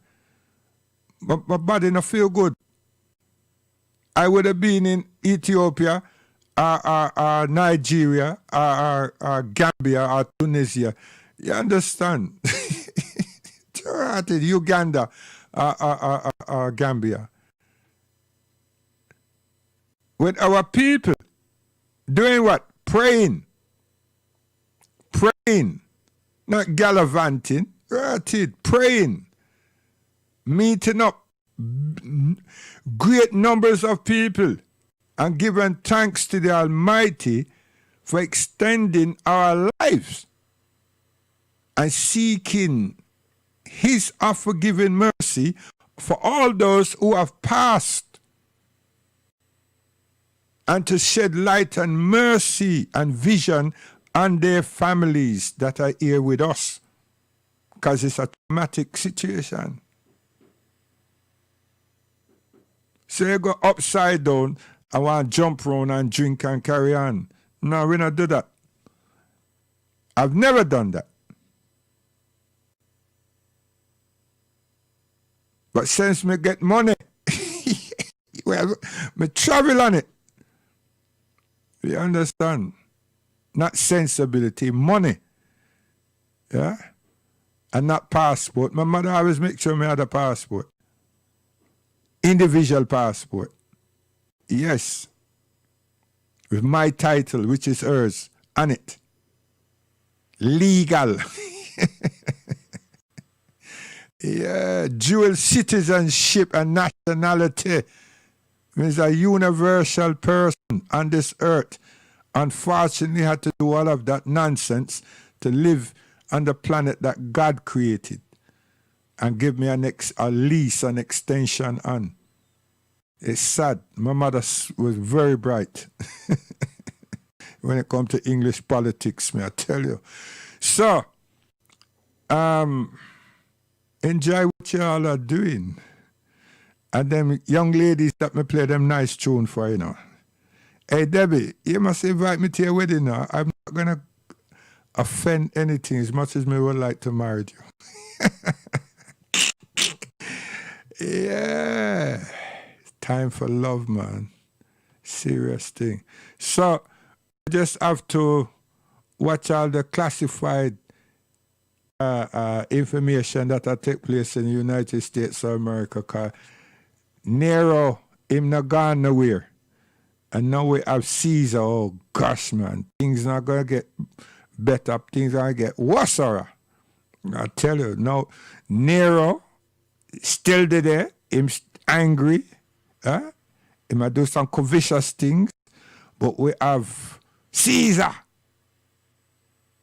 My body not feel good. I would have been in Ethiopia, or Nigeria, or Gambia, or Tunisia. You understand? Uganda, or Gambia. With our people doing what? Praying. Praying. Not gallivanting. Right, praying. Meeting up great numbers of people and giving thanks to the Almighty for extending our lives and seeking His unforgiving mercy for all those who have passed, and to shed light and mercy and vision on their families that are here with us, because it's a traumatic situation. So you go upside down, I want to jump around and drink and carry on. No, we not do that. I've never done that. But since me get money, well, me travel on it. You understand? Not sensibility, money. Yeah? And not passport. My mother always make sure me had a passport. Individual passport. Yes. With my title, which is hers, on it. Legal. Yeah, dual citizenship and nationality. Means a universal person on this earth. Unfortunately, had to do all of that nonsense to live on the planet that God created and give me a lease, an extension on. It's sad. My mother was very bright when it comes to English politics, may I tell you. So, enjoy what y'all are doing. And them young ladies that me play them nice tune for, you know. Hey, Debbie, you must invite me to your wedding now. I'm not going to offend anything as much as me would like to marry you. Yeah. It's time for love, man. Serious thing. So, I just have to watch all the classified information that take place in the United States of America, because Nero, him not gone nowhere. And now we have Caesar. Oh gosh, man. Things not going to get better. Things are going to get worse. I tell you, now Nero still there. Him angry. He might do some covetous things. But we have Caesar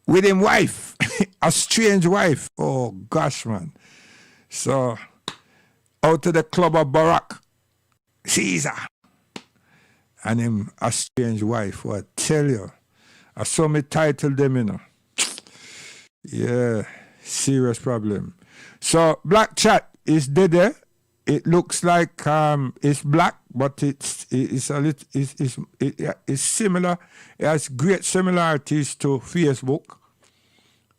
with him wife. A strange wife. Oh gosh, man. So out to the club of Barack, Caesar, and him a strange wife. What I tell you, I saw me title them, you know. Yeah, serious problem. So Black Chat is dead. It looks like it's black, but it's a little it's similar. It has great similarities to Facebook.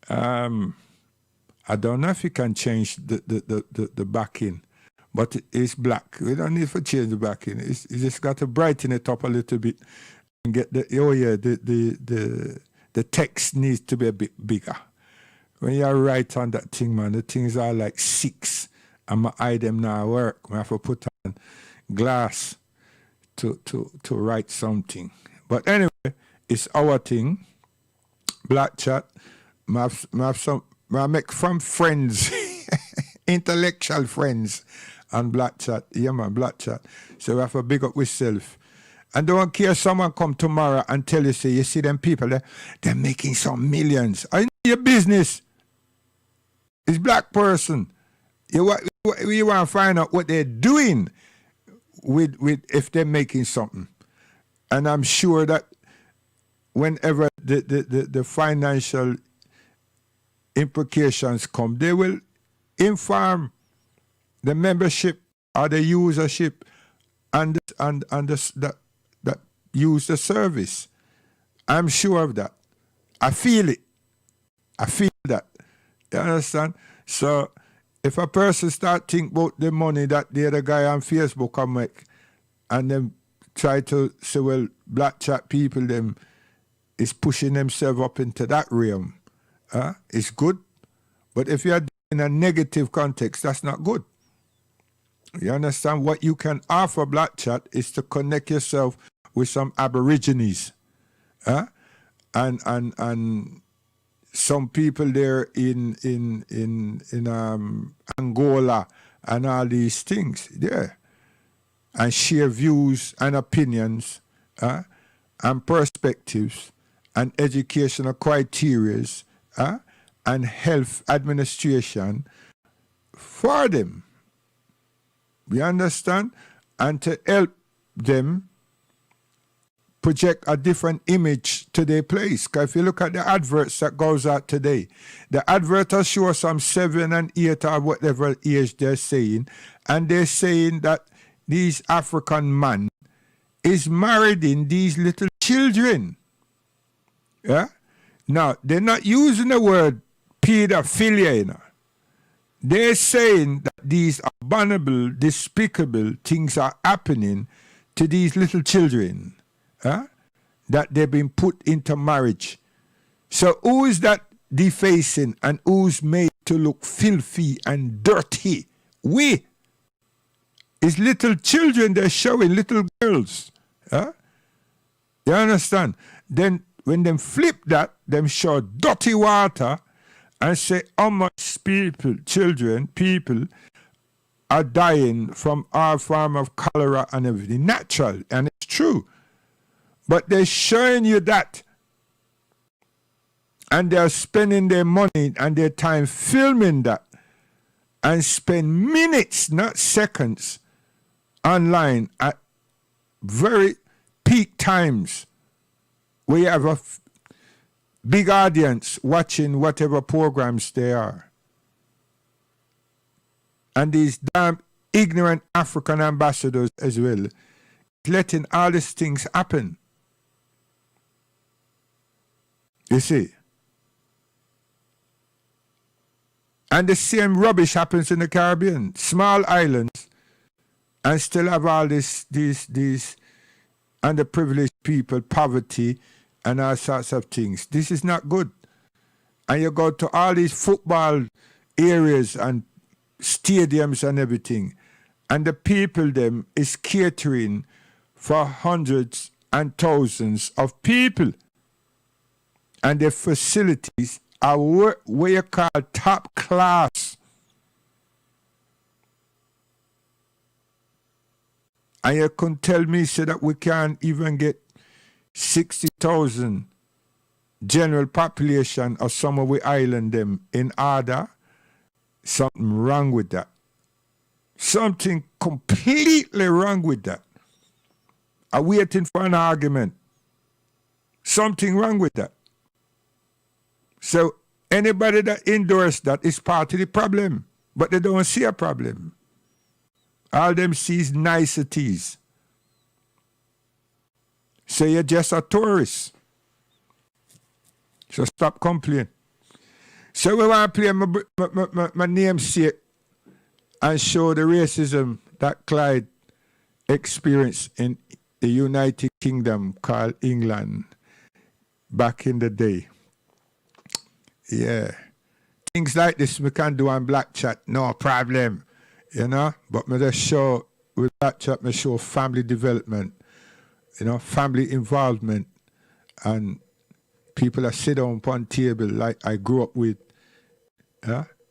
I don't know if you can change the backing. But it's black. We don't need to change the backing. You just got to brighten it up a little bit and get the text needs to be a bit bigger. When you write on that thing, man, the things are like 6. And my eye them now work. I have to put on glass to write something. But anyway, it's our thing. Black Chat. I make from friends, intellectual friends. And Black Chat, yeah man, Black Chat. So we have to big up ourselves And don't care someone come tomorrow and tell you, say, you see them people, they're making some millions. I know your business. It's black person. You want to find out what they're doing with if they're making something. And I'm sure that whenever the financial implications come, they will inform the membership or the usership and that use the service. I'm sure of that. I feel it. I feel that. You understand? So if a person start think about the money that the other guy on Facebook can make, and then try to say, well, black chat people them is pushing themselves up into that realm, it's good. But if you're in a negative context, that's not good. You understand? What you can offer black chat is to connect yourself with some aborigines, and some people there in Angola and all these things there, and share views and opinions, and perspectives and educational criterias, and health administration for them. You understand? And to help them project a different image to their place. Because if you look at the adverts that goes out today, the adverts show some 7 and 8 or whatever age they're saying, and they're saying that these African man is married in these little children. Yeah? Now, they're not using the word pedophilia, you know. They're saying that these abominable, despicable things are happening to these little children, that they've been put into marriage. So who is that defacing and who's made to look filthy and dirty? We. It's little children they're showing, little girls. You understand? Then when them flip that, them show dirty water and say how much people are dying from all form of cholera and everything. Natural, and it's true. But they're showing you that. And they're spending their money and their time filming that. And spend minutes, not seconds, online at very peak times where you have a big audience watching whatever programs they are. And these damn ignorant African ambassadors as well, letting all these things happen. You see? And the same rubbish happens in the Caribbean. Small islands, and still have all these underprivileged people, poverty, and all sorts of things. This is not good. And you go to all these football areas and stadiums and everything, and the people them is catering for hundreds and thousands of people. And the facilities are what you call top class. And you can tell me so that we can't even get 60,000 general population of some of the island them in order. Something wrong with that. Something completely wrong with that. I'm waiting for an argument. Something wrong with that. So anybody that endorses that is part of the problem, but they don't see a problem. All them sees niceties. So you're just a tourist. So stop complaining. So we want to play my namesake and show the racism that Clyde experienced in the United Kingdom called England back in the day. Yeah. Things like this we can do on Black Chat, no problem. You know? But me just show, with Black Chat, me show family development, you know, family involvement, and people that sit down upon table like I grew up with,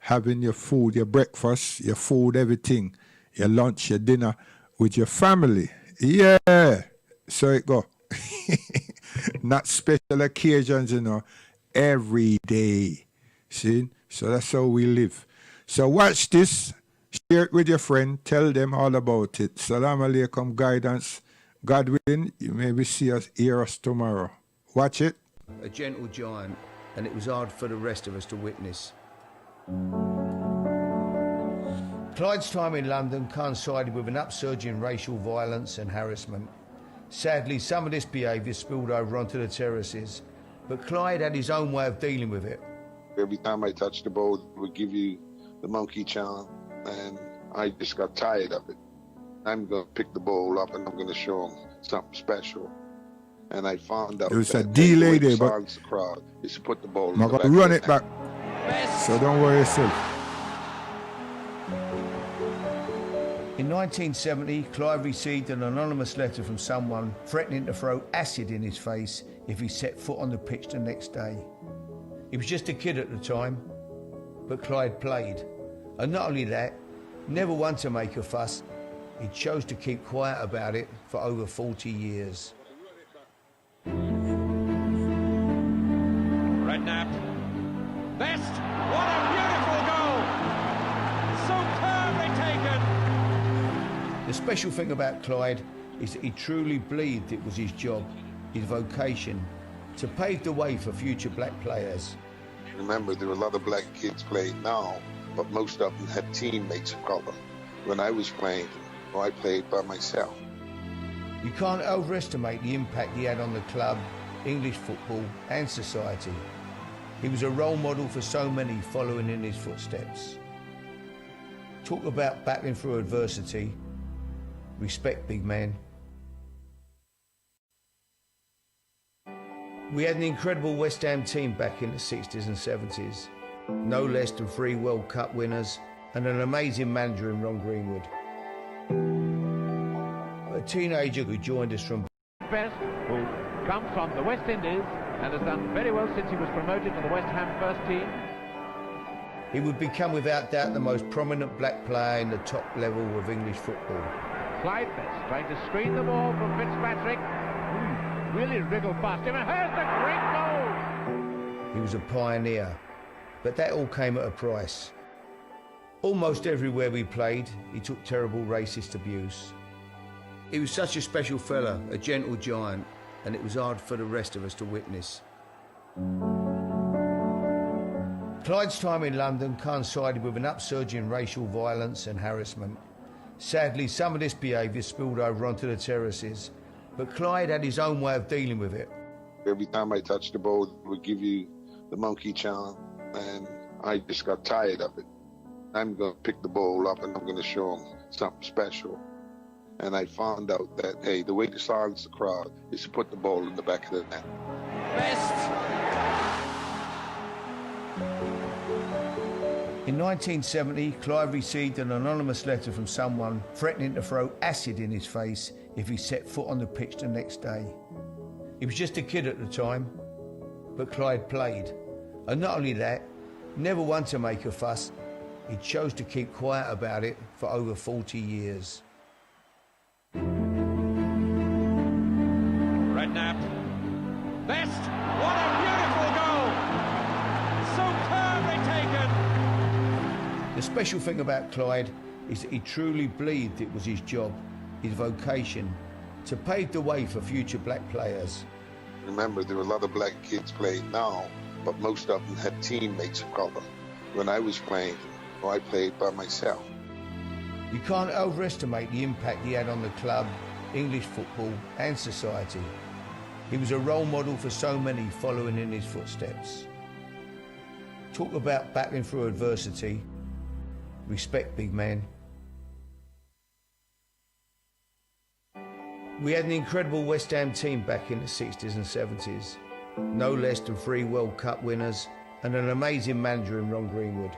having your food, your breakfast, your food, everything, your lunch, your dinner with your family. Yeah. So it go. Not special occasions, you know. Every day. See? So that's how we live. So watch this. Share it with your friend. Tell them all about it. Salam alaikum, guidance. God willing, you maybe hear us tomorrow. Watch it. A gentle giant, and it was hard for the rest of us to witness. Clyde's time in London coincided with an upsurge in racial violence and harassment. Sadly, some of this behaviour spilled over onto the terraces, but Clyde had his own way of dealing with it. Every time I touched the ball, it would give you the monkey chant, and I just got tired of it. I'm going to pick the ball up and I'm going to show them something special. And I found out it was that a delay there, but but the crowd is to put the ball I'm in the going back to run of it the back. So don't worry yourself. In 1970, Clive received an anonymous letter from someone threatening to throw acid in his face if he set foot on the pitch the next day. He was just a kid at the time, but Clyde played. And not only that, never one to make a fuss, he chose to keep quiet about it for over 40 years. Redknapp. Best. What a beautiful goal! Superbly taken! The special thing about Clyde is that he truly believed it was his job, his vocation, to pave the way for future black players. Remember, there are a lot of black kids playing now, but most of them had teammates of color. When I was playing, I played by myself. You can't overestimate the impact he had on the club, English football and society. He was a role model for so many following in his footsteps. Talk about battling through adversity. Respect, big man. We had an incredible West Ham team back in the 60s and 70s. No less than 3 World Cup winners and an amazing manager in Ron Greenwood. A teenager who joined us from Best, who comes from the West Indies and has done very well since he was promoted to the West Ham first team. He would become without doubt the most prominent black player in the top level of English football. Clyde Best trying to screen the ball from Fitzpatrick. Really wriggled past him, and here's the great goal! He was a pioneer, but that all came at a price. Almost everywhere we played, he took terrible racist abuse. He was such a special fella, a gentle giant, and it was hard for the rest of us to witness. Clyde's time in London coincided with an upsurge in racial violence and harassment. Sadly, some of this behaviour spilled over onto the terraces, but Clyde had his own way of dealing with it. Every time I touched the ball, it would give you the monkey chant, and I just got tired of it. I'm going to pick the ball up and I'm going to show them something special. And I found out that, hey, the way to silence the crowd is to put the ball in the back of the net. Best! In 1970, Clive received an anonymous letter from someone threatening to throw acid in his face if he set foot on the pitch the next day. He was just a kid at the time, but Clyde played. And not only that, never one to make a fuss, he chose to keep quiet about it for over 40 years. Redknapp. Best. What a beautiful goal! Superbly taken! The special thing about Clyde is that he truly believed it was his job, his vocation, to pave the way for future black players. Remember, there are a lot of black kids playing now, but most of them had teammates of color. When I was playing, I played by myself. You can't overestimate the impact he had on the club, English football and society. He was a role model for so many following in his footsteps. Talk about battling through adversity. Respect, big man. We had an incredible West Ham team back in the 60s and 70s. No less than 3 World Cup winners and an amazing manager in Ron Greenwood.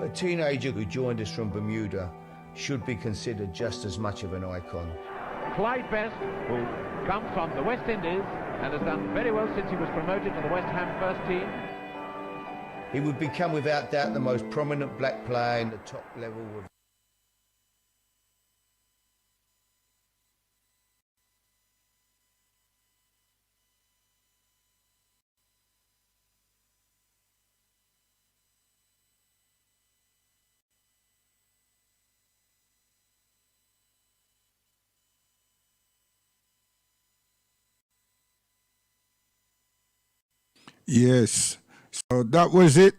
A teenager who joined us from Bermuda should be considered just as much of an icon. Clyde Best, who comes from the West Indies and has done very well since he was promoted to the West Ham first team. He would become without doubt the most prominent black player in the top level of Yes. So that was it.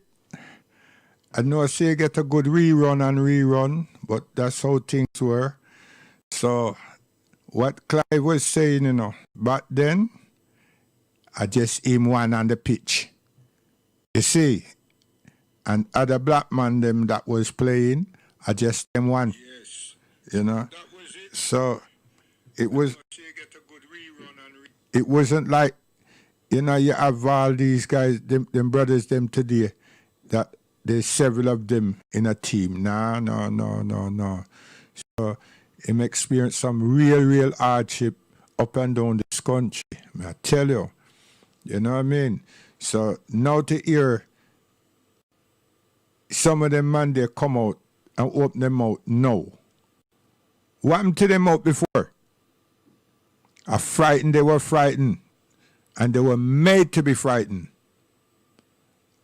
I know I say get a good rerun, but that's how things were. So what Clive was saying, back then, I just him one on the pitch. You see, and other black man them that was playing, I just them one. Yes. So it was. It wasn't like, you have all these guys, them brothers, them today, that there's several of them in a team. No. So him experienced some real hardship up and down this country. I tell you. You know what I mean? So now to hear some of them man, they come out and open them out now. What happened to them out before? They were frightened. And they were made to be frightened.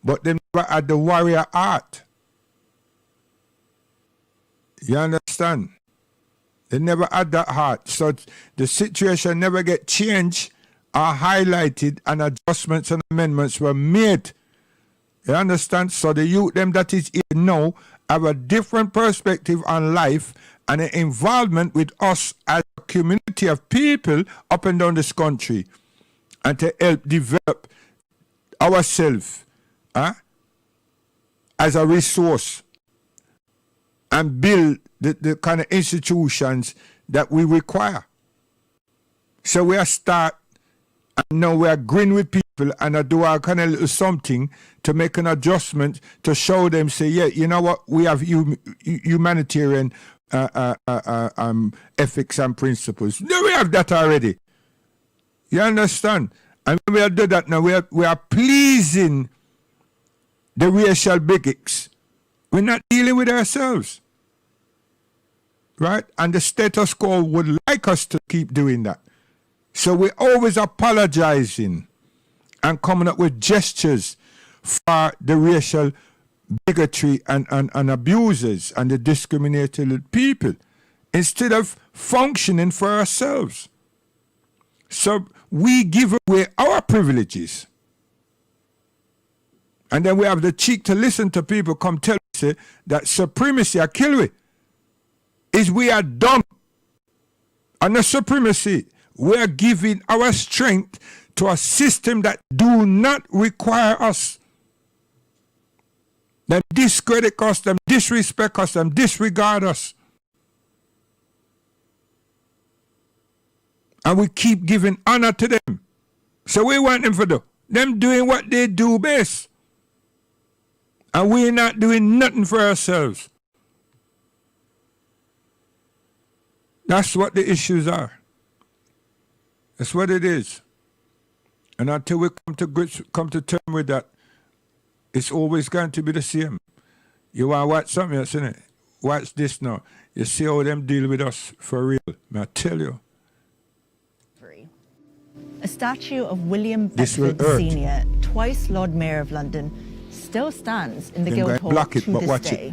But they never had the warrior heart. You understand? They never had that heart. So the situation never get changed or highlighted, and adjustments and amendments were made. You understand? So the youth them that is here now have a different perspective on life and an involvement with us as a community of people up and down this country, and to help develop ourselves as a resource and build the kind of institutions that we require. So we are start, and now we are agreeing with people and I do our kind of little something to make an adjustment to show them, say, yeah, you know what, we have humanitarian ethics and principles. No, we have that already. You understand? And when we do that now, we are pleasing the racial bigots. We're not dealing with ourselves. Right? And the status quo would like us to keep doing that. So we're always apologizing and coming up with gestures for the racial bigotry and abuses and the discriminated people instead of functioning for ourselves. So we give away our privileges. And then we have the cheek to listen to people come tell us that supremacy are kill we. Is we are dumb. And the supremacy, we are giving our strength to a system that do not require us. Them discredit us, them disrespect us, them disregard us. And we keep giving honor to them. So we want them for them doing what they do best. And we're not doing nothing for ourselves. That's what the issues are. That's what it is. And until we come to terms with that, it's always going to be the same. You want to watch something else, innit? Watch this now. You see how them deal with us for real. I tell you. A statue of William Beckford Sr., twice Lord Mayor of London, still stands in the Guildhall to this day.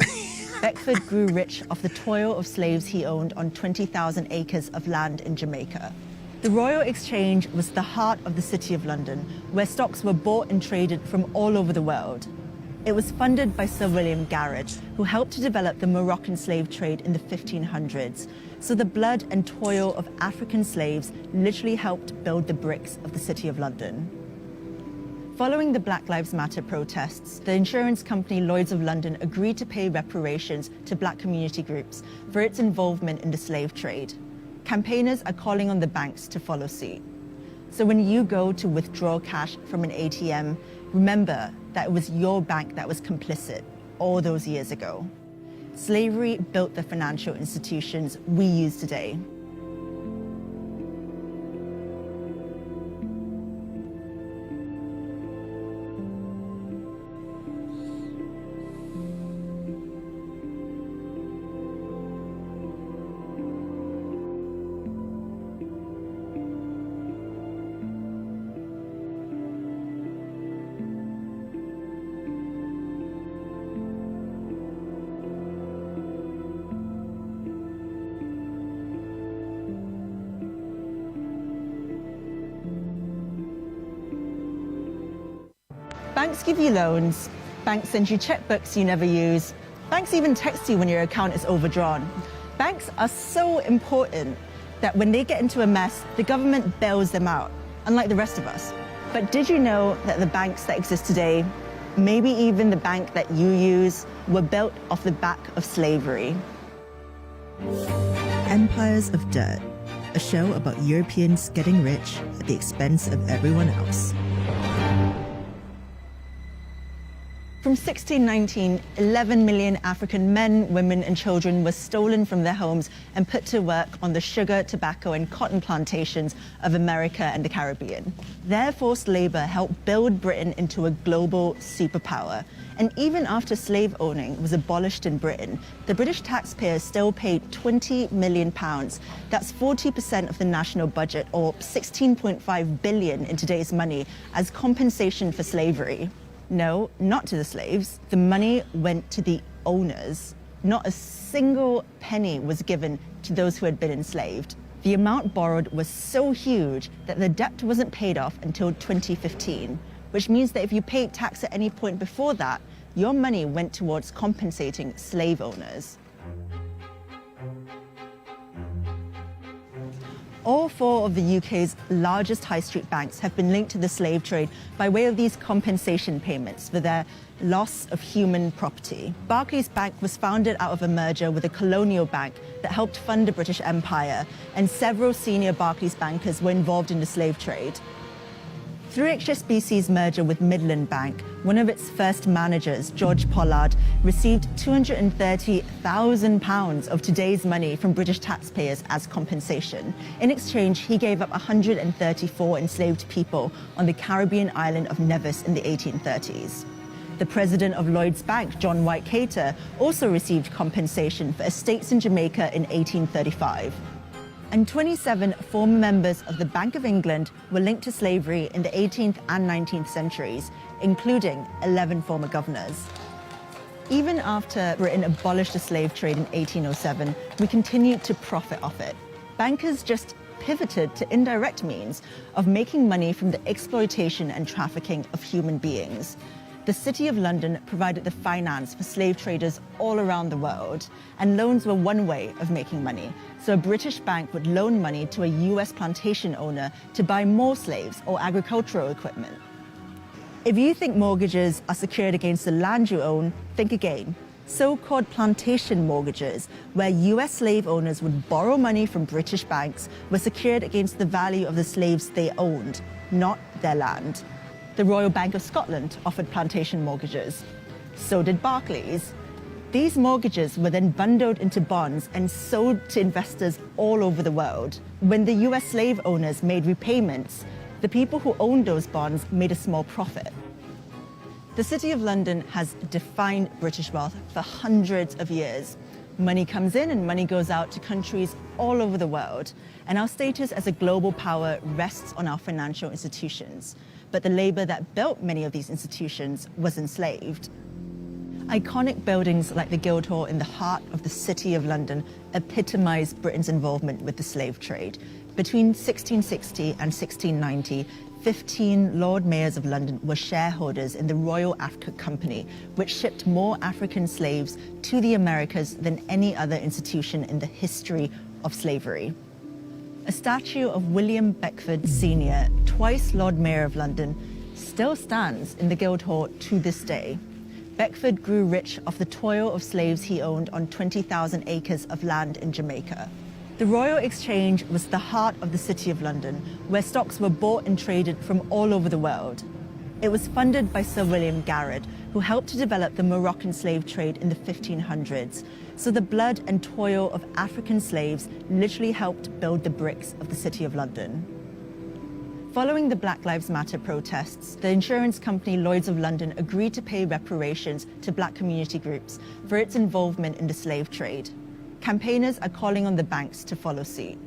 Beckford grew rich off the toil of slaves he owned on 20,000 acres of land in Jamaica. The Royal Exchange was the heart of the City of London, where stocks were bought and traded from all over the world. It was funded by Sir William Garrett, who helped to develop the Moroccan slave trade in the 1500s. So the blood and toil of African slaves literally helped build the bricks of the City of London. Following the Black Lives Matter protests, the insurance company Lloyd's of London agreed to pay reparations to black community groups for its involvement in the slave trade. Campaigners are calling on the banks to follow suit. So when you go to withdraw cash from an ATM, remember that it was your bank that was complicit all those years ago. Slavery built the financial institutions we use today. Banks give you loans, banks send you checkbooks you never use, banks even text you when your account is overdrawn. Banks are so important that when they get into a mess, the government bails them out, unlike the rest of us. But did you know that the banks that exist today, maybe even the bank that you use, were built off the back of slavery? Empires of Dirt, a show about Europeans getting rich at the expense of everyone else. From 1619, 11 million African men, women, and children were stolen from their homes and put to work on the sugar, tobacco, and cotton plantations of America and the Caribbean. Their forced labor helped build Britain into a global superpower. And even after slave owning was abolished in Britain, the British taxpayers still paid £20 million. That's 40% of the national budget, or 16.5 billion in today's money, as compensation for slavery. No, not to the slaves. The money went to the owners. Not a single penny was given to those who had been enslaved. The amount borrowed was so huge that the debt wasn't paid off until 2015, which means that if you paid tax at any point before that, your money went towards compensating slave owners. All four of the UK's largest high street banks have been linked to the slave trade by way of these compensation payments for their loss of human property. Barclays Bank was founded out of a merger with a colonial bank that helped fund the British Empire, and several senior Barclays bankers were involved in the slave trade. Through HSBC's merger with Midland Bank, one of its first managers, George Pollard, received £230,000 of today's money from British taxpayers as compensation. In exchange, he gave up 134 enslaved people on the Caribbean island of Nevis in the 1830s. The president of Lloyds Bank, John White Cater, also received compensation for estates in Jamaica in 1835. And 27 former members of the Bank of England were linked to slavery in the 18th and 19th centuries, including 11 former governors. Even after Britain abolished the slave trade in 1807, we continued to profit off it. Bankers just pivoted to indirect means of making money from the exploitation and trafficking of human beings. The City of London provided the finance for slave traders all around the world, and loans were one way of making money. So a British bank would loan money to a US plantation owner to buy more slaves or agricultural equipment. If you think mortgages are secured against the land you own, think again. So-called plantation mortgages, where US slave owners would borrow money from British banks, were secured against the value of the slaves they owned, not their land. The Royal Bank of Scotland offered plantation mortgages. So did Barclays. These mortgages were then bundled into bonds and sold to investors all over the world. When the US slave owners made repayments, the people who owned those bonds made a small profit. The City of London has defined British wealth for hundreds of years. Money comes in and money goes out to countries all over the world, and our status as a global power rests on our financial institutions. But the labor that built many of these institutions was enslaved. Iconic buildings like the Guildhall in the heart of the City of London epitomise Britain's involvement with the slave trade. Between 1660 and 1690, 15 Lord Mayors of London were shareholders in the Royal Africa Company, which shipped more African slaves to the Americas than any other institution in the history of slavery. A statue of William Beckford Sr., twice Lord Mayor of London, still stands in the Guildhall to this day. Beckford grew rich off the toil of slaves he owned on 20,000 acres of land in Jamaica. The Royal Exchange was the heart of the City of London, where stocks were bought and traded from all over the world. It was funded by Sir William Garrard, who helped to develop the Moroccan slave trade in the 1500s. So the blood and toil of African slaves literally helped build the bricks of the City of London. Following the Black Lives Matter protests, the insurance company Lloyds of London agreed to pay reparations to black community groups for its involvement in the slave trade. Campaigners are calling on the banks to follow suit.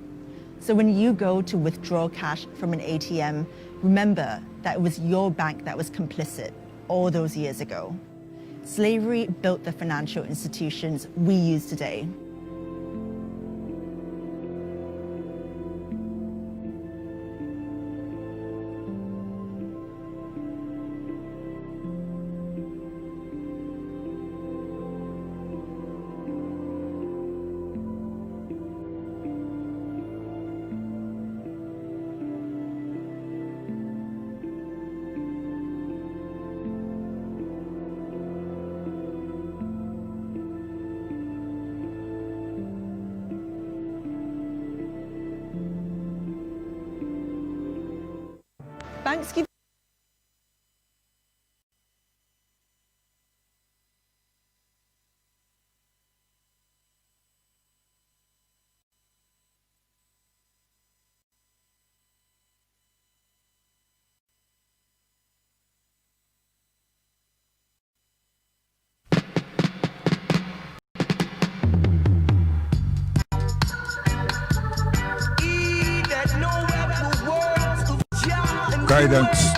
So when you go to withdraw cash from an ATM, remember that it was your bank that was complicit all those years ago. Slavery built the financial institutions we use today. Thanksgiving. Guidance.